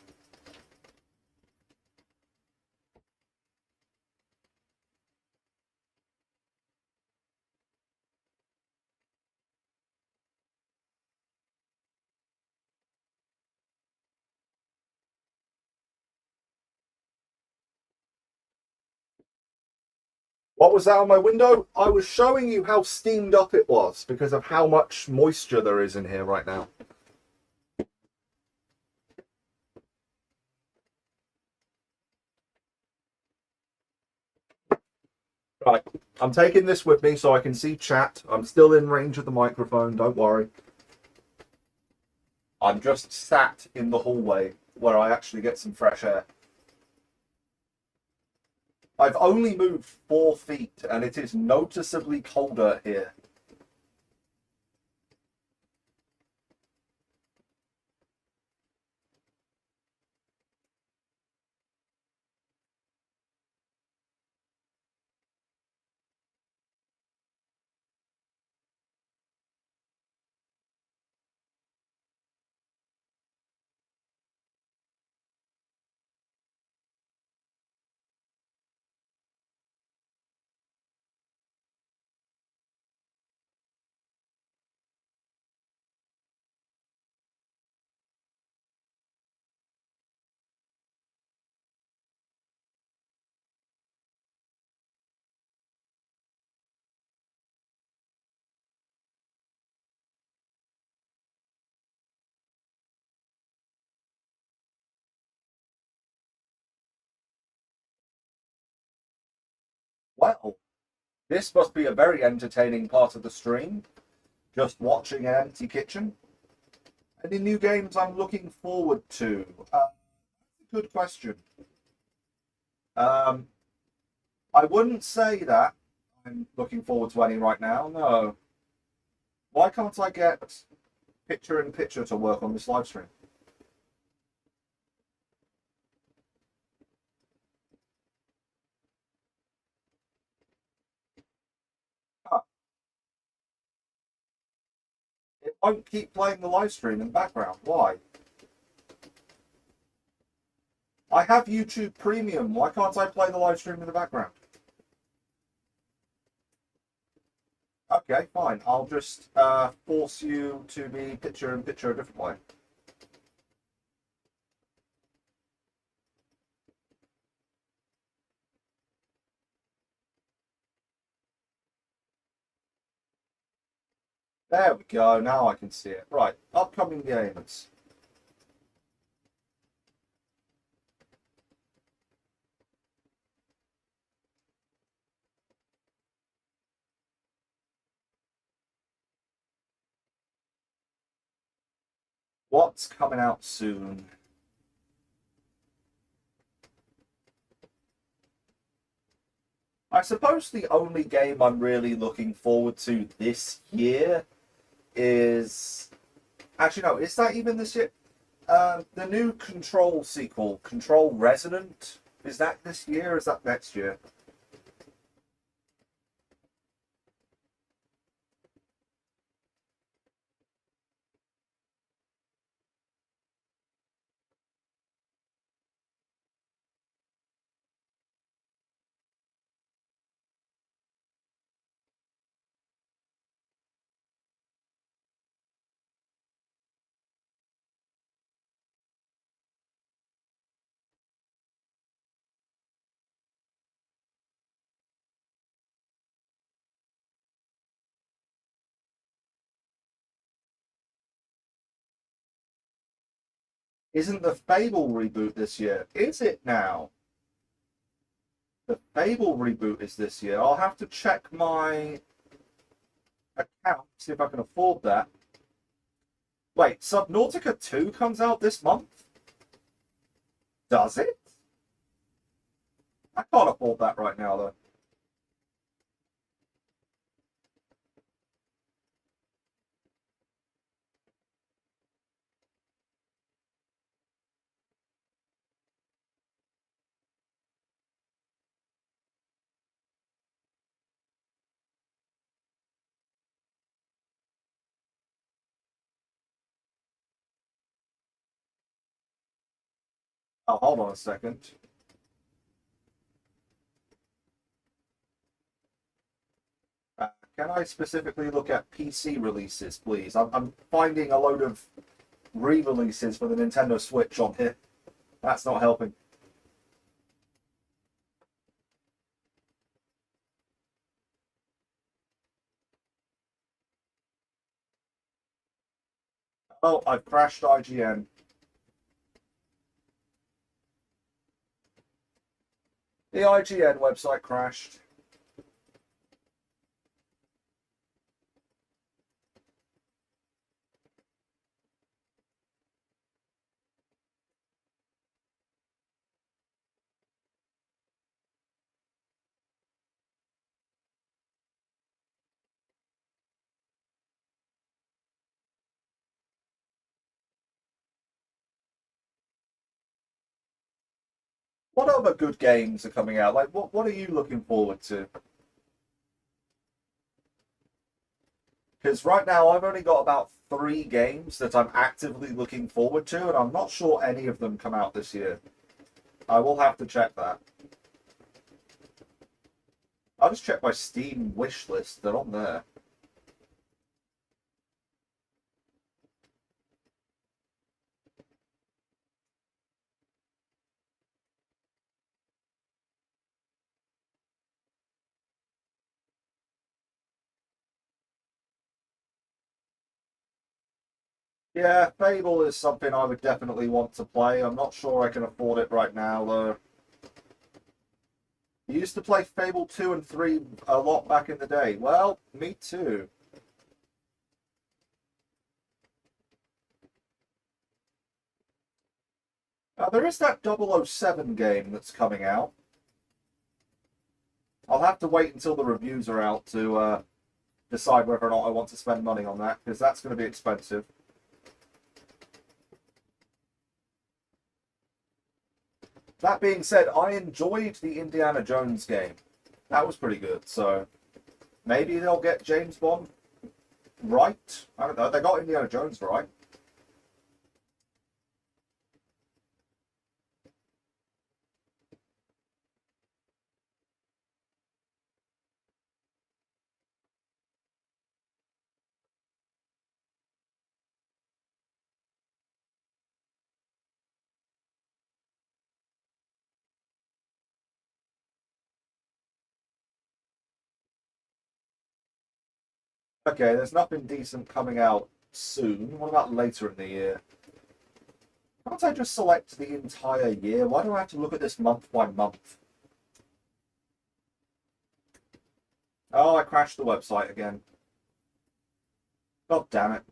What was that on my window? I was showing you how steamed up it was because of how much moisture there is in here right now. Right, I'm taking this with me so I can see chat. I'm still in range of the microphone, don't worry. I'm just sat in the hallway where I actually get some fresh air. I've only moved 4 feet and it is noticeably colder here. Well, this must be a very entertaining part of the stream, just watching an empty kitchen. Any new games I'm looking forward to? Good question. Um, I wouldn't say that I'm looking forward to any right now, no. Why can't I get picture in picture to work on this live stream? Ah, it won't keep playing the live stream in the background. Why? I have YouTube Premium. Why can't I play the live stream in the background? Okay, fine. I'll just force you to be picture in picture a different way. There we go. Now I can see it. Right. Upcoming games. What's coming out soon? I suppose the only game I'm really looking forward to this year is. Actually, no, is that even this year? The new Control sequel, Control Resonant, is that this year or is that next year? Isn't the Fable reboot this year? Is it now? The Fable reboot is this year. I'll have to check my account, see if I can afford that. Wait, Subnautica 2 comes out this month? Does it? I can't afford that right now, though. Oh, hold on a second. Can I specifically look at PC releases, please? I'm finding a load of re-releases for the Nintendo Switch on here. That's not helping. Oh, I've crashed IGN. The IGN website crashed. What other good games are coming out? Like, what are you looking forward to? Because right now I've only got about 3 games that I'm actively looking forward to, and I'm not sure any of them come out this year. I will have to check that. I'll just check my Steam wish list. They're on there. Yeah, Fable is something I would definitely want to play. I'm not sure I can afford it right now, though. You used to play Fable 2 and 3 a lot back in the day. Well, me too. There is that 007 game that's coming out. I'll have to wait until the reviews are out to decide whether or not I want to spend money on that, because that's going to be expensive. That being said, I enjoyed the Indiana Jones game. That was pretty good, so maybe they'll get James Bond right. I don't know, they got Indiana Jones right. Okay, there's nothing decent coming out soon. What about later in the year? Can't I just select the entire year? Why do I have to look at this month by month? Oh, I crashed the website again. God damn it.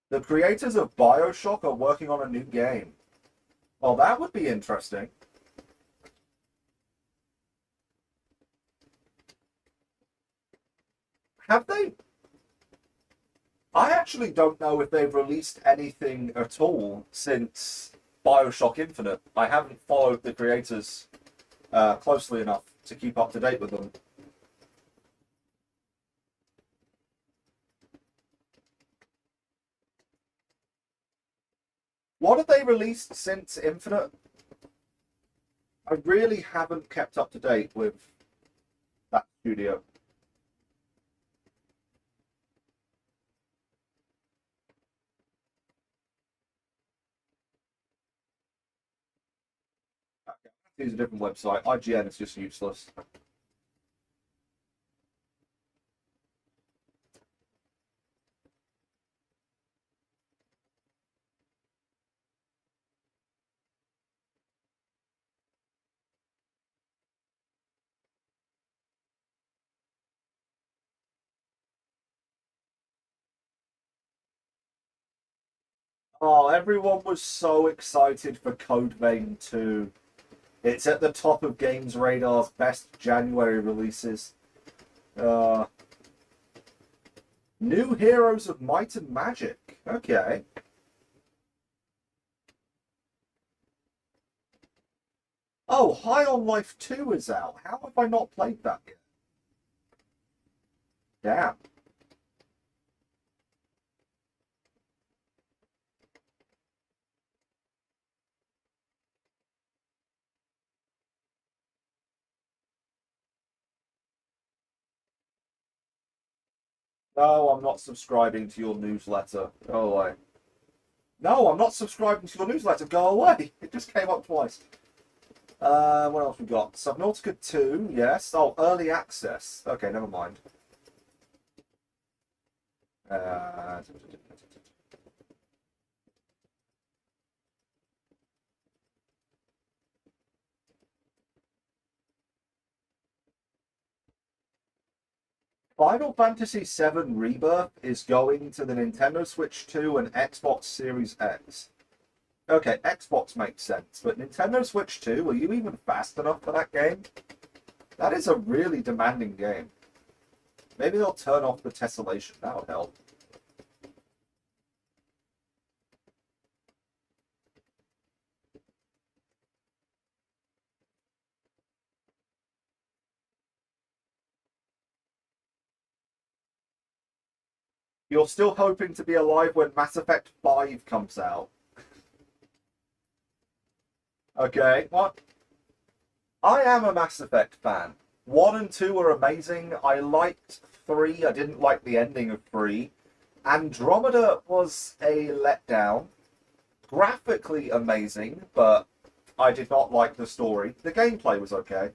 The creators of BioShock are working on a new game. Well, that would be interesting. Have they? I actually don't know if they've released anything at all since BioShock Infinite. I haven't followed the creators closely enough to keep up to date with them. What have they released since Infinite? I really haven't kept up to date with that studio. Okay, use a different website. IGN is just useless. Oh, everyone was so excited for Code Vein 2. It's at the top of Games Radar's best January releases. Uh, New Heroes of Might and Magic. Okay. Oh, High on Life 2 is out. How have I not played that yet? Damn. No, I'm not subscribing to your newsletter. Go away. No, I'm not subscribing to your newsletter. Go away. It just came up twice. What else we got? Subnautica 2, yes. Oh, early access. Okay, never mind. Uh, Final Fantasy VII Rebirth is going to the Nintendo Switch 2 and Xbox Series X. Okay, Xbox makes sense, but Nintendo Switch 2, are you even fast enough for that game? That is a really demanding game. Maybe they'll turn off the tessellation. That would help. You're still hoping to be alive when Mass Effect 5 comes out. Okay, what? I am a Mass Effect fan. 1 and 2 are amazing. I liked 3. I didn't like the ending of 3. Andromeda was a letdown. Graphically amazing, but I did not like the story. The gameplay was okay.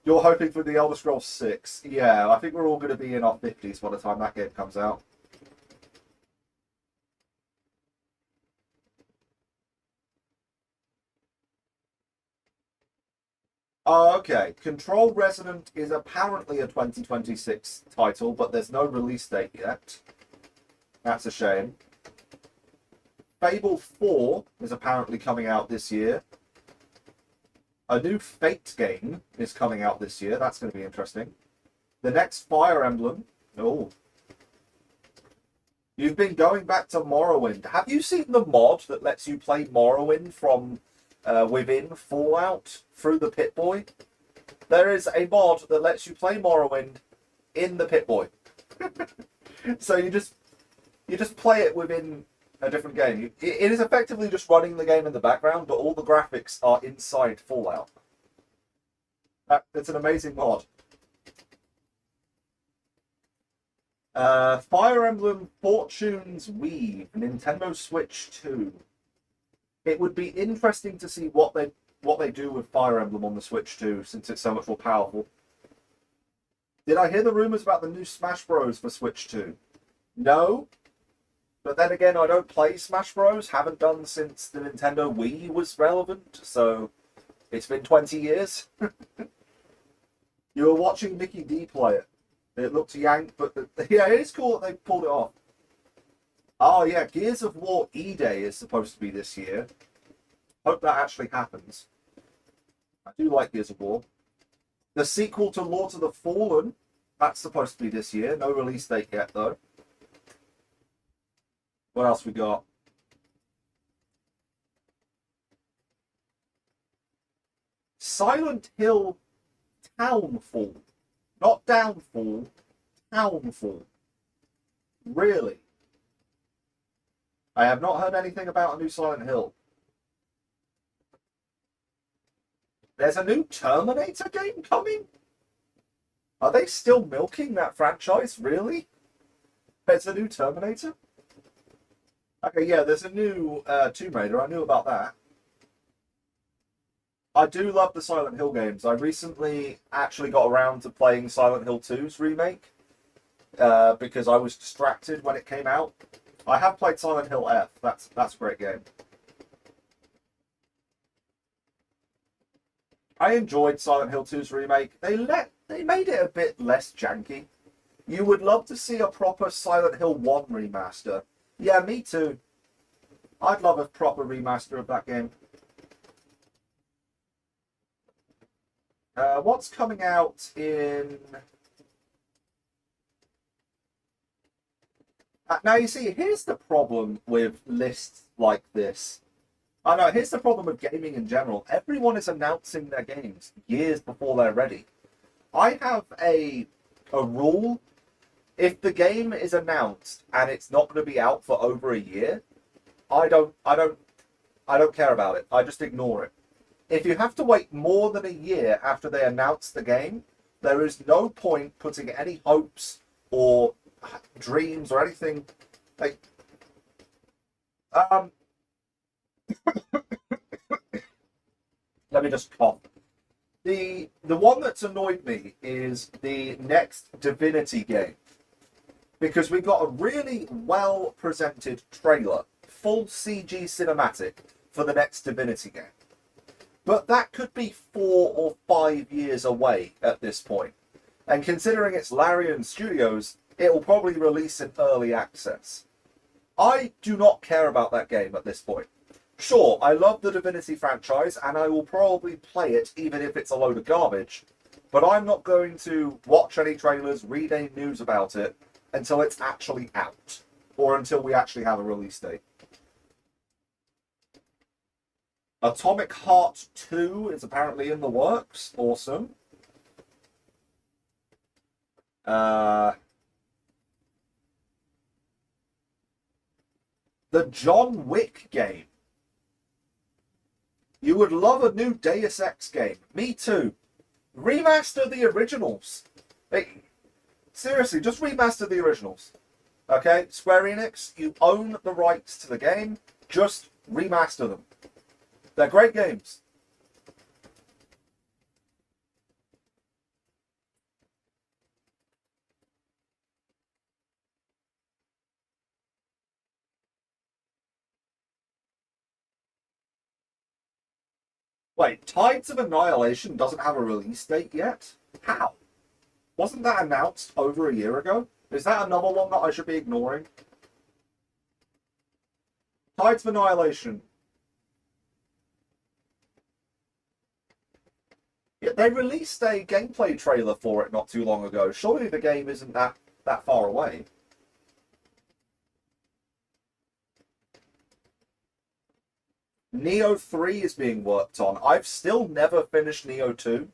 You're hoping for the Elder Scrolls 6. Yeah, I think we're all going to be in our 50s by the time that game comes out. Oh, okay. Control Resonant is apparently a 2026 title, but there's no release date yet. That's a shame. Fable 4 is apparently coming out this year. A new Fate game is coming out this year. That's going to be interesting. The next Fire Emblem. Oh. You've been going back to Morrowind. Have you seen the mod that lets you play Morrowind from within Fallout through the Pip-Boy? There is a mod that lets you play Morrowind in the Pip-Boy. So you just play it within a different game. It is effectively just running the game in the background, but all the graphics are inside Fallout. It's an amazing mod. Fire Emblem Fortune's Weave, Nintendo Switch 2. It would be interesting to see what they do with Fire Emblem on the Switch 2, since it's so much more powerful. Did I hear the rumors about the new Smash Bros. For Switch 2? No. But then again, I don't play Smash Bros. Haven't done since the Nintendo Wii was relevant, so it's been 20 years. You were watching Mickey D play it. It looks yank, but yeah, it is cool that they pulled it off. Oh yeah, Gears of War E-Day is supposed to be this year. Hope that actually happens. I do like Gears of War. The sequel to Lord of the Fallen, that's supposed to be this year. No release date yet, though. What else we got? Silent Hill Townfall. Not Downfall, Townfall. Really? I have not heard anything about a new Silent Hill. There's a new Terminator game coming? Are they still milking that franchise? Really? There's a new Terminator? Okay, yeah, there's a new Tomb Raider. I knew about that. I do love the Silent Hill games. I recently actually got around to playing Silent Hill 2's remake because I was distracted when it came out. I have played Silent Hill F. That's a great game. I enjoyed Silent Hill 2's remake. They made it a bit less janky. You would love to see a proper Silent Hill 1 remaster. Yeah, me too. I'd love a proper remaster of that game. What's coming out in... Now, you see, here's the problem with lists like this. I know, here's the problem with gaming in general. Everyone is announcing their games years before they're ready. I have a rule. If the game is announced and it's not going to be out for over a year, I don't care about it. I just ignore it. If you have to wait more than a year after they announce the game, there is no point putting any hopes or dreams or anything like let me just cough. The one that's annoyed me is the next Divinity game, because we got a really well presented trailer, full CG cinematic for the next Divinity game. But that could be 4 or 5 years away at this point. And considering it's Larian Studios, it will probably release in early access. I do not care about that game at this point. Sure, I love the Divinity franchise, and I will probably play it even if it's a load of garbage, but I'm not going to watch any trailers, read any news about it, until it's actually out, or until we actually have a release date. Atomic Heart 2 is apparently in the works. Awesome. The John Wick game. You would love a new Deus Ex game. Me too. Remaster the originals. Hey, seriously, just remaster the originals. Okay? Square Enix, you own the rights to the game. Just remaster them. They're great games. Wait, Tides of Annihilation doesn't have a release date yet? How? Wasn't that announced over a year ago? Is that another one that I should be ignoring? Tides of Annihilation. Yeah, they released a gameplay trailer for it not too long ago. Surely the game isn't that far away. Neo 3 is being worked on. I've still never finished Neo 2.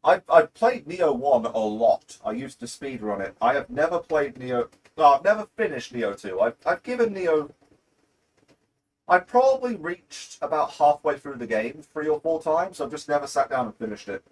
I've played Neo 1 a lot. I used to speedrun it. I have never played Neo... No, I've never finished Neo 2. I've given Neo... I probably reached about halfway through the game 3 or 4 times. I've just never sat down and finished it.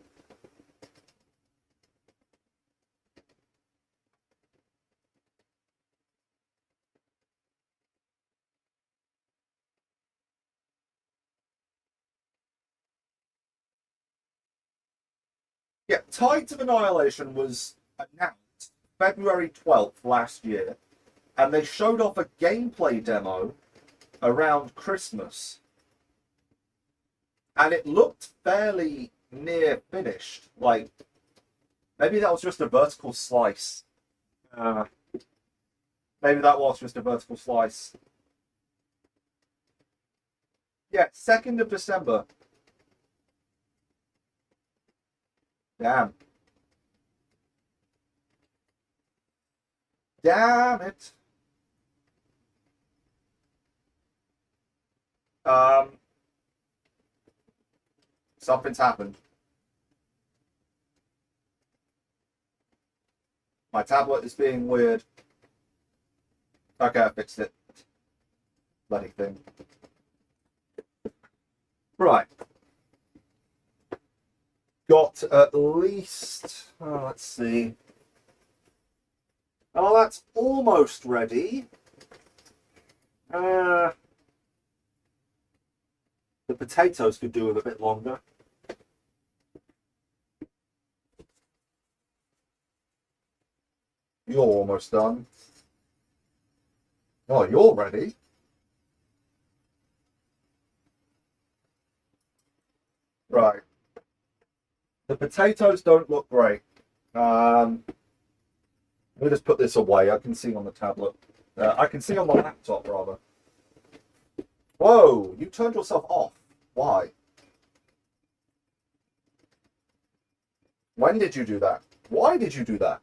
Yeah, Tides of Annihilation was announced February 12th last year, and they showed off a gameplay demo around Christmas. And it looked fairly near finished. Like, maybe that was just a vertical slice. Maybe that was just a vertical slice. Yeah, 2nd of December. Damn. Damn it. Something's happened. My tablet is being weird. Okay, I fixed it. Bloody thing. Right. Got at least... Oh, let's see. Oh, that's almost ready. The potatoes could do with a bit longer. You're almost done. Oh, you're ready. Right. The potatoes don't look great. Let me just put this away. I can see on the tablet. I can see on the laptop, rather. Whoa, you turned yourself off. Why? When did you do that? Why did you do that?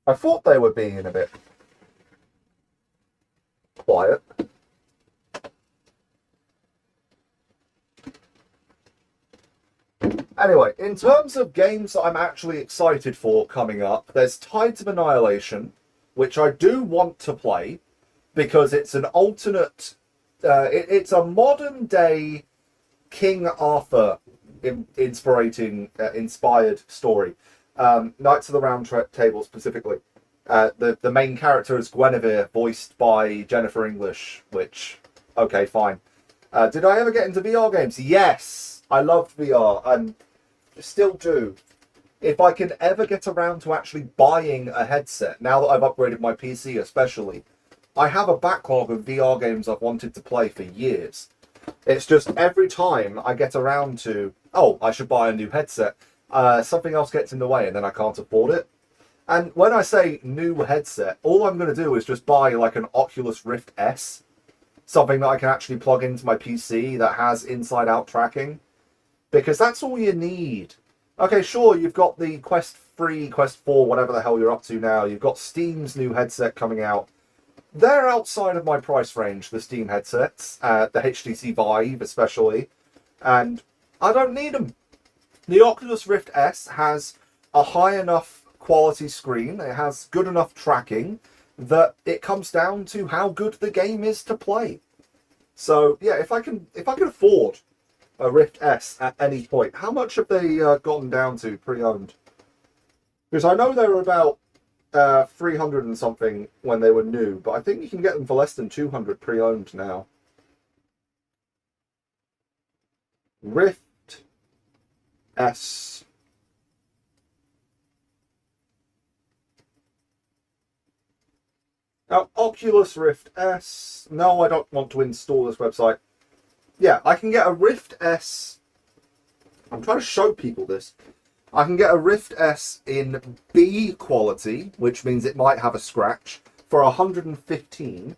I thought they were being a bit quiet. Anyway, in terms of games that I'm actually excited for coming up, there's Tides of Annihilation, which I do want to play because it's an alternate... it's a modern-day King Arthur inspired story. Knights of the Round Table specifically. The main character is Guinevere, voiced by Jennifer English, which, okay, fine. Did I ever get into VR games? Yes! I loved VR, and still do. If I can ever get around to actually buying a headset, now that I've upgraded my PC especially, I have a backlog of VR games I've wanted to play for years. It's just every time I get around to, oh, I should buy a new headset, something else gets in the way and then I can't afford it. And when I say new headset, all I'm going to do is just buy like an Oculus Rift S, something that I can actually plug into my PC that has inside-out tracking, because that's all you need. Okay, sure, you've got the Quest 3, Quest 4, whatever the hell you're up to now. You've got Steam's new headset coming out. They're outside of my price range, the Steam headsets, the HTC Vive especially, and I don't need them. The Oculus Rift S has a high enough quality screen, it has good enough tracking, that it comes down to how good the game is to play. So yeah, if I can afford a Rift S at any point, how much have they gotten down to pre-owned? Because I know they were about 300 and something when they were new, but I think you can get them for less than 200 pre-owned now. Rift S. Now, Oculus Rift S. No, I don't want to install this website. Yeah, I can get a Rift S. I'm trying to show people this. I can get a Rift S in B quality, which means it might have a scratch, for 115.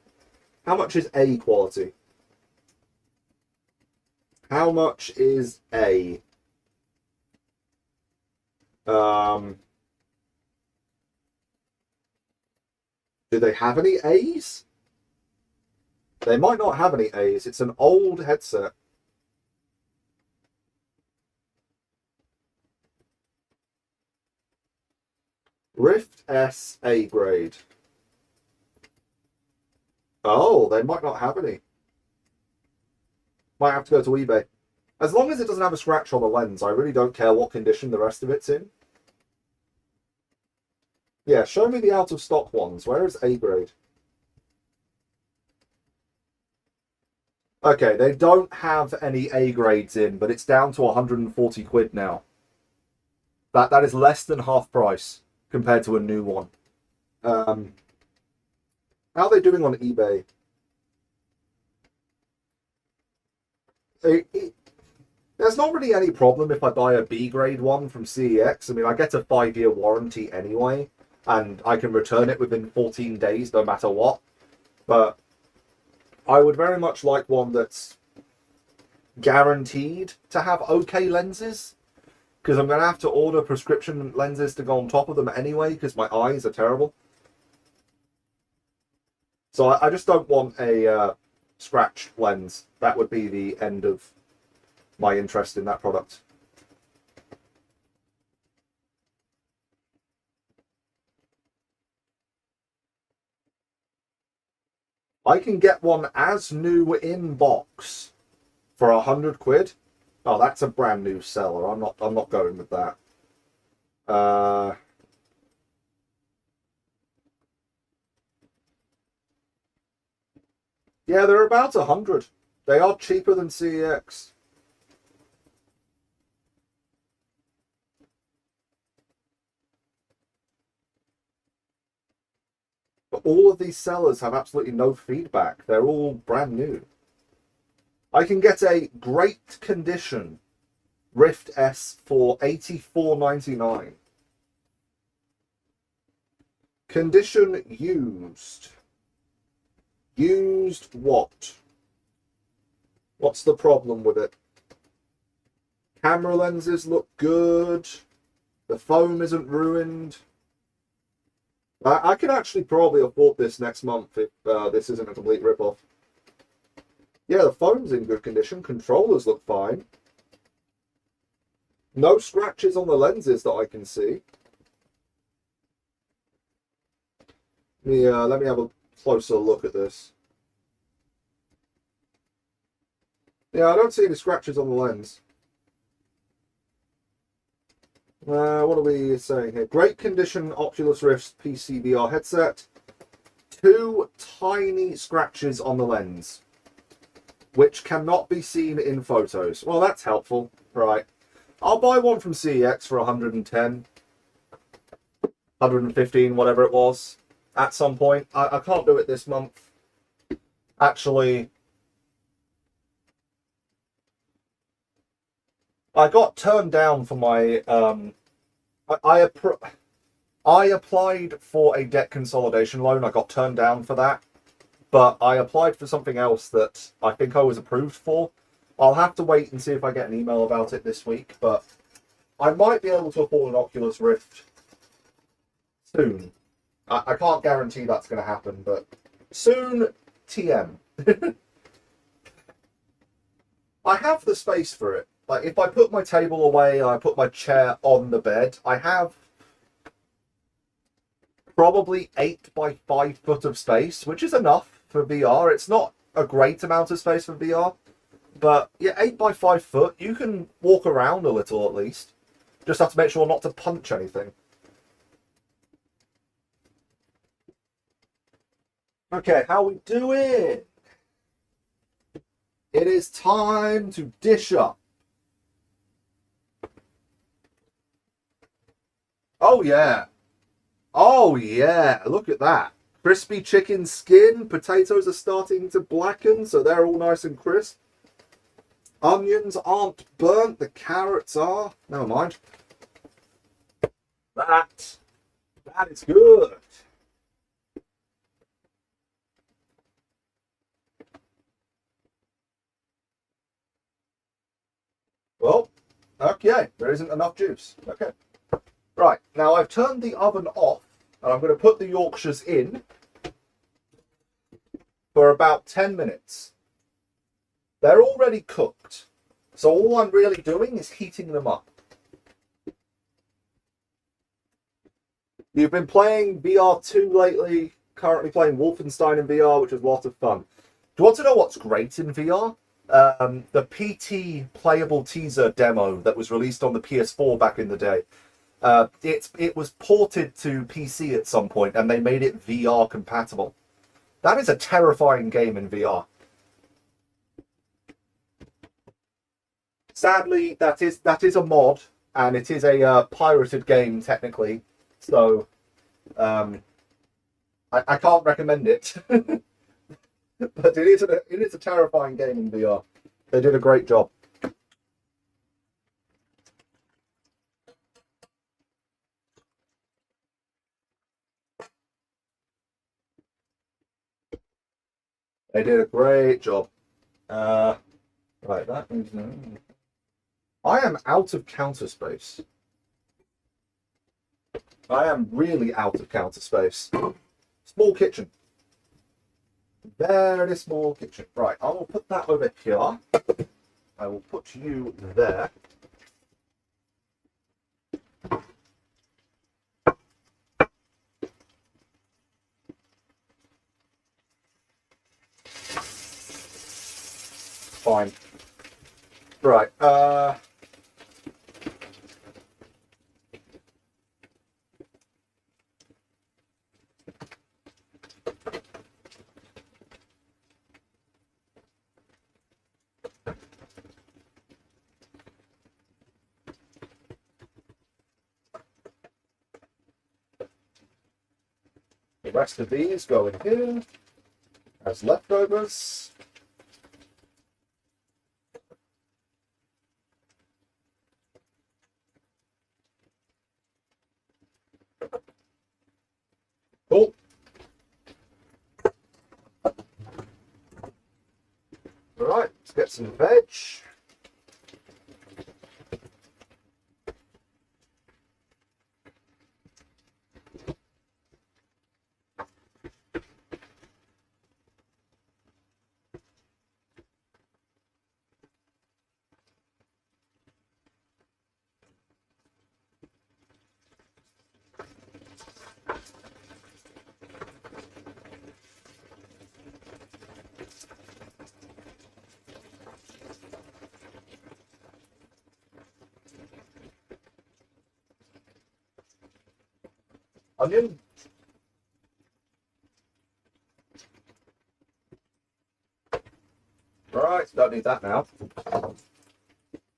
How much is A quality? How much is A? Do they have any A's? They might not have any A's. It's an old headset. Rift S A grade. Oh, they might not have any. Might have to go to eBay. As long as it doesn't have a scratch on the lens, I really don't care what condition the rest of it's in. Yeah, show me the out of stock ones. Where is A grade? Okay, they don't have any A grades in, but it's down to 140 quid now. That is less than half price compared to a new one. How are they doing on eBay? There's not really any problem if I buy a B grade one from CEX. I mean, I get a 5-year warranty anyway, and I can return it within 14 days no matter what. But I would very much like one that's guaranteed to have okay lenses, because I'm going to have to order prescription lenses to go on top of them anyway, because my eyes are terrible. So I just don't want a scratched lens. That would be the end of my interest in that product. I can get one as new in box for 100 quid. Oh, that's a brand new seller. I'm not going with that. Yeah, they're about 100. They are cheaper than CEX. But all of these sellers have absolutely no feedback. They're all brand new. I can get a great condition Rift S for $84.99. Condition used. Used what? What's the problem with it? Camera lenses look good. The foam isn't ruined. I can actually probably afford this next month if this isn't a complete rip-off. Yeah, the foam's in good condition. Controllers look fine. No scratches on the lenses that I can see. Let me have a closer look at this. Yeah, I don't see any scratches on the lens. What are we saying here? Great condition Oculus Rift PCVR headset. 2 tiny scratches on the lens, which cannot be seen in photos. Well, that's helpful. Right. I'll buy one from CEX for 110, 115, whatever it was, at some point. I can't do it this month. Actually, I got turned down for my... I applied for a debt consolidation loan. I got turned down for that. But I applied for something else that I think I was approved for. I'll have to wait and see if I get an email about it this week, but I might be able to afford an Oculus Rift soon. I can't guarantee that's going to happen, but soon, TM. I have the space for it. Like, if I put my table away and I put my chair on the bed, I have probably 8 by 5 foot of space, which is enough for VR. It's not a great amount of space for VR, but yeah, 8 by 5 foot, you can walk around a little at least. Just have to make sure not to punch anything. Okay, how we doing? It is time to dish up. Oh yeah. Oh yeah, look at that. Crispy chicken skin. Potatoes are starting to blacken, so they're all nice and crisp. Onions aren't burnt, the carrots are. Never mind. That is good. Well, okay, there isn't enough juice. Okay. Right, now I've turned the oven off and I'm going to put the Yorkshires in for about 10 minutes. They're already cooked, so all I'm really doing is heating them up. You've been playing VR2 lately, currently playing Wolfenstein in VR, which was a lot of fun. Do you want to know what's great in VR? The PT playable teaser demo that was released on the PS4 back in the day. It was ported to PC at some point, and they made it VR compatible. That is a terrifying game in VR. Sadly, that is a mod, and it is a pirated game technically. So, I can't recommend it. But it is a terrifying game in VR. They did a great job. They did a great job. Right, that is. I am out of counter space. I am really out of counter space. Small kitchen. Very small kitchen. Right, I will put that over here. I will put you there. Fine. Right, the rest of these go in here as leftovers. Cool. All right, let's get some veg. Onion. Right, don't need that now.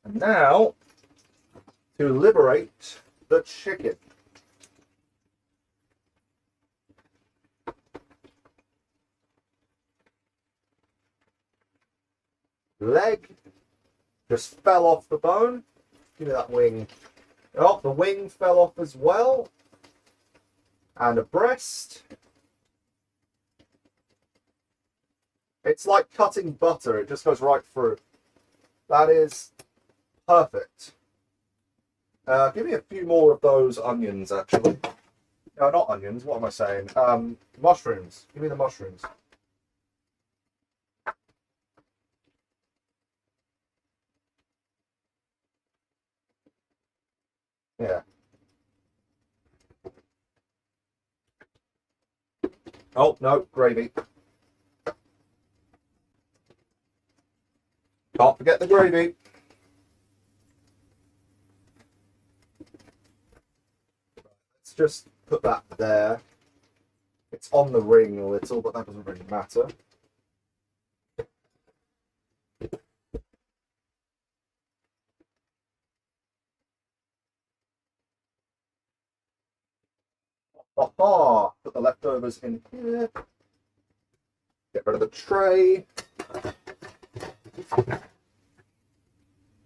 And now, to liberate the chicken. Leg just fell off the bone. Give me that wing. Oh, the wing fell off as well. And a breast. It's like cutting butter. It just goes right through. That is perfect. Give me a few more of those onions, actually. No, not onions. What am I saying? Mushrooms. Give me the mushrooms. Yeah. Oh, no, gravy. Can't forget the gravy. Let's just put that there. It's on the ring a little, but that doesn't really matter. Aha! Put the leftovers in here. Get rid of the tray.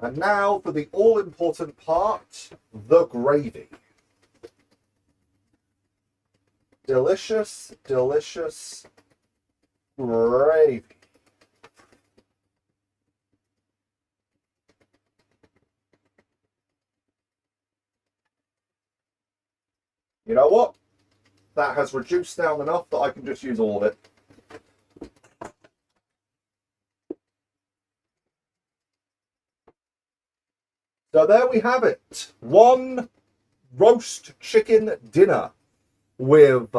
And now for the all-important part, the gravy. Delicious, delicious gravy. You know what? That has reduced down enough that I can just use all of it. So there we have it. One roast chicken dinner with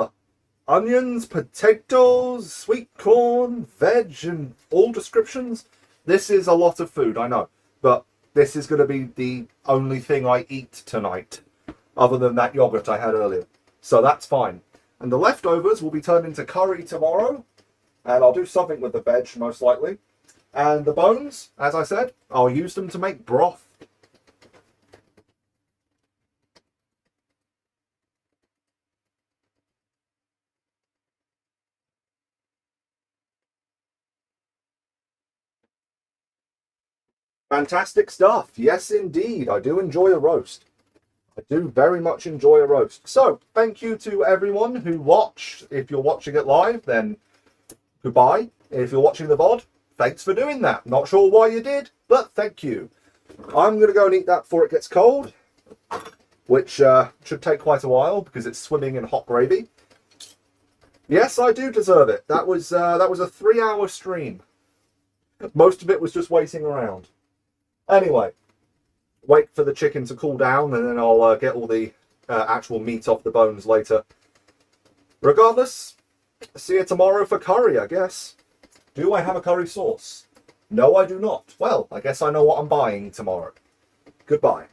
onions, potatoes, sweet corn, veg, and all descriptions. This is a lot of food, I know. But this is going to be the only thing I eat tonight, other than that yogurt I had earlier. So that's fine. And the leftovers will be turned into curry tomorrow. And I'll do something with the veg, most likely. And the bones, as I said, I'll use them to make broth. Fantastic stuff. Yes, indeed. I do enjoy a roast. I do very much enjoy a roast. So, thank you to everyone who watched. If you're watching it live, then goodbye. If you're watching the VOD, thanks for doing that. Not sure why you did, but thank you. I'm going to go and eat that before it gets cold, which should take quite a while because it's swimming in hot gravy. Yes, I do deserve it. That was a 3-hour stream. Most of it was just waiting around. Anyway, wait for the chicken to cool down and then I'll get all the actual meat off the bones later. Regardless, see you tomorrow for curry, I guess. Do I have a curry sauce? No, I do not. Well, I guess I know what I'm buying tomorrow. Goodbye.